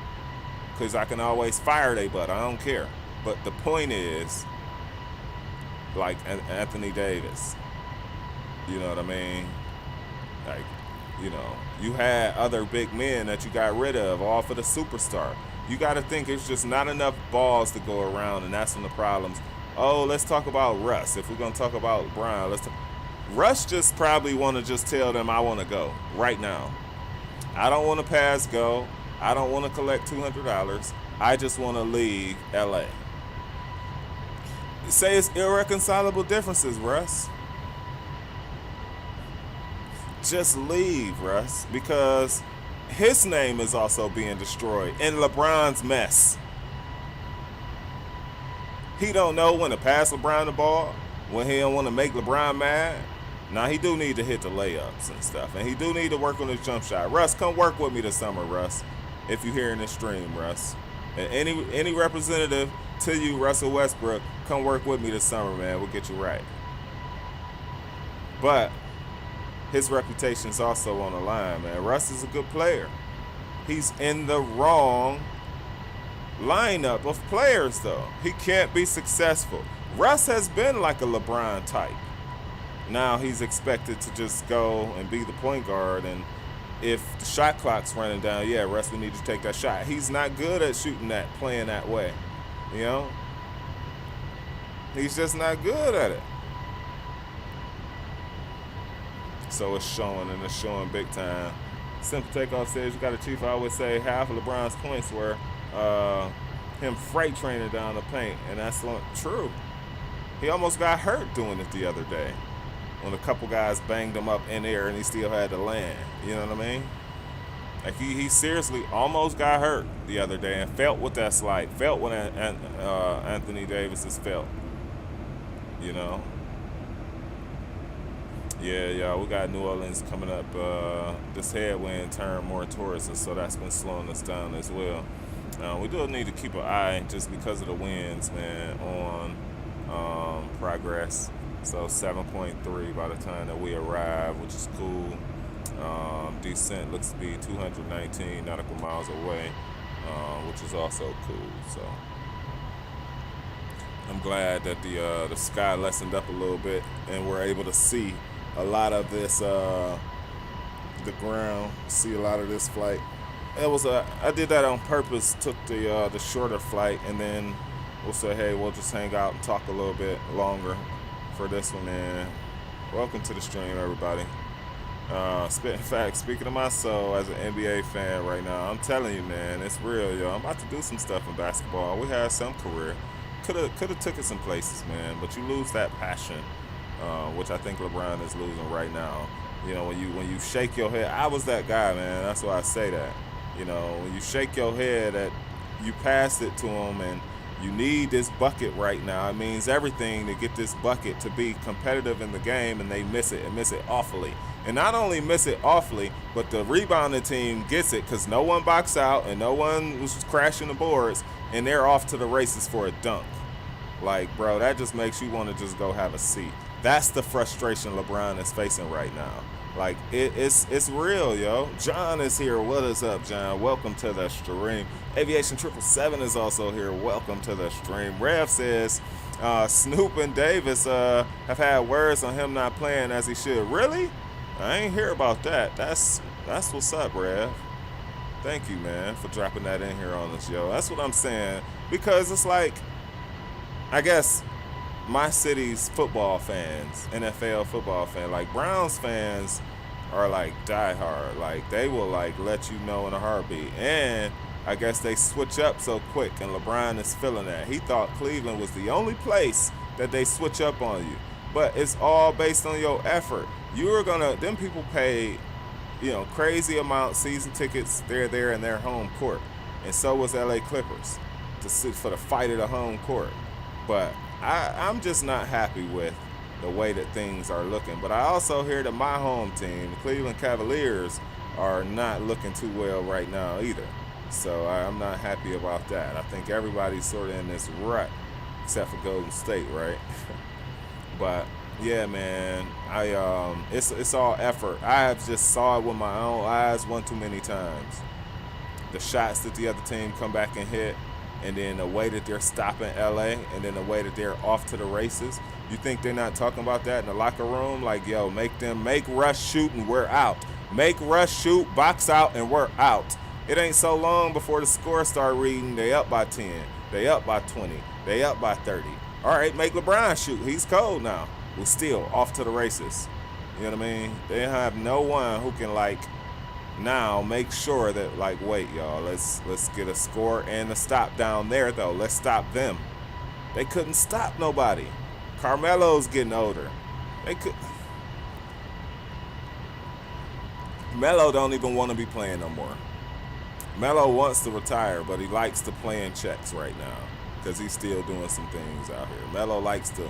Because I can always fire they butt. I don't care. But the point is, like Anthony Davis, you know what I mean? Like, you had other big men that you got rid of, all for the superstar. You got to think it's just not enough balls to go around, and that's when the problems. Oh, let's talk about Russ. If we're going to talk about Brian, Russ just probably want to just tell them, I want to go right now. I don't want to pass go. I don't want to collect $200. I just want to leave LA. You say it's irreconcilable differences, Russ. Just leave, Russ, because his name is also being destroyed in LeBron's mess. He don't know when to pass LeBron the ball, when he don't want to make LeBron mad. Now, he do need to hit the layups and stuff, and he do need to work on his jump shot. Russ, come work with me this summer, Russ, if you're hearing this stream, Russ. And any representative to you, Russell Westbrook, come work with me this summer, man. We'll get you right. But his reputation's also on the line, man. Russ is a good player. He's in the wrong lineup of players, though. He can't be successful. Russ has been like a LeBron type. Now he's expected to just go and be the point guard, and if the shot clock's running down, yeah, Russ, we need to take that shot. He's not good at shooting that, playing that way, you know? He's just not good at it. So it's showing, and it's showing big time. Simple Takeoff says, you got a chief. I always say half of LeBron's points were him freight training down the paint, and that's true. He almost got hurt doing it the other day when a couple guys banged him up in air and he still had to land. You know what I mean? Like he seriously almost got hurt the other day and felt what that's like. Felt what Anthony Davis has felt. You know? Yeah, we got New Orleans coming up. This headwind turned more towards us, so that's been slowing us down as well. We do need to keep an eye, just because of the winds, man, on progress. So 7.3 by the time that we arrive, which is cool. Descent looks to be 219 nautical miles away, which is also cool. So I'm glad that the sky lessened up a little bit and we're able to see a lot of this, the ground, see a lot of this flight. I did that on purpose, took the shorter flight, and then we'll say, hey, we'll just hang out and talk a little bit longer for this one. And welcome to the stream, everybody. In fact, speaking of my soul as an NBA fan right now, I'm telling you, man, it's real, yo. I'm about to do some stuff in basketball. We had some career. Could have took it some places, man, but you lose that passion, which I think LeBron is losing right now. You know, when you shake your head, I was that guy, man. That's why I say that. You know, when you shake your head at you pass it to him and you need this bucket right now. It means everything to get this bucket to be competitive in the game, and they miss it and miss it awfully. And not only miss it awfully, but the rebounding team gets it because no one boxed out and no one was crashing the boards, and they're off to the races for a dunk. Like, bro, that just makes you want to just go have a seat. That's the frustration LeBron is facing right now. Like, it's real, yo. John is here. What is up, John? Welcome to the stream. Aviation 777 is also here. Welcome to the stream. Rev says Snoop and Davis have had words on him not playing as he should. Really? I ain't hear about that. That's what's up, Rev. Thank you, man, for dropping that in here on us, yo. That's what I'm saying. Because it's like, I guess my city's football fans, NFL football fans, like Browns fans are like diehard. Like they will like let you know in a heartbeat. And I guess they switch up so quick, and LeBron is feeling that. He thought Cleveland was the only place that they switch up on you. But it's all based on your effort. Them people pay, you know, crazy amount season tickets. They're there in their home court. And so was LA Clippers to sit for the fight of the home court. But I'm just not happy with the way that things are looking. But I also hear that my home team, the Cleveland Cavaliers, are not looking too well right now either. So I'm not happy about that. I think everybody's sort of in this rut, except for Golden State, right? But yeah, man, it's all effort. I have just saw it with my own eyes one too many times. The shots that the other team come back and hit, and then the way that they're stopping LA, and then the way that they're off to the races. You think they're not talking about that in the locker room? Like, yo, make rush, shoot, and we're out. Make rush, shoot, box out, and we're out. It ain't so long before the score start reading. They up by 10. They up by 20. They up by 30. All right, make LeBron shoot. He's cold now. We're still off to the races. You know what I mean? They have no one who can, like, now make sure that, like, wait, y'all, let's get a score and a stop down there, though. Let's stop them. They couldn't stop nobody. Carmelo's getting older. Melo don't even want to be playing no more. Melo wants to retire, but he likes to play in checks right now because he's still doing some things out here. Melo likes the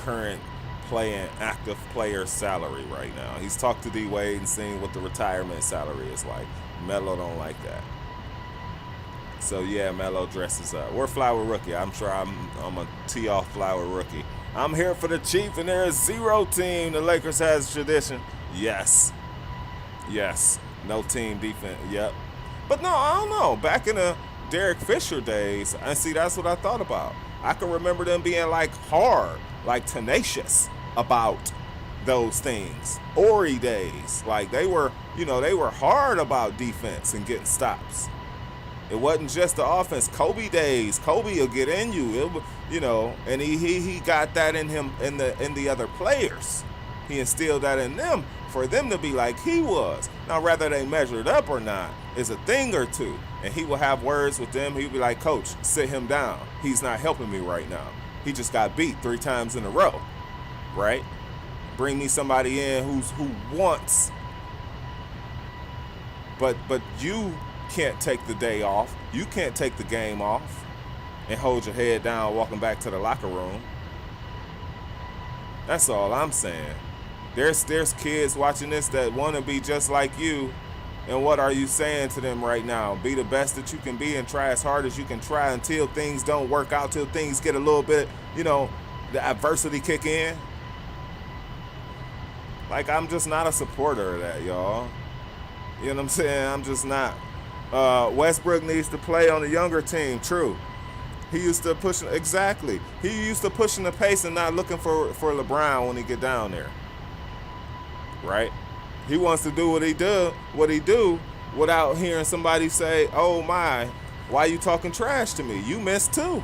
current playing active player salary right now. He's talked to D Wade and seen what the retirement salary is like. Melo don't like that. So yeah, Melo dresses up. We're Flower Rookie. I'm sure I'm a tee off Flower Rookie. I'm here for the Chief, and there is zero team. The Lakers has tradition. Yes. No team defense. Yep. But no, I don't know. Back in the Derek Fisher days, and see, that's what I thought about. I can remember them being like hard, like tenacious about those things. Ori days, like they were hard about defense and getting stops. It wasn't just the offense. Kobe days, Kobe will get in you, and he got that in him in the other players. He instilled that in them for them to be like he was. Now, whether they measured up or not is a thing or two. And he will have words with them. He'll be like, Coach, sit him down. He's not helping me right now. He just got beat 3 times in a row, right? Bring me somebody in who wants. But you can't take the day off. You can't take the game off and hold your head down walking back to the locker room. That's all I'm saying. There's kids watching this that want to be just like you. And what are you saying to them right now? Be the best that you can be and try as hard as you can try until things don't work out, till things get a little bit, the adversity kick in. Like, I'm just not a supporter of that, y'all. You know what I'm saying? I'm just not. Westbrook needs to play on the younger team, true. He used to push exactly. He used to pushing the pace and not looking for LeBron when he get down there. Right? He wants to do what he do without hearing somebody say, "Oh my, why you talking trash to me? You missed too."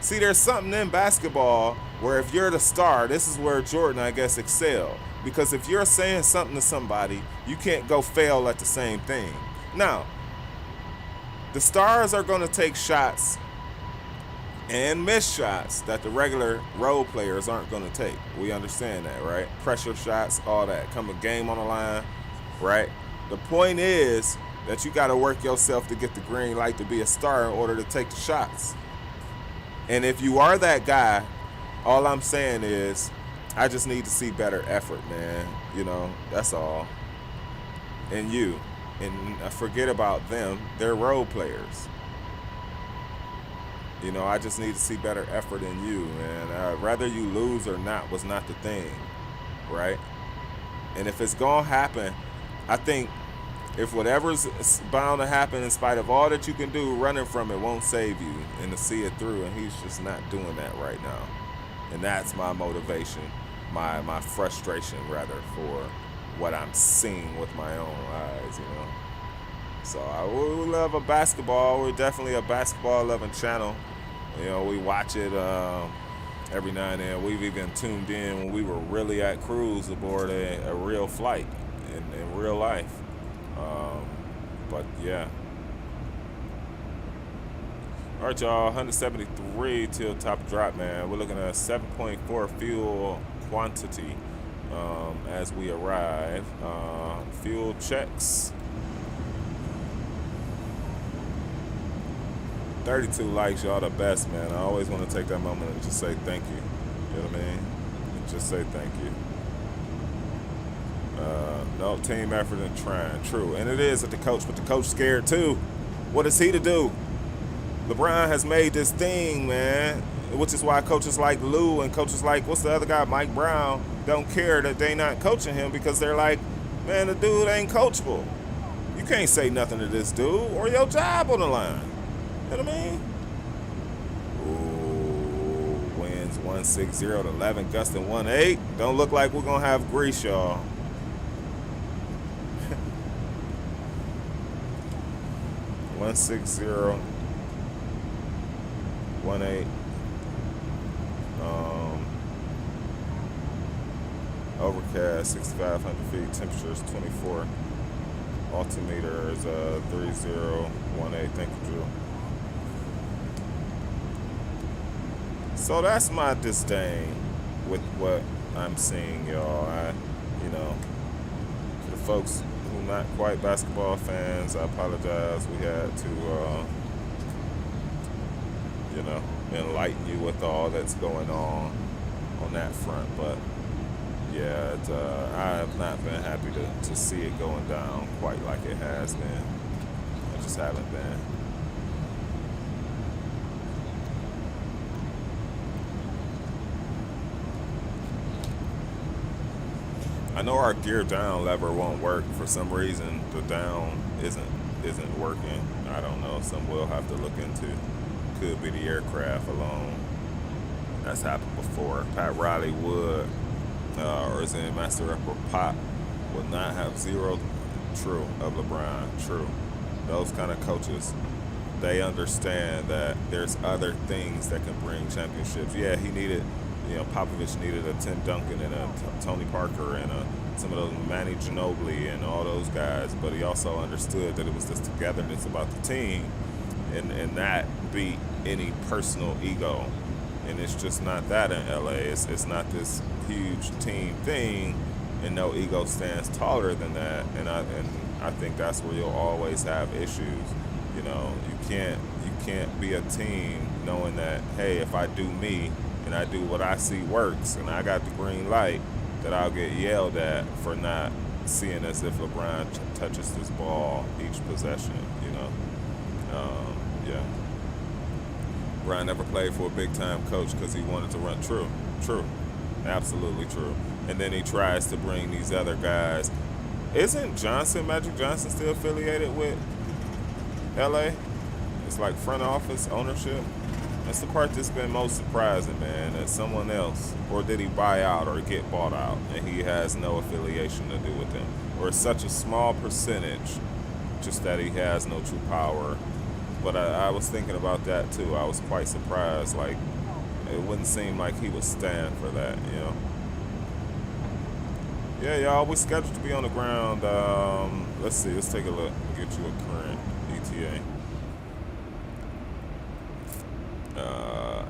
See, there's something in basketball where if you're the star, this is where Jordan, I guess, excelled. Because if you're saying something to somebody, you can't go fail at the same thing. Now, the stars are going to take shots and miss shots that the regular role players aren't going to take. We understand that, right? Pressure shots, all that. Come a game on the line, right? The point is that you got to work yourself to get the green light to be a star in order to take the shots. And if you are that guy, all I'm saying is I just need to see better effort, man. You know, that's all. And you. And forget about them. They're role players. You know, I just need to see better effort in you, man. Whether you lose or not was not the thing, right? And if it's going to happen, I think if whatever's bound to happen in spite of all that you can do, running from it won't save you and to see it through. And he's just not doing that right now. And that's my motivation, my frustration, rather, for what I'm seeing with my own eyes, you know. So we love a basketball. We're definitely a basketball-loving channel. You know, we watch it every now and then. We've even tuned in when we were really at cruise aboard a real flight in real life. But, yeah. All right, y'all, 173 till top drop, man. We're looking at 7.4 fuel quantity as we arrive. Fuel checks. 32 likes, y'all the best, man. I always want to take that moment and just say thank you. You know what I mean? Just say thank you. No, team effort and trying. True. And it is at the coach, but the coach scared too. What is he to do? LeBron has made this thing, man, which is why coaches like Lou and coaches like, what's the other guy, Mike Brown, don't care that they not coaching him because they're like, man, the dude ain't coachable. You can't say nothing to this dude or your job on the line. You know what I mean? Ooh, winds 160 to 11, gusting 18. Don't look like we're going to have grease, y'all. One 60, 18. Overcast, 6,500 feet. Temperatures 24. Altimeter is 3018. Thank you, Drew. So that's my disdain with what I'm seeing, y'all. For the folks who not quite basketball fans, I apologize. We had to, enlighten you with all that's going on that front. But yeah, I have not been happy to see it going down quite like it has been. I just haven't been. I know our gear down lever won't work for some reason. The down isn't working. I don't know. Some we'll have to look into. Could be the aircraft alone. That's happened before. Pat Riley would, or is it Master Rapper Pop, would not have zero. True of LeBron. True. Those kind of coaches, they understand that there's other things that can bring championships. Yeah, he needed. Popovich needed a Tim Duncan and a Tony Parker and some of those Manny Ginobili and all those guys, but he also understood that it was this togetherness about the team and that beat any personal ego. And it's just not that in LA. It's not this huge team thing, and no ego stands taller than that. And I think that's where you'll always have issues. You can't be a team knowing that, hey, if I do me and I do what I see works and I got the green light, that I'll get yelled at for not seeing as if LeBron touches this ball each possession, yeah. Brian never played for a big-time coach because he wanted to run. True, absolutely true. And then he tries to bring these other guys. Isn't Magic Johnson still affiliated with LA? It's like front office ownership. That's the part that's been most surprising, man. That someone else, or did he buy out or get bought out, and he has no affiliation to do with them, or it's such a small percentage, just that he has no true power. But I was thinking about that too. I was quite surprised. Like, it wouldn't seem like he would stand for that, you know. Yeah, y'all, we're scheduled to be on the ground. Let's see. Let's take a look. Get you a current ETA.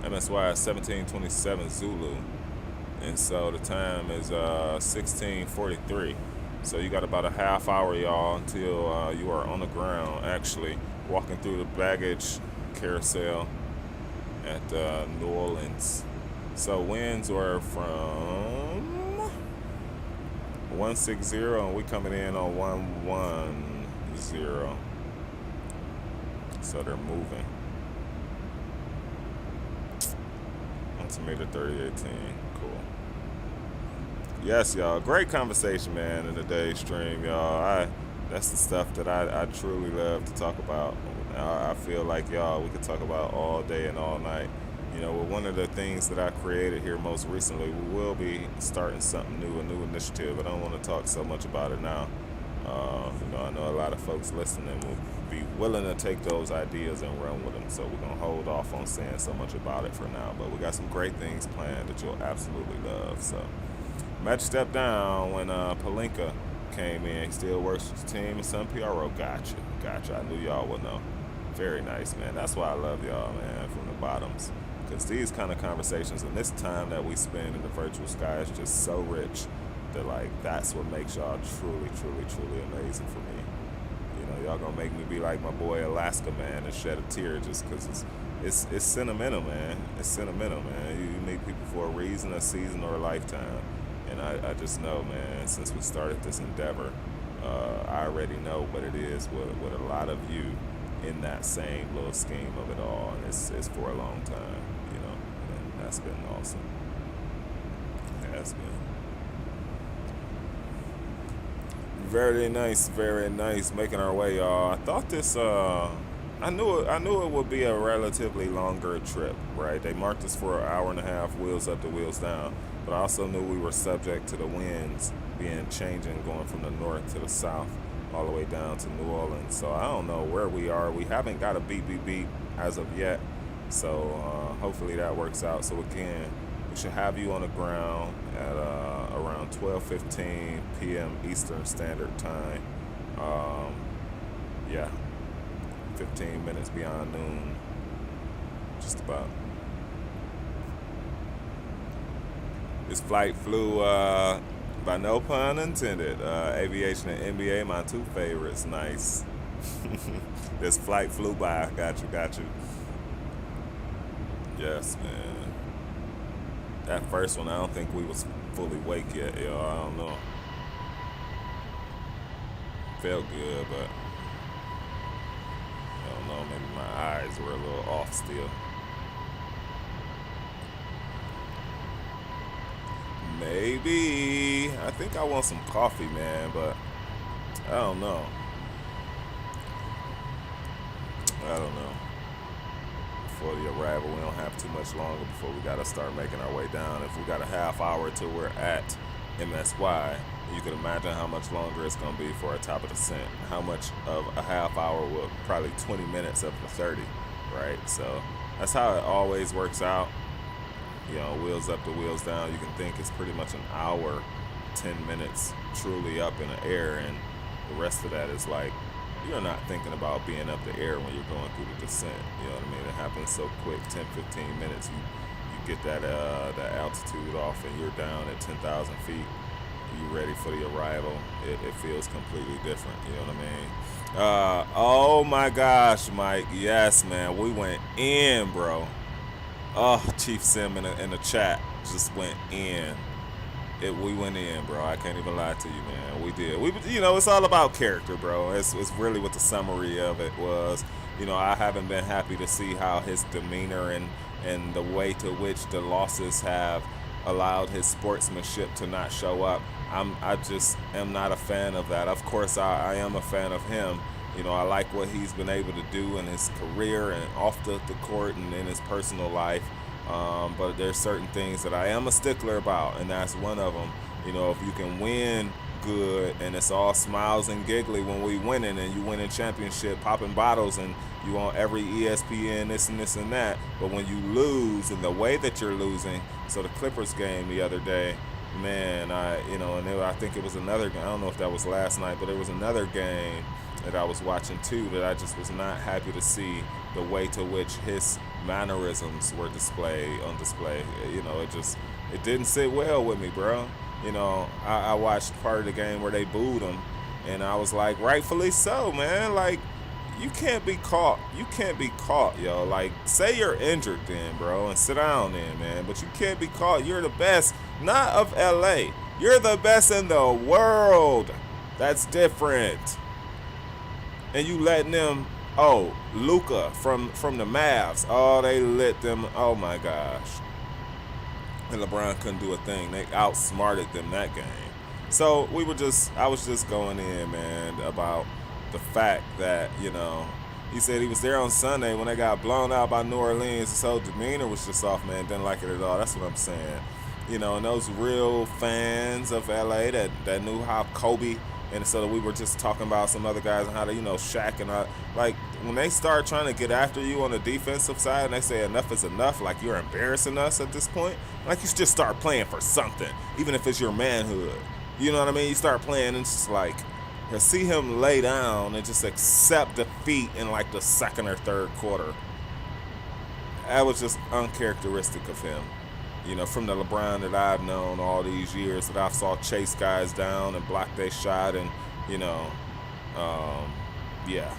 MSY is 1727 Zulu, and so the time is 16:43. So you got about a half hour, y'all, until you are on the ground, actually walking through the baggage carousel at New Orleans. So winds were from 160, and we coming in on 110. So they're moving. Altimeter 3018. Cool. Yes, y'all. Great conversation, man, in the day stream, y'all. That's the stuff that I truly love to talk about. I feel like, y'all, we could talk about all day and all night. You know, one of the things that I created here most recently, we will be starting something new, a new initiative. I don't want to talk so much about it now. You know, I know a lot of folks listening will be willing to take those ideas and run with them. So we're going to hold off on saying so much about it for now. But we got some great things planned that you'll absolutely love. So Match stepped down when Palinka came in. He still works with the team and some PRO. Gotcha. I knew y'all would know. Very nice, man. That's why I love y'all, man, from the bottoms. Because these kind of conversations and this time that we spend in the virtual sky is just so rich that, like, that's what makes y'all truly amazing for me. You know, y'all gonna make me be like my boy Alaska, man, and shed a tear just because it's sentimental, man. It's sentimental, man. You meet people for a reason, a season, or a lifetime. And I just know, man, since we started this endeavor, I already know what it is with a lot of you in that same little scheme of it all. And it's for a long time, you know, and that's been awesome. It has been. Very nice, making our way, y'all. I thought this, I knew it would be a relatively longer trip, right? They marked us for an hour and a half, wheels up to wheels down. But I also knew we were subject to the winds changing, going from the north to the south, all the way down to New Orleans. So I don't know where we are. We haven't got a beep as of yet. So hopefully that works out. So again, we should have you on the ground at around 12:15 p.m. Eastern Standard Time. Yeah, 15 minutes beyond noon, just about. This flight flew, by no pun intended, aviation and NBA, my two favorites. Nice. This flight flew by. Got you. Yes, man. That first one, I don't think we was fully awake yet, yo. I don't know. Felt good, but I don't know. Maybe my eyes were a little off still. Maybe. I think I want some coffee, man, but I don't know. Before the arrival, we don't have too much longer before we got to start making our way down. If we got a half hour till we're at MSY, you can imagine how much longer it's going to be for our top of descent. How much of a half hour will probably 20 minutes of the 30, right? So that's how it always works out. You know, wheels up to wheels down, you can think it's pretty much an hour, 10 minutes truly up in the air, and the rest of that is like, you're not thinking about being up the air when you're going through the descent. You know what I mean? It happens so quick, 10, 15 minutes, you get that altitude off and you're down at 10,000 feet. You ready for the arrival. It feels completely different, you know what I mean? Oh my gosh, Mike. Yes, man, we went in, bro. Oh, Chief Sim in the chat just went in. We went in, bro. I can't even lie to you, man. We did. You know, it's all about character, bro. It's really what the summary of it was. You know, I haven't been happy to see how his demeanor and the way to which the losses have allowed his sportsmanship to not show up. I just am not a fan of that. Of course, I am a fan of him. You know, I like what he's been able to do in his career and off the court and in his personal life. But there's certain things that I am a stickler about, and that's one of them. You know, if you can win good and it's all smiles and giggly when we winning and you winning championship, popping bottles, and you on every ESPN, this and this and that. But when you lose and the way that you're losing, so the Clippers game the other day, man, I think it was another game. I don't know if that was last night, but it was another game that I was watching too that I just was not happy to see the way to which his mannerisms were on display. You know, it didn't sit well with me, bro. You know, I watched part of the game where they booed him, and I was like, rightfully so, man. Like, you can't be caught. You can't be caught, yo. Like, say you're injured then, bro, and sit down then, man. But you can't be caught. You're the best, not of LA. You're the best in the world. That's different. And you letting them, Luka from the Mavs. Oh, they lit them. Oh, my gosh. And LeBron couldn't do a thing. They outsmarted them that game. So I was just going in, man, about the fact that, you know, he said he was there on Sunday when they got blown out by New Orleans. His whole demeanor was just off, man. Didn't like it at all. That's what I'm saying. You know, and those real fans of LA that knew how Kobe, and so we were just talking about some other guys and how they, you know, Shaq and like when they start trying to get after you on the defensive side and they say enough is enough, like you're embarrassing us at this point, like you should just start playing for something, even if it's your manhood. You know what I mean? You start playing and it's just like, to see him lay down and just accept defeat in like the second or third quarter, that was just uncharacteristic of him. You know, from the LeBron that I've known all these years, that I saw chase guys down and block their shot, and, you know, yeah,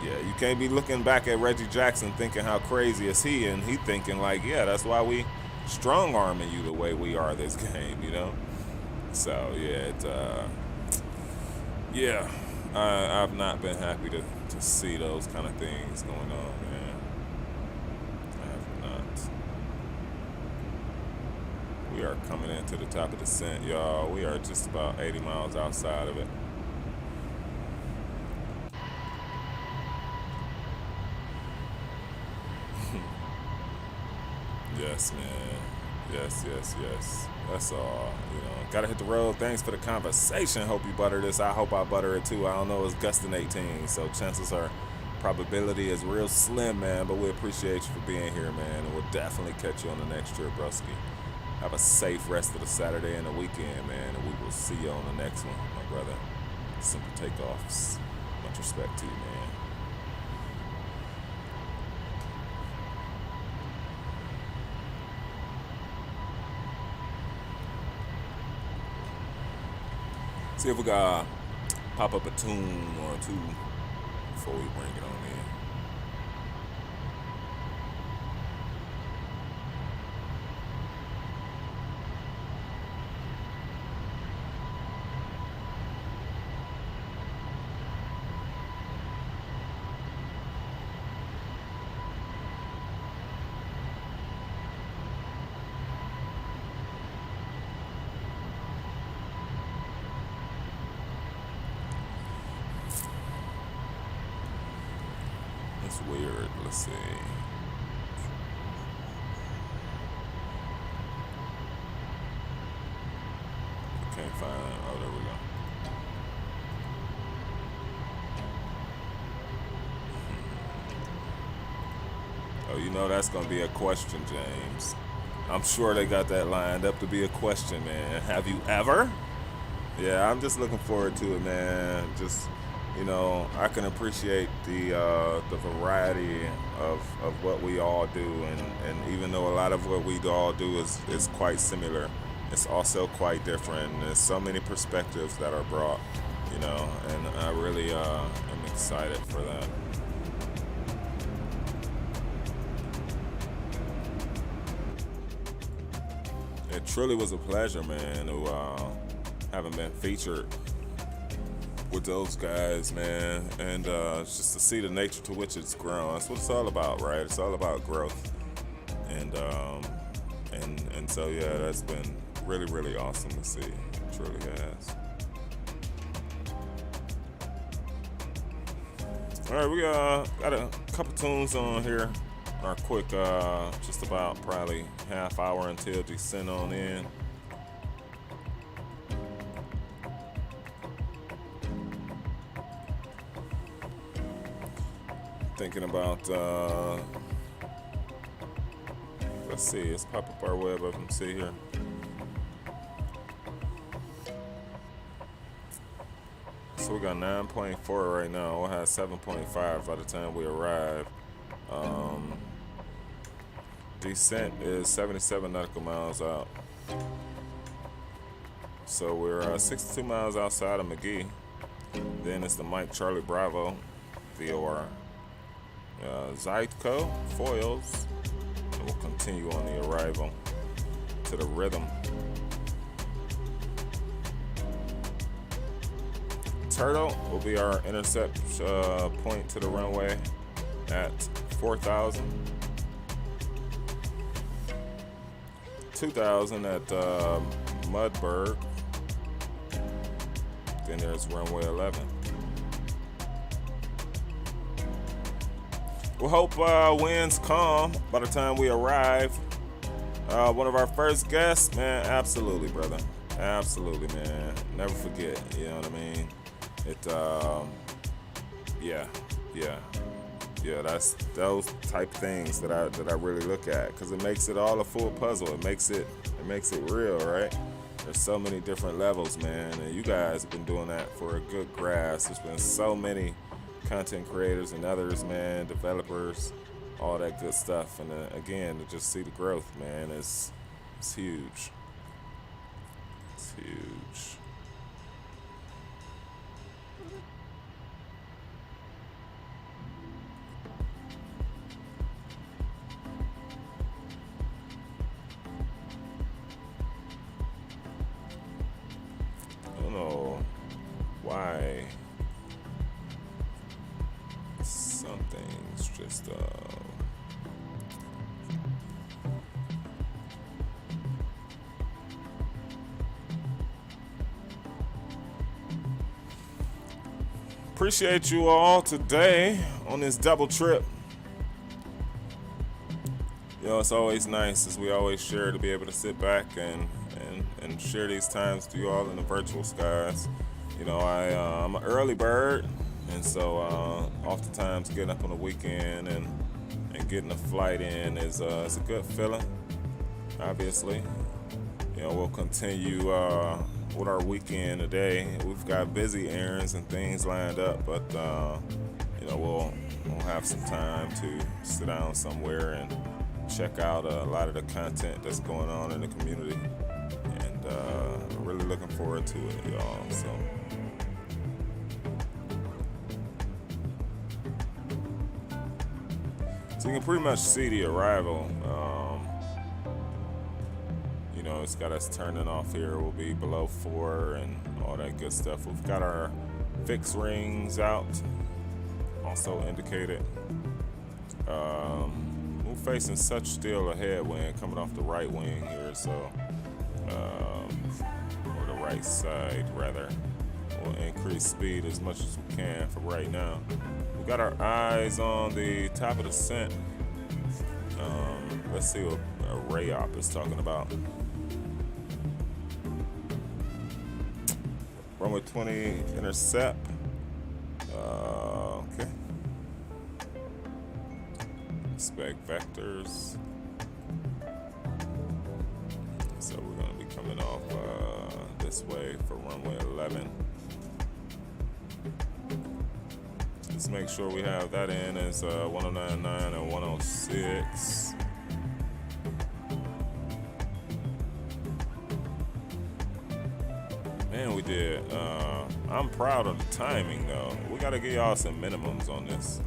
you can't be looking back at Reggie Jackson thinking how crazy is he, and he thinking like, yeah, that's why we strong-arming you the way we are this game, you know? So, yeah, I've not been happy to see those kind of things going on, man. I have not. We are coming into the top of the descent, y'all. We are just about 80 miles outside of it. Yes, man. Yes. That's all. You know, gotta hit the road. Thanks for the conversation. Hope you butter this. I hope I butter it too. I don't know. It's gusting 18, so chances are, probability is real slim, man. But we appreciate you for being here, man, and we'll definitely catch you on the next trip, broski. Have a safe rest of the Saturday and the weekend, man, and we will see you on the next one, my brother. Simple Takeoffs. Much respect to you, man. See if we got pop up a tune or two before we bring it on in. It's weird. Let's see. I can't find it. Oh, there we go. Oh, you know that's going to be a question, James. I'm sure they got that lined up to be a question, man. Have you ever? Yeah, I'm just looking forward to it, man. Just, you know, I can appreciate the variety of what we all do, and even though a lot of what we all do is quite similar, it's also quite different. And there's so many perspectives that are brought, you know, and I really am excited for that. It truly was a pleasure, man, who haven't been featured with those guys, man, and just to see the nature to which it's grown. That's what it's all about, right? It's all about growth, and so yeah, that's been really, really awesome to see. It truly has. All right, we got a couple tunes on here. Our quick, just about probably half hour until descent on in. Thinking about, let's see, let's pop up our web up and see here. So we got 9.4 right now. We'll have 7.5 by the time we arrive. Descent is 77 nautical miles out. So we're 62 miles outside of McGee. Then it's the Mike Charlie Bravo, VOR. Zytco, foils. And we'll continue on the arrival to the rhythm. Turtle will be our intercept point to the runway at 4,000. 2,000 at Mudberg. Then there's runway 11. We hope winds calm by the time we arrive. One of our first guests, man, absolutely, brother. Absolutely, man. Never forget, you know what I mean? Yeah, that's those type things that I really look at, because it makes it all a full puzzle. It makes it real, right? There's so many different levels, man, and you guys have been doing that for a good grasp. There's been so many content creators and others, man, developers, all that good stuff, and again, to just see the growth, man, it's huge. It's huge. I don't know why something's just appreciate you all today on this double trip. You know, it's always nice, as we always share, to be able to sit back and share these times with you all in the virtual skies. You know, I'm an early bird, and so oftentimes getting up on the weekend and getting a flight in is a good feeling. Obviously, you know, we'll continue with our weekend today. We've got busy errands and things lined up, but you know, we'll have some time to sit down somewhere and check out a lot of the content that's going on in the community, and really looking forward to it, y'all. So you can pretty much see the arrival. You know, it's got us turning off here. We'll be below 4 and all that good stuff. We've got our fixed rings out, also indicated. We're facing such still a headwind coming off the right wing here, so or the right side rather. We'll increase speed as much as we can for right now. We got our eyes on the top of the descent. Let's see what Rayop is talking about. Runway 20 intercept. Okay. Expect vectors. So we're going to be coming off this way for runway 11. Let's make sure we have that in as 1099 and 106. Man, we did. I'm proud of the timing, though. We got to give y'all some minimums on this.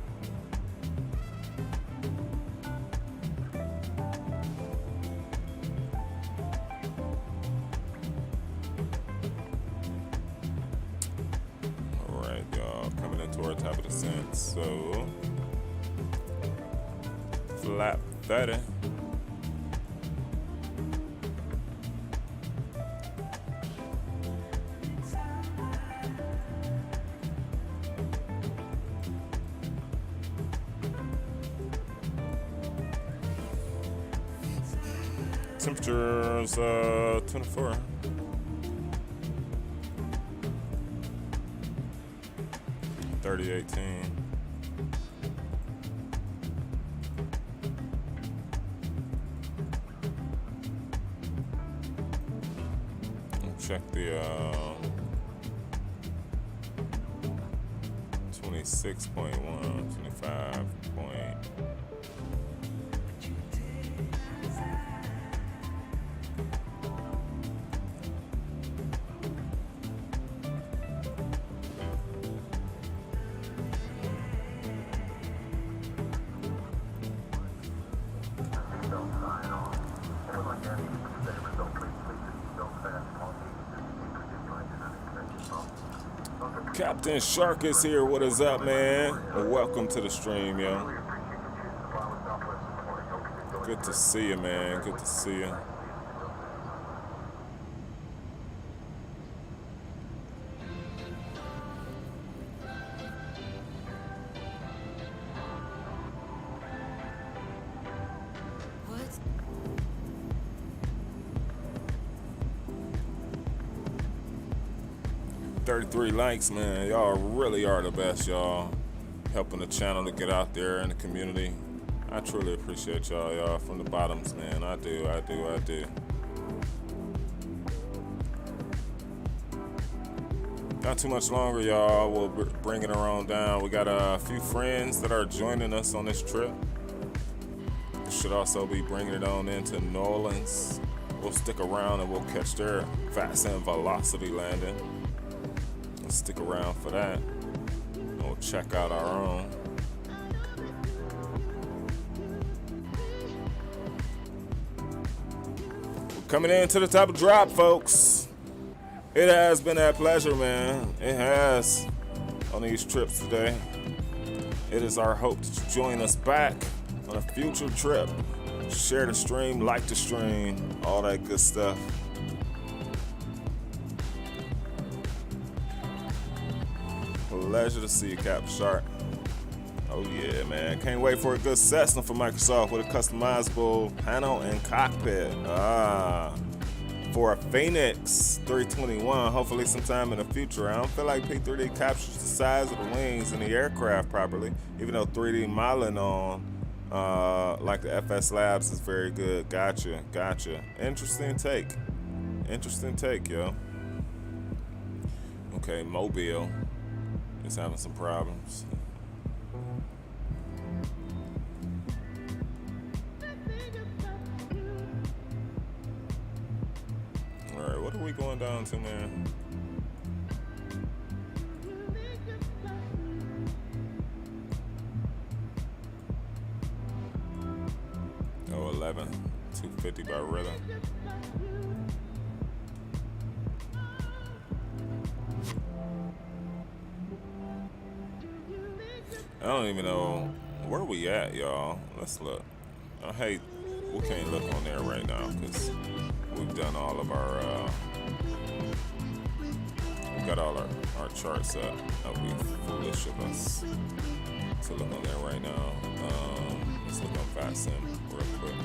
Top of the descent, so flap 30. Temperature's 24. .3018. Check the 26.1, 25 point. Captain Shark is here. What is up, man? Welcome to the stream, yo. Good to see you, man. Good to see you. What? 33 likes, man. Y'all really are the best, y'all. Helping the channel to get out there in the community. I truly appreciate y'all from the bottoms, man. I do. Not too much longer, y'all. We'll bring it on down. We got a few friends that are joining us on this trip. We should also be bringing it on into New Orleans. We'll stick around and we'll catch their VATSIM velocity landing. Let's stick around for that. We'll check out our own. We're coming into the top of drop, folks. It has been a pleasure, man. It has on these trips today. It is our hope that you join us back on a future trip. Share the stream, like the stream, all that good stuff. Pleasure to see you, Captain Shark. Oh yeah, man. Can't wait for a good Cessna for Microsoft with a customizable panel and cockpit. For a Phoenix 321, hopefully sometime in the future. I don't feel like P3D captures the size of the wings in the aircraft properly, even though 3D modeling on like the FS Labs is very good. Gotcha. Interesting take, yo. Okay, Mobile is having some problems. All right, what are we going down to, man? Oh, 11, 250 by rhythm. I don't even know where we at, y'all. Let's look. Hey, we can't look on there right now because we've done all of our, we got all our charts up. That would be foolish of us to look on there right now. Let's look on VATSIM real quick.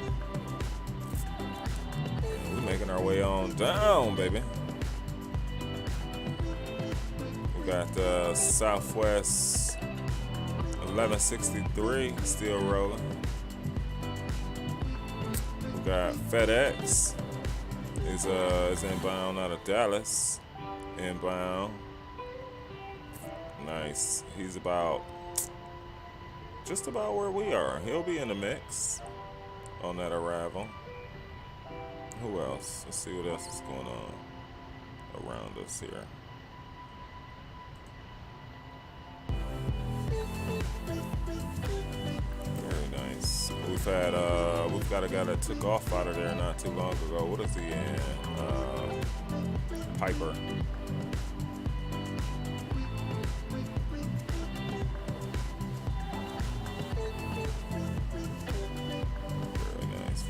We're making our way on down, baby. We got the Southwest 1163 still rolling. We got FedEx is inbound out of Dallas. Inbound. Nice. He's just about where we are. He'll be in the mix on that arrival. Who else? Let's see what else is going on around us here. Very nice. We've got a guy that took off out of there not too long ago. What is he in? Piper.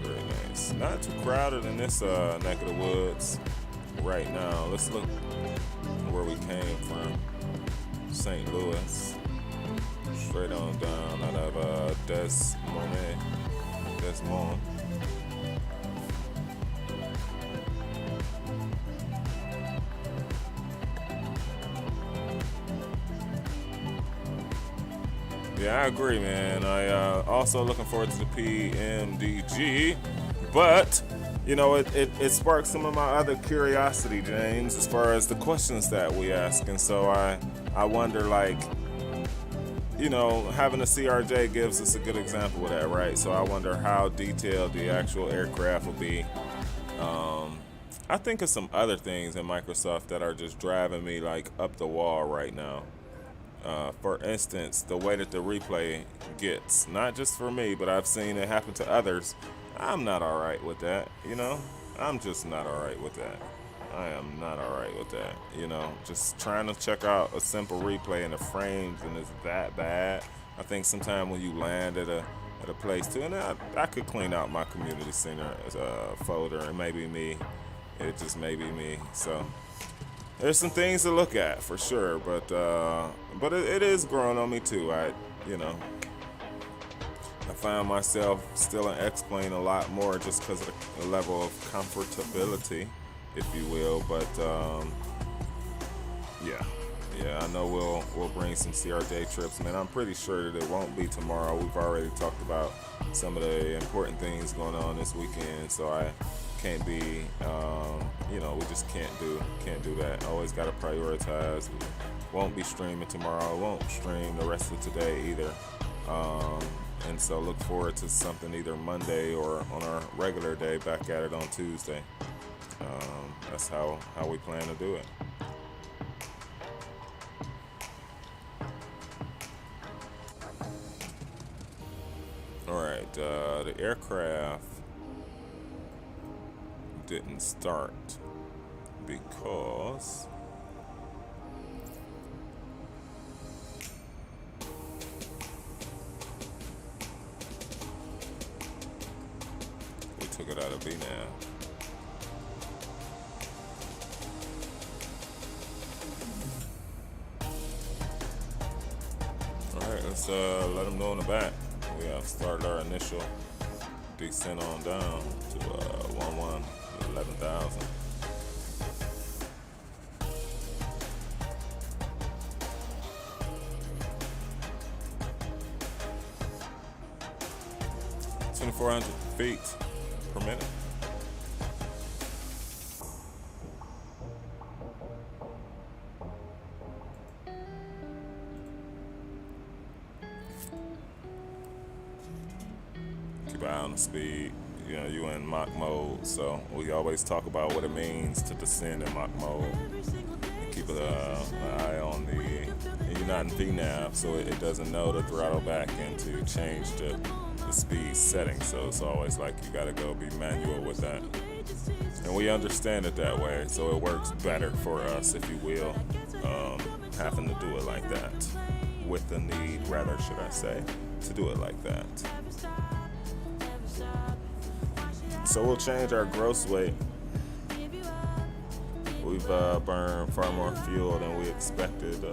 Very nice. Not too crowded in this neck of the woods right now. Let's look where we came from. St. Louis. Straight on down out of Des Moines. Yeah, I agree, man. I also looking forward to the PMDG, but you know, it sparked some of my other curiosity, James, as far as the questions that we ask, and so I wonder, like, you know, having a CRJ gives us a good example of that, right? So I wonder how detailed the actual aircraft will be. I think of some other things in Microsoft that are just driving me like up the wall right now. For instance, the way that the replay gets, not just for me, but I've seen it happen to others. I'm not all right with that, you know? I'm just not all right with that. I am not all right with that, you know? Just trying to check out a simple replay and the frames, and it's that bad. I think sometime when you land at a place too, and I could clean out my community center folder, and maybe me. It just may be me. So there's some things to look at for sure, but it is growing on me too. I find myself still in X-Plane a lot more just because of the level of comfortability, if you will. But yeah, I know we'll bring some CRJ trips, man. I'm pretty sure that it won't be tomorrow. We've already talked about some of the important things going on this weekend, so I can't be, we just can't do that. Always got to prioritize. Won't be streaming tomorrow. Won't stream the rest of today either. And so look forward to something either Monday or on our regular day, back at it on Tuesday. That's how we plan to do it. All right, the aircraft didn't start because we took it out of VNAV. All right, let's let them know in the back. We have started our initial descent on down to 11,000. (2,400 feet per minute). Keep an eye on the speed. You know, you in Mach mode, so we always talk about what it means to descend in Mach mode. And keep an eye on you're not in VNAV, so it doesn't know to throttle back and to change the speed setting. So it's always like you gotta go be manual with that. And we understand it that way, so it works better for us, if you will, having to do it like that. With the need, rather, should I say, to do it like that. So we'll change our gross weight. We've burned far more fuel than we expected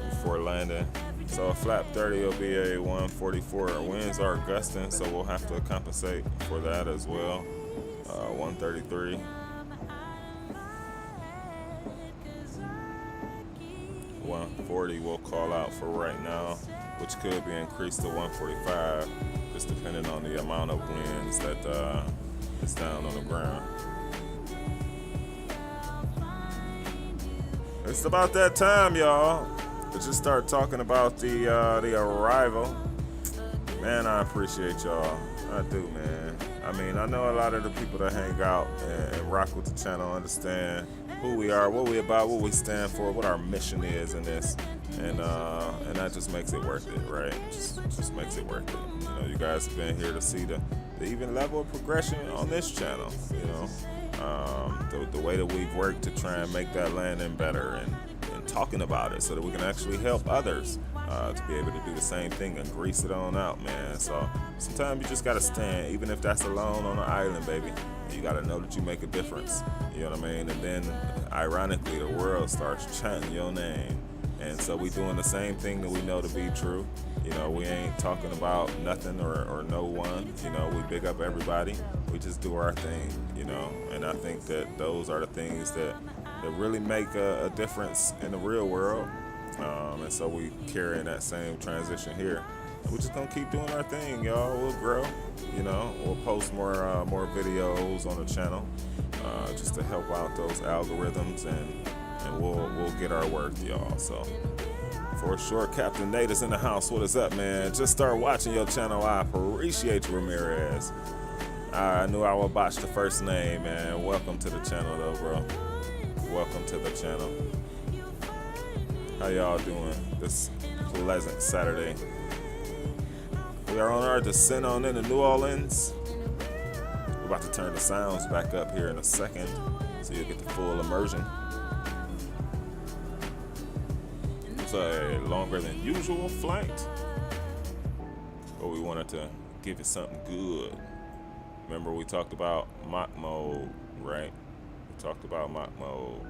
before landing. So a flap 30 will be a 144. Winds are gusting, so we'll have to compensate for that as well. 133. 140 we'll call out for right now, which could be increased to 145, just depending on the amount of winds that is down on the ground. It's about that time, y'all. Let's just start talking about the arrival. Man, I appreciate y'all. I do, man. I mean, I know a lot of the people that hang out and rock with the channel understand who we are, what we about, what we stand for, what our mission is in this, and that just makes it worth it, right? Just makes it worth it. You know, you guys have been here to see the even level of progression on this channel. You know, the way that we've worked to try and make that landing better and talking about it so that we can actually help others to be able to do the same thing and grease it on out, man. So sometimes you just gotta stand, even if that's alone on an island, baby. You gotta know that you make a difference. You know what I mean? And then, ironically, the world starts chanting your name. And so we doing the same thing that we know to be true. You know, we ain't talking about nothing or no one. You know, we big up everybody. We just do our thing, you know. And I think that those are the things that really make a difference in the real world. And so we carrying that same transition here. We're just gonna keep doing our thing, y'all. We'll grow, you know. We'll post more videos on the channel, just to help out those algorithms, and we'll get our worth, y'all. So for sure, Captain Nate is in the house. What is up, man? Just start watching your channel. I appreciate you, Ramirez. I knew I would botch the first name, man. Welcome to the channel, though, bro. Welcome to the channel. How y'all doing this pleasant Saturday? We are on our descent on into New Orleans. We're about to turn the sounds back up here in a second, so you'll get the full immersion. It's a longer than usual flight, but we wanted to give you something good. Remember we talked about Mach mode, right? We talked about Mach mode.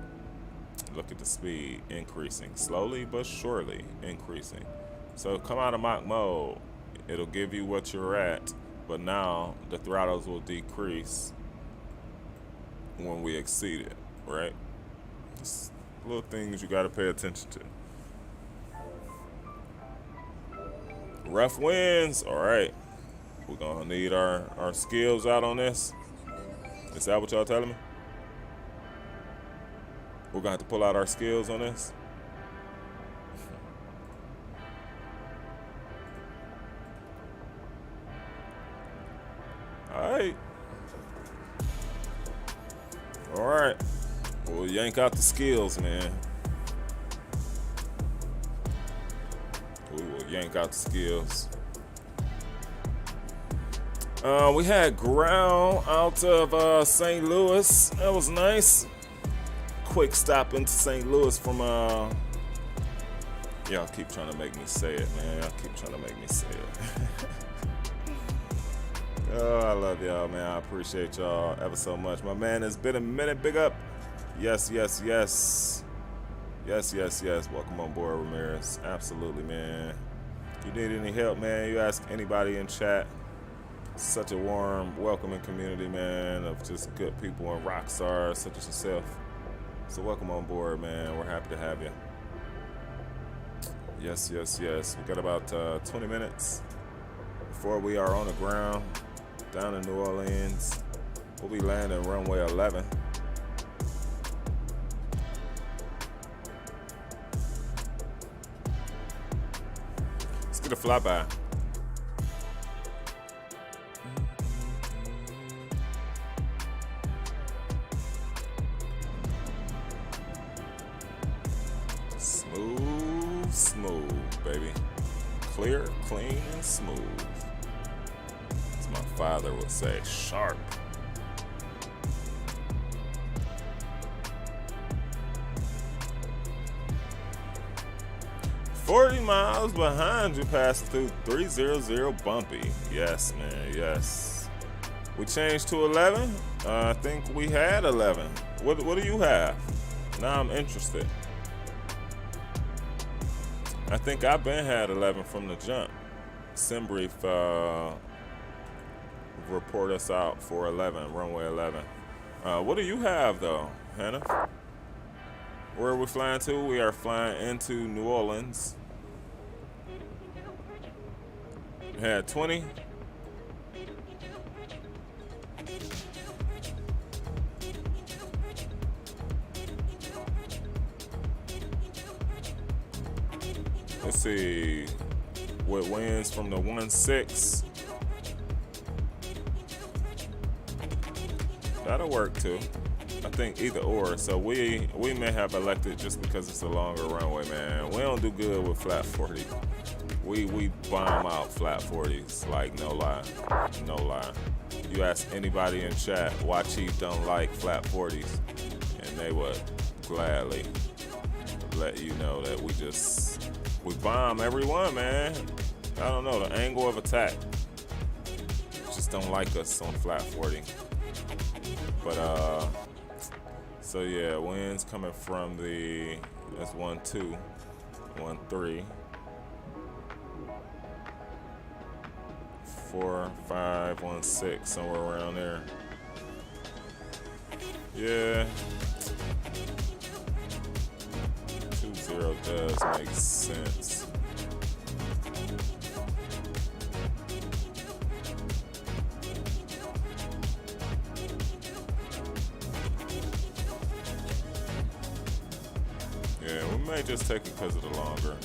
Look at the speed increasing, slowly but surely increasing. So come out of Mach mode, it'll give you what you're at, but now the throttles will decrease when we exceed it, right? Just little things you gotta pay attention to. Rough winds, all right. We're gonna need our skills out on this. Is that what y'all telling me? We're gonna have to pull out our skills on this. All right. We'll yank out the skills, man. We will yank out the skills. We had ground out of St. Louis. That was nice. Quick stop into St. Louis from y'all keep trying to make me say it, man. Y'all keep trying to make me say it. Oh, I love y'all, man. I appreciate y'all ever so much. My man, it's been a minute. Big up. Yes, yes, yes. Yes, yes, yes. Welcome on board, Ramirez. Absolutely, man. If you need any help, man, you ask anybody in chat. Such a warm, welcoming community, man, of just good people and rock stars such as yourself. So welcome on board, man. We're happy to have you. Yes, yes, yes. We got about 20 minutes before we are on the ground down in New Orleans. We'll be landing runway 11. Let's get a flyby. Smooth, smooth, baby. Clear, clean, and smooth. As my father would say, sharp. "40 miles behind you, passed through 300 bumpy." Yes, man, yes. We changed to 11. I think we had 11. What do you have? Now I'm interested. I think I've been had 11 from the jump. Simbrief report us out for 11, runway 11. What do you have though, Hannah? Where are we flying to? We are flying into New Orleans. We had 20. Let's see, with winds from the 1-6. That'll work too. I think either or. So we may have elected just because it's a longer runway, man. We don't do good with flat 40. We bomb out flat 40s, like no lie, no lie. You ask anybody in chat why Chief don't like flat 40s, and they would gladly let you know that we bomb everyone, man. I don't know, the angle of attack just don't like us on flat 40. But so yeah, winds coming from that's 1-2, 1-3, 4, 5, 1-6, somewhere around there. Yeah. 2 20 does make sense. Yeah, we may just take it because of the longer.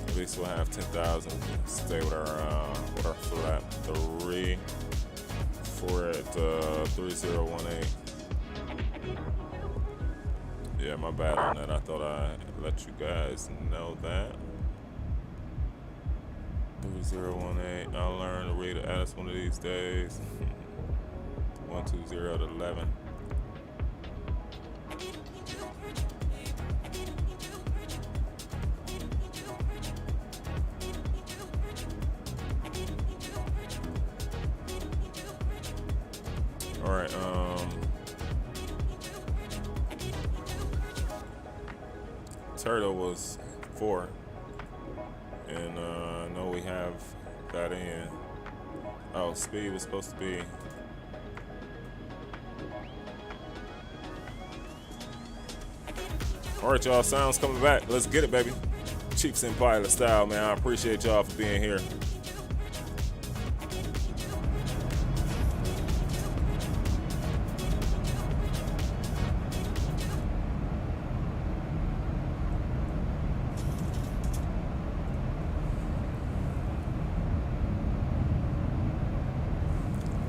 At least we'll have 10,000. Stay with our flat 3. 4 at 3018. Yeah, my bad on that. I thought I'd let you guys know that. 3018. I'll learn to read the address one of these days. 120 to 11. All right. Turtle was 4, and I know we have that in. Oh, speed was supposed to be. All right, y'all. Sounds coming back. Let's get it, baby. Chiefs in pilot style, man. I appreciate y'all for being here.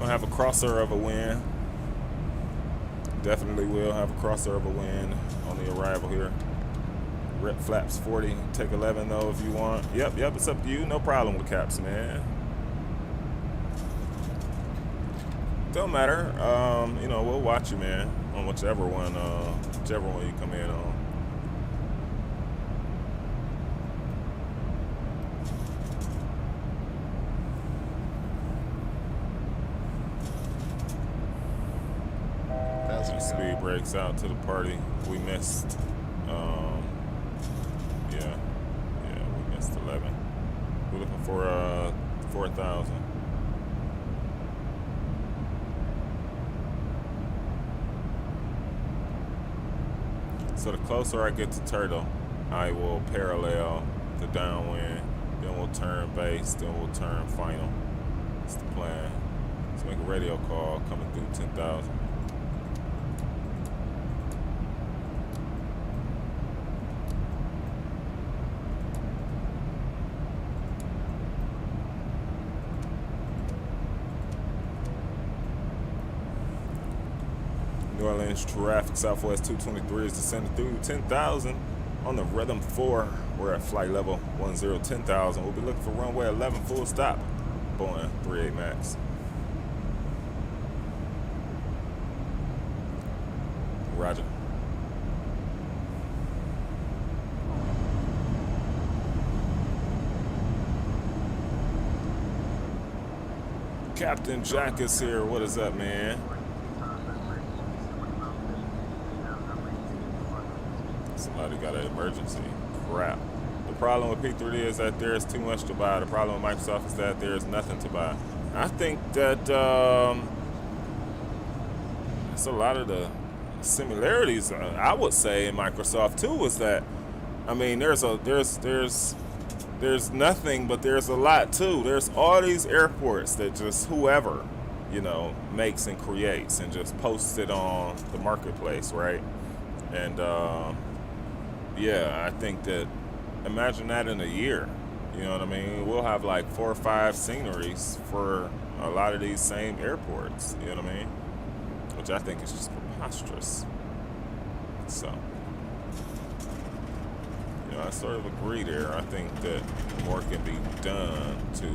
Have a crosser of a win. Definitely will have a crosser of a win on the arrival here. Rep flaps 40. Take 11 though if you want. Yep, it's up to you. No problem with caps, man. Don't matter. You know, we'll watch you, man, on whichever one you come in on. Speed breaks out to the party. We missed, yeah, we missed 11. We're looking for 4,000. So the closer I get to Turtle, I will parallel the downwind, then we'll turn base, then we'll turn final. That's the plan. Let's make a radio call coming through 10,000. New Orleans traffic, Southwest 223 is descending through 10,000 on the Rhythm 4. We're at flight level 10, 10,000. We'll be looking for runway 11 full stop. Boeing 38 Max. Roger. Captain Jack is here. What is up, man? Somebody got an emergency. Crap. The problem with P3D is that there's too much to buy. The problem with Microsoft is that there's nothing to buy. I think that it's a lot of the similarities, I would say, in Microsoft too, is that, I mean, there's nothing, but there's a lot too. There's all these airports that just whoever, you know, makes and creates and just posts it on the marketplace, right? And yeah, I think that, imagine that in a year, you know what I mean? We'll have like 4 or 5 sceneries for a lot of these same airports, you know what I mean? Which I think is just preposterous. So, you know, I sort of agree there. I think that more can be done to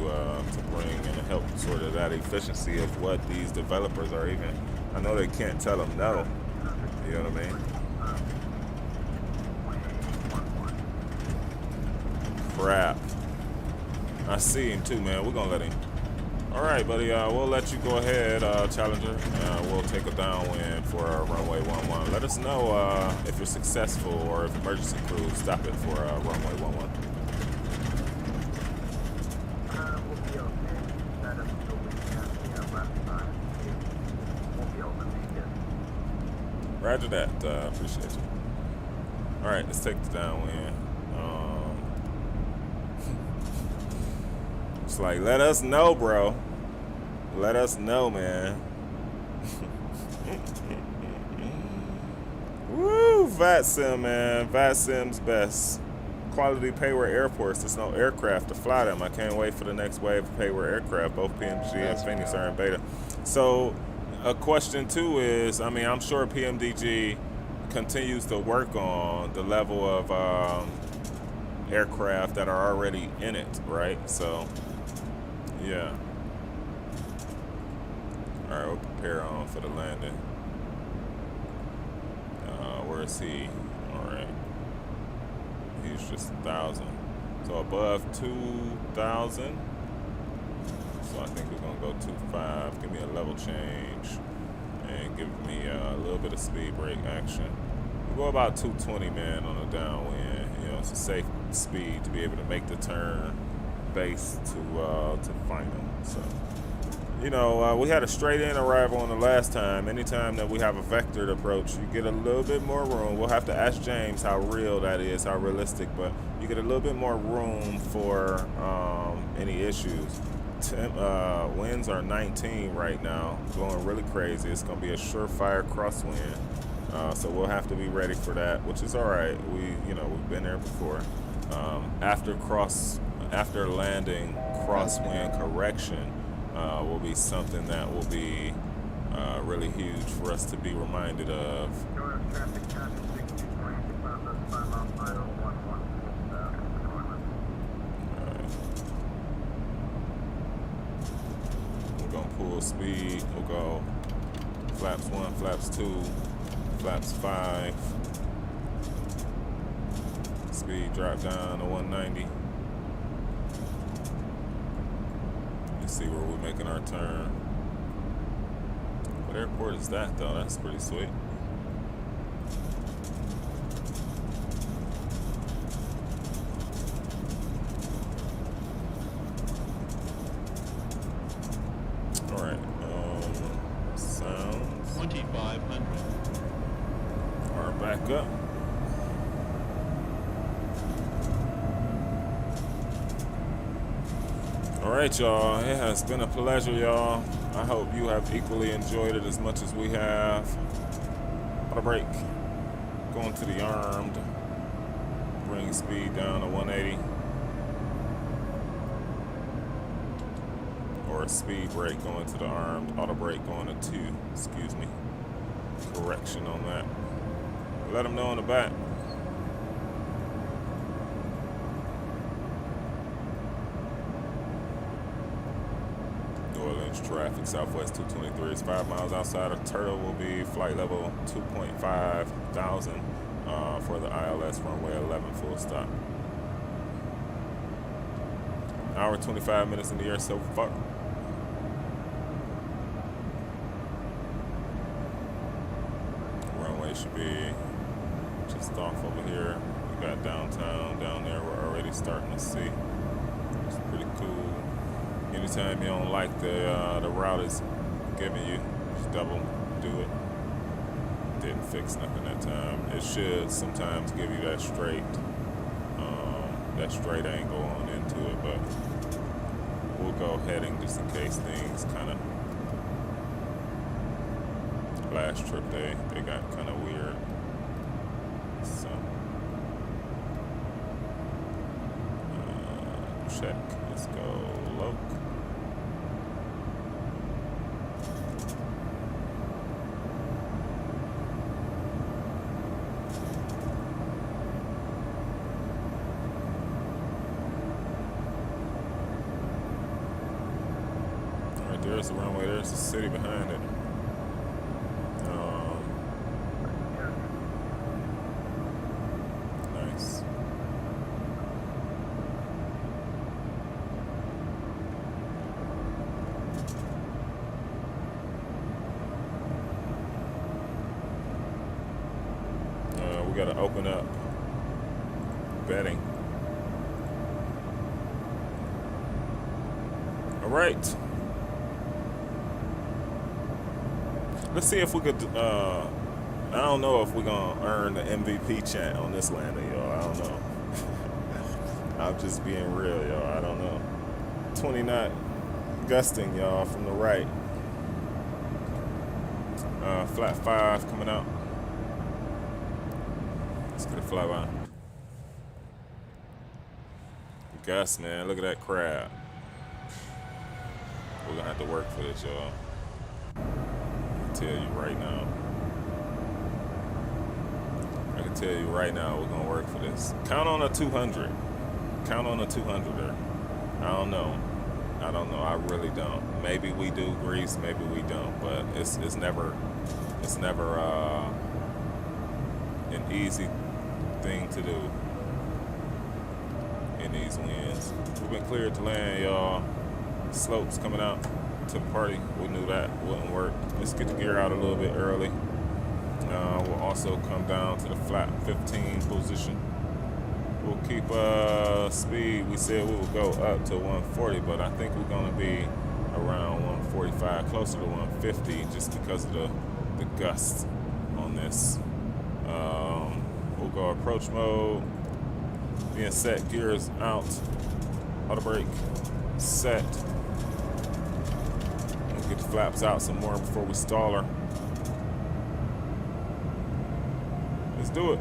bring and help sort of that efficiency of what these developers are even. I know they can't tell them no, you know what I mean? Crap. I see him too, man. We're gonna let him. All right, buddy. We'll let you go ahead, Challenger. We'll take a downwind for runway 11. Let us know if you're successful or if emergency crews stop it for runway 11. We'll be okay. That is still we have the last time. We'll be able to make it. Roger that. Appreciate you. All right, let's take the downwind. It's like, let us know, bro. Let us know, man. Woo, VATSIM, man. VATSIM's best. Quality payware airports. There's no aircraft to fly them. I can't wait for the next wave of payware aircraft. Both PMG and Phoenix are in beta. So, a question too is, I mean, I'm sure PMDG continues to work on the level of aircraft that are already in it, right? So, yeah. All right, we'll prepare on for the landing. Where is he? All right. He's just 1,000. So above 2,000. So I think we're gonna go 2.5. Give me a level change and give me a little bit of speed brake action. We'll go about 220, man, on the downwind. You know, it's a safe speed to be able to make the turn base to final. So, you know, we had a straight in arrival on the last time. Anytime that we have a vectored approach, you get a little bit more room. We'll have to ask James how real that is, how realistic, but you get a little bit more room for any issues. Winds are 19 right now, going really crazy. It's going to be a surefire crosswind. So we'll have to be ready for that, which is all right. We've been there before. After landing, crosswind correction will be something that will be really huge for us to be reminded of. We're gonna pull speed. We'll go flaps 1, flaps 2, flaps 5. Speed drop down to 190. See where we're making our turn. What airport is that, though? That's pretty sweet. All right. Sounds. 2,500. All right, back up. All right, y'all. It has been a pleasure, y'all. I hope you have equally enjoyed it as much as we have. Auto brake. Going to the armed. Bring speed down to 180. Or a speed brake going to the armed. Auto brake going to 2. Excuse me. Correction on that. Let them know in the back. Traffic Southwest 223 is 5 miles outside of Turtle. Will be flight level 2.5 thousand for the ILS runway 11 full stop. Hour 25 minutes in the air so far. Runway should be just off over here. We got downtown down there. We're already starting to see. It's pretty cool. Anytime you don't like the route is giving you, just double do it. Didn't fix nothing that time. It should sometimes give you that straight angle on into it, but we'll go heading just in case things kind of. Last trip they got kind of weird. So check. Let's go loc. There's the runway, there's the city behind it. Nice. We gotta open up betting. All right. Let's see if we could I don't know if we're gonna earn the MVP chant on this landing, y'all. I don't know. I'm just being real, y'all. I don't know. 20 knot gusting, y'all, from the right. Flat 5 coming out. Let's get a flyby. Gus, man, look at that crab. We're gonna have to work for this, y'all. I tell you right now. I can tell you right now we're gonna work for this. Count on a 200. Count on a 200er. I don't know. I really don't. Maybe we do, Greece. Maybe we don't. But it's never an easy thing to do in these winds. We've been cleared to land, y'all. Slopes coming out to the party. We knew that wouldn't work. Let's get the gear out a little bit early. We'll also come down to the flat 15 position. We'll keep speed. We said we would go up to 140, but I think we're gonna be around 145, closer to 150, just because of the gusts on this. We'll go approach mode. Being set, gears out. Auto brake set. We'll get the flaps out some more before we stall her. Let's do it.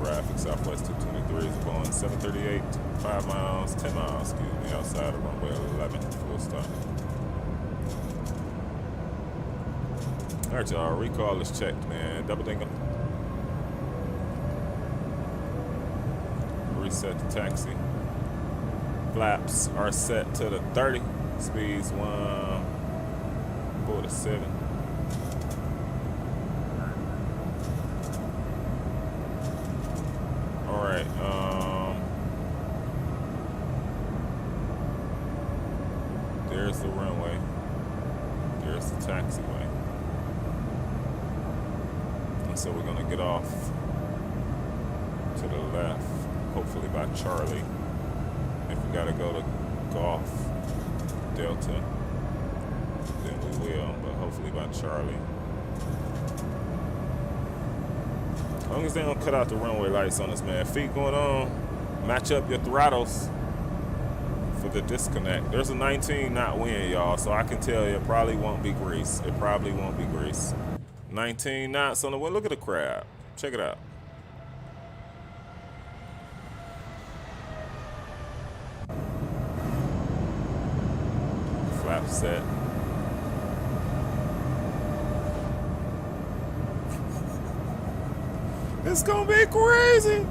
Traffic, Southwest 223 is going 738, 5 miles, 10 miles, excuse me, outside of runway 11, full stop. All right, y'all, recall is checked, man. Double dinkum. Reset the taxi. Flaps are set to the 30, speeds 147. Alright, there's the runway. There's the taxiway. And so we're gonna get off to the left, hopefully by Charlie. If we gotta go to Golf Delta, then we will, but hopefully by Charlie. As long as they don't cut out the runway lights on us, man. Feet going on. Match up your throttles for the disconnect. There's a 19 knot wind, y'all, so I can tell you it probably won't be grease. It probably won't be grease. 19 knots on the wind. Look at the crab. Check it out. Flap set. It's gonna be crazy.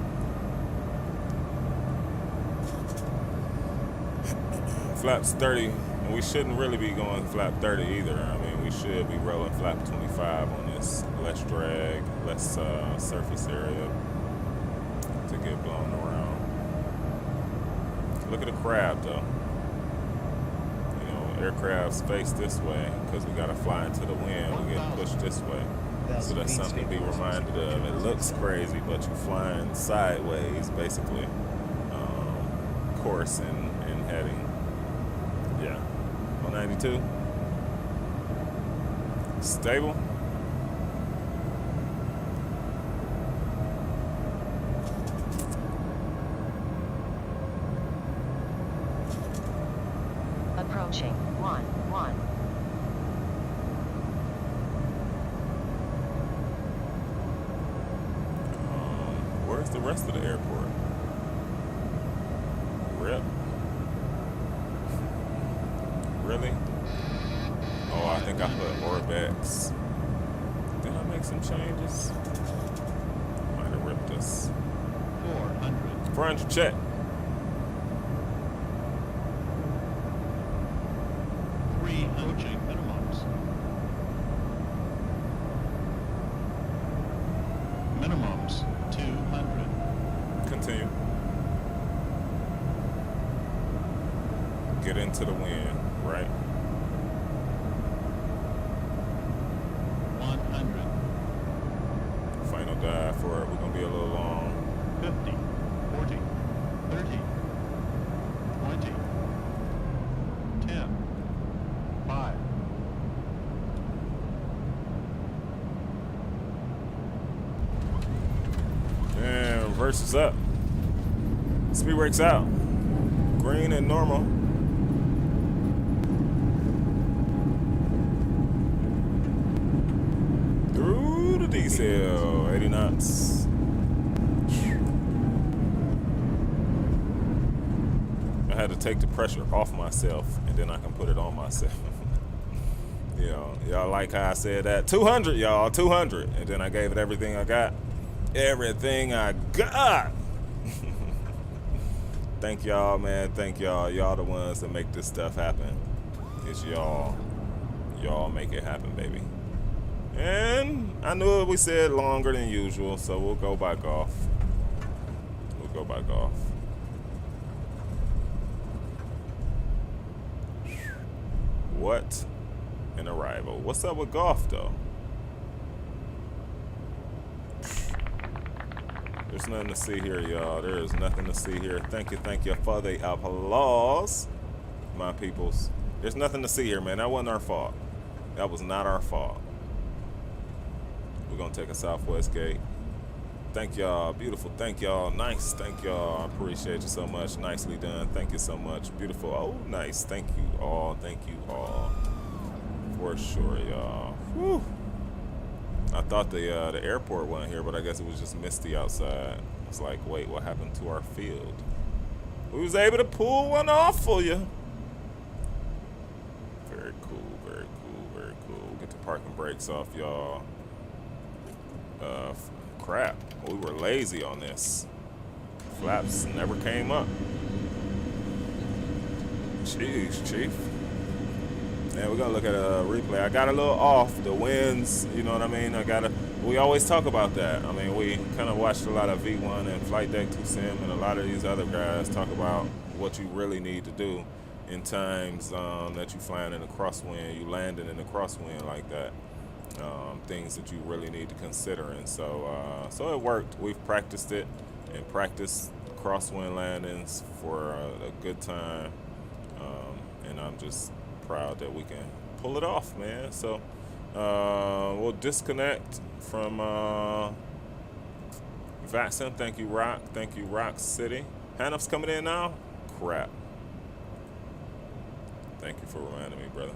Flaps 30. We shouldn't really be going flap 30 either. I mean, we should be rolling flap 25 on this. Less drag, less surface area to get blown around. Look at the crab, though. You know, aircrafts face this way because we gotta fly into the wind. We get pushed this way. So that's something to be reminded of. It looks crazy, but you're flying sideways, basically. Course and heading. Yeah. 192. Stable. Approaching 1-1. Where's the rest of the airport? Rip. Really? Oh, I think I put Orbex. Did I make some changes? Might have ripped us. 400. 400 check. 3 approaching minimums. Minimums 200. Continue. Get into the wind, right? 100. Final dive for it. We're gonna be a little long. 50. 40. 30. 20. 10. Reverse is up. Speed brake's out. Green and normal. Through the diesel. 80 knots. I had to take the pressure off myself, and then I can put it on myself. You know, y'all like how I said that? 200, y'all, 200. And then I gave it everything I got. Everything I got. Thank y'all, man. Thank y'all. Y'all the ones that make this stuff happen. It's y'all. Y'all make it happen, baby. And I knew we said longer than usual, so we'll go back off. We'll go back off. What an arrival. What's up with golf, though? There's nothing to see here, y'all. There is nothing to see here. Thank you for the applause, my peoples. There's nothing to see here, man. That wasn't our fault. That was not our fault. We're gonna take a southwest gate. Thank y'all. Beautiful. Thank y'all. Nice. Thank y'all. I appreciate you so much. Nicely done. Thank you so much. Beautiful. Oh, nice. Thank you all. Thank you all. For sure, y'all. Whew. I thought the airport wasn't here, but I guess it was just misty outside. It's like, wait, what happened to our field? We was able to pull one off for you. Very cool, very cool, very cool. Get the parking brakes off, y'all. Crap, we were lazy on this. Flaps never came up. Jeez, Chief. And we're gonna look at a replay. I got a little off the winds, you know what I mean? We always talk about that. I mean, we kind of watched a lot of V1 and Flight Deck 2 Sim and a lot of these other guys talk about what you really need to do in times that you flying in a crosswind, you landing in a crosswind like that. Things that you really need to consider, and so it worked. We've practiced it and practiced crosswind landings for a good time, and I'm just proud that we can pull it off, man. So we'll disconnect from VATSIM. Thank you, Rock. Thank you, Rock City. Hannah's coming in now. Crap. Thank you for reminding me, brother.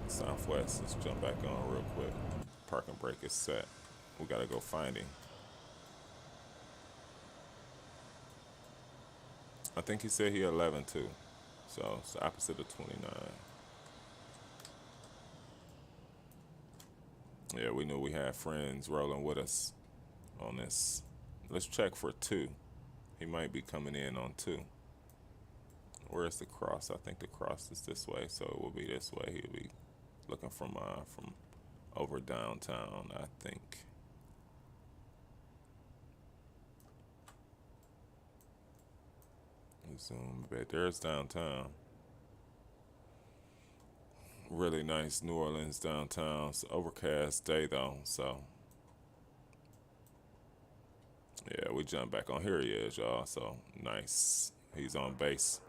Southwest. Let's jump back on real quick. Parking brake is set. We gotta go find him. I think he said he 11 too, so it's the opposite of 29. Yeah, we knew we had friends rolling with us on this. Let's check for 2. He might be coming in on 2. Where's the cross? I think the cross is this way, so it will be this way. He'll be looking from over downtown, I think. Zoom a bit. There's downtown. Really nice New Orleans downtown. It's an overcast day though, so yeah, we jump back on. Here he is, y'all. So nice. He's on base.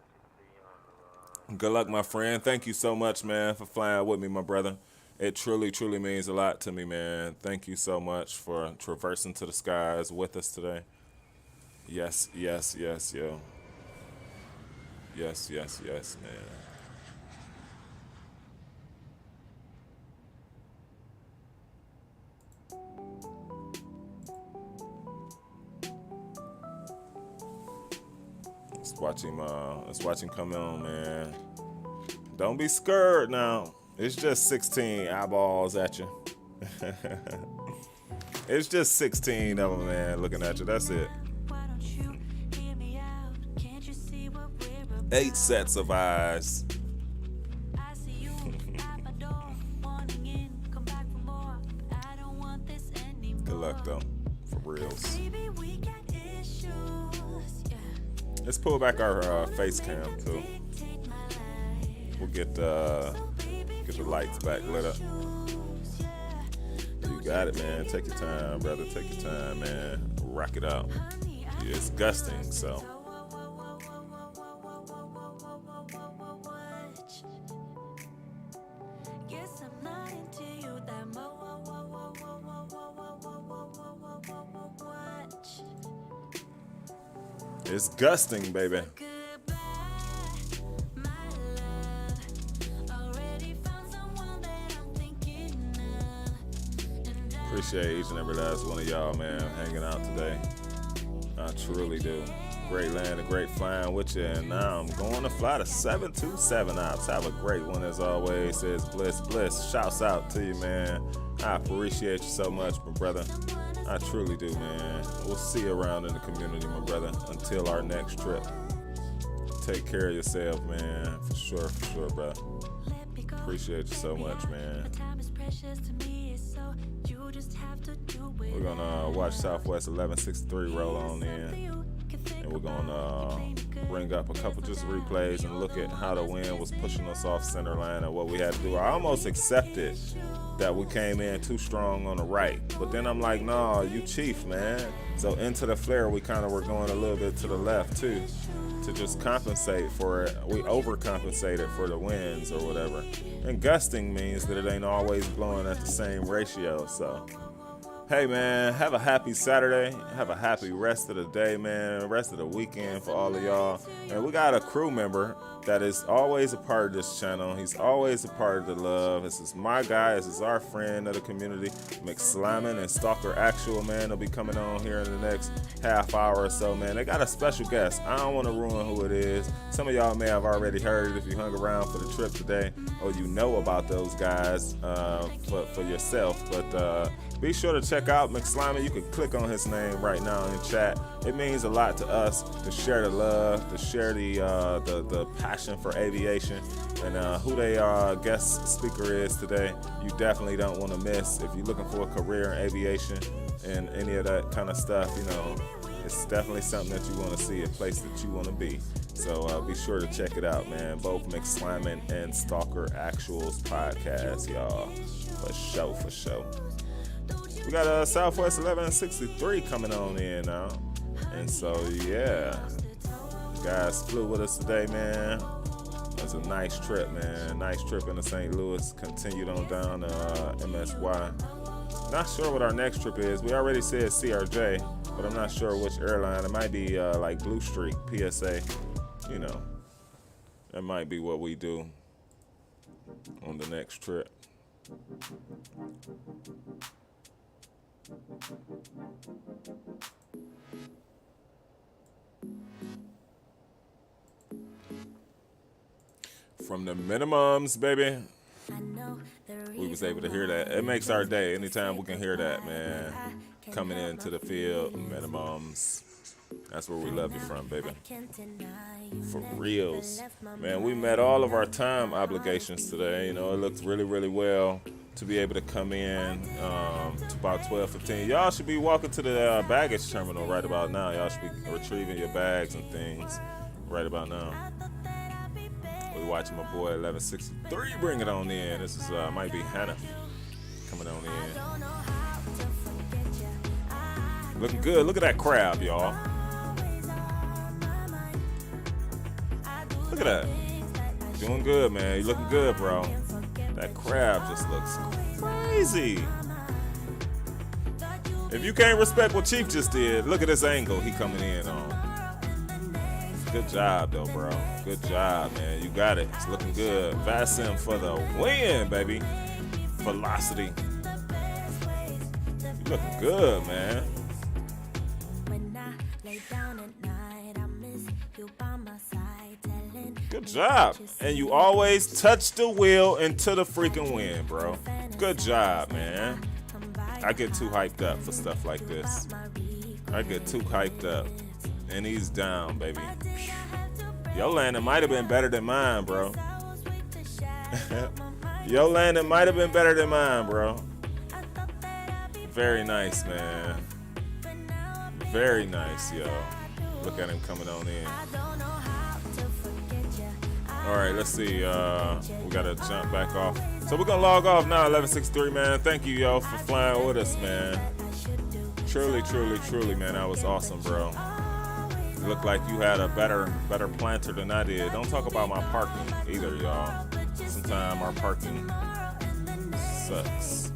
Good luck, my friend. Thank you so much, man, for flying with me, my brother. It truly, truly means a lot to me, man. Thank you so much for traversing to the skies with us today. Yes, yes, yes, yo. Yes, yes, yes, man. Let's watch him come on, man. Don't be scared now. It's just 16 eyeballs at you. It's just 16 of them, man, looking at you. That's it. 8 sets of eyes. Good luck, though, for reals. Let's pull back our face cam, too. We'll get the lights back lit up. You got it, man. Take your time, brother. Take your time, man. Rock it out. It's gusting, so. It's gusting, baby. Appreciate each and every last one of y'all, man, hanging out today. I truly do. Great land and great flying with you, and now I'm going to fly to 727 ops. Have a great one as always. Says Bliss Bliss. Shouts out to you, man. I appreciate you so much, my brother. I truly do, man. We'll see you around in the community, my brother, until our next trip. Take care of yourself, man. For sure, brother. Appreciate you so much, man. We're gonna watch Southwest 1163 roll on in, and we're gonna bring up a couple just replays and look at how the wind was pushing us off center line and what we had to do. I almost accepted that we came in too strong on the right, but then I'm like, no, you chief, man. So into the flare, we kind of were going a little bit to the left too, to just compensate for it. We overcompensated for the winds or whatever. And gusting means that it ain't always blowing at the same ratio. So, hey man, have a happy Saturday. Have a happy rest of the day, man. Rest of the weekend for all of y'all. And we got a crew member that is always a part of this channel. He's always a part of the love. This is my guy. This is our friend of the community, McSlyman and Stalker Actual, man. They'll be coming on here in the next half hour or so, man. They got a special guest. I don't want to ruin who it is. Some of y'all may have already heard it if you hung around for the trip today, or you know about those guys for yourself. But be sure to check out McSlyman. You can click on his name right now in chat. It means a lot to us to share the love, to share the passion for aviation, and who they guest speaker is today. You definitely don't want to miss. If you're looking for a career in aviation and any of that kind of stuff, you know, it's definitely something that you want to see, a place that you want to be. So be sure to check it out, man. Both McSlyman and Stalker Actuals podcast, y'all. For sure. We got Southwest 1163 coming on in now. And so, yeah. You guys flew with us today, man. It was a nice trip, man. Nice trip into St. Louis. Continued on down to MSY. Not sure what our next trip is. We already said CRJ, but I'm not sure which airline. It might be like Blue Streak, PSA. You know, that might be what we do on the next trip. From the minimums, baby. We was able to hear that. It makes our day anytime we can hear that, man. Coming into the field, minimums. That's where we love you from, baby. For reals. Man, we met all of our time obligations today. You know, it looked really, really well to be able to come in to about 12:15. Y'all should be walking to the baggage terminal right about now. Y'all should be retrieving your bags and things right about now. We watching my boy 1163 bring it on in. This is might be Hannah coming on in. Looking good. Look at that crab, y'all. Look at that. Doing good, man. You looking good, bro. That crab just looks crazy. If you can't respect what Chief just did, look at this angle he coming in on. Good job, though, bro. Good job, man. You got it. It's looking good. VATSIM for the win, baby. Velocity. You looking good, man. Good job. And you always touch the wheel into the freaking wind, bro. Good job, man. I get too hyped up for stuff like this. I get too hyped up. And he's down, baby. Your landing might have been better than mine, bro. Your landing might have been better than mine, bro. Very nice, man. Very nice, yo. Look at him coming on in. All right, let's see. We got to jump back off. So we're going to log off now, 1163, man. Thank you, yo, for flying with us, man. Truly, truly, truly, man. That was awesome, bro. It looked like you had a better planter than I did. Don't talk about my parking either, y'all. Sometimes our parking sucks.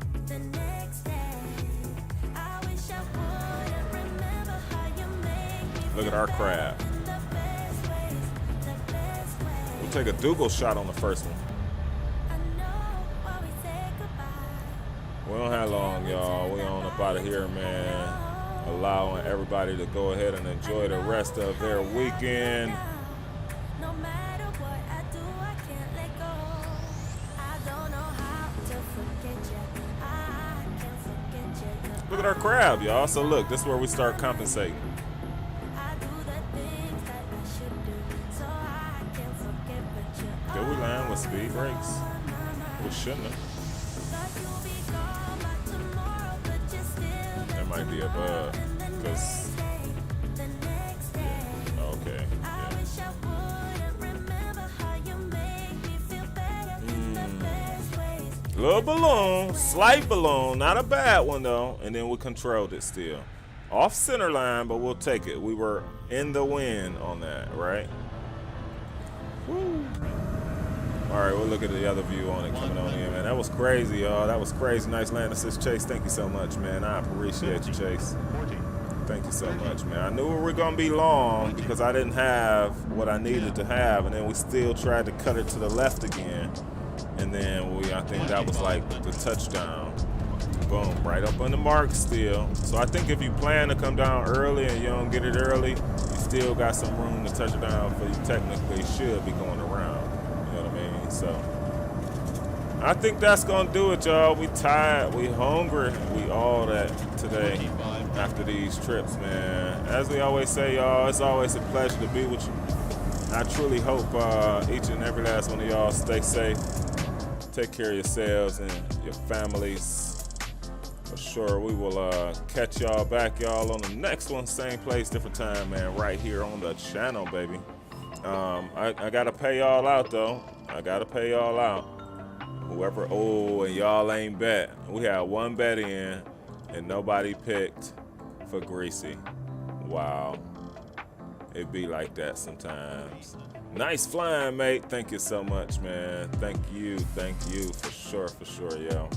Look at our crab. We'll take a Dougal shot on the first one. We don't have long, y'all. We on up out of here, man. Allowing everybody to go ahead and enjoy the rest of their weekend. Look at our crab, y'all. So look, this is where we start compensating. Did we land with speed brakes? We shouldn't have. That might be a bug, because, yeah, okay, yeah. Little balloon, slight balloon, not a bad one though, and then we controlled it still. Off center line, but we'll take it. We were in the wind on that, right? Woo. All right, we'll look at the other view on it coming on in, man. That was crazy, y'all. That was crazy. Nice land assist, Chase. Thank you so much, man. I appreciate you, Chase. 40. Thank you so much, man. I knew we were going to be long because I didn't have what I needed to have, and then we still tried to cut it to the left again. And then I think that was like the touchdown. Boom, right up on the mark still. So I think if you plan to come down early and you don't get it early, you still got some room to touch it down for you technically should be going around. You know what I mean? So I think that's gonna do it, y'all. We tired, we hungry, we all that today after these trips, man. As we always say, y'all, it's always a pleasure to be with you. I truly hope each and every last one of y'all stay safe. Take care of yourselves and your families. For sure, we will catch y'all back, y'all, on the next one. Same place, different time, man. Right here on the channel, baby. I gotta pay y'all out, though. I gotta pay y'all out. Whoever, and y'all ain't bet. We had one bet in, and nobody picked for Greasy. Wow. It be like that sometimes. Nice flying, mate. Thank you so much, man. Thank you, for sure, yo.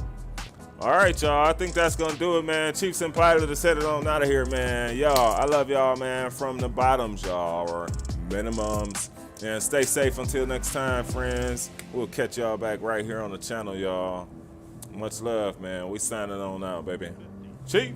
All right, y'all. I think that's gonna do it, man. Chiefs and Pilot is headed on out of here, man. Y'all, I love y'all, man. From the bottoms, y'all, or minimums. And stay safe until next time, friends. We'll catch y'all back right here on the channel, y'all. Much love, man. We signing on out, baby. Chief.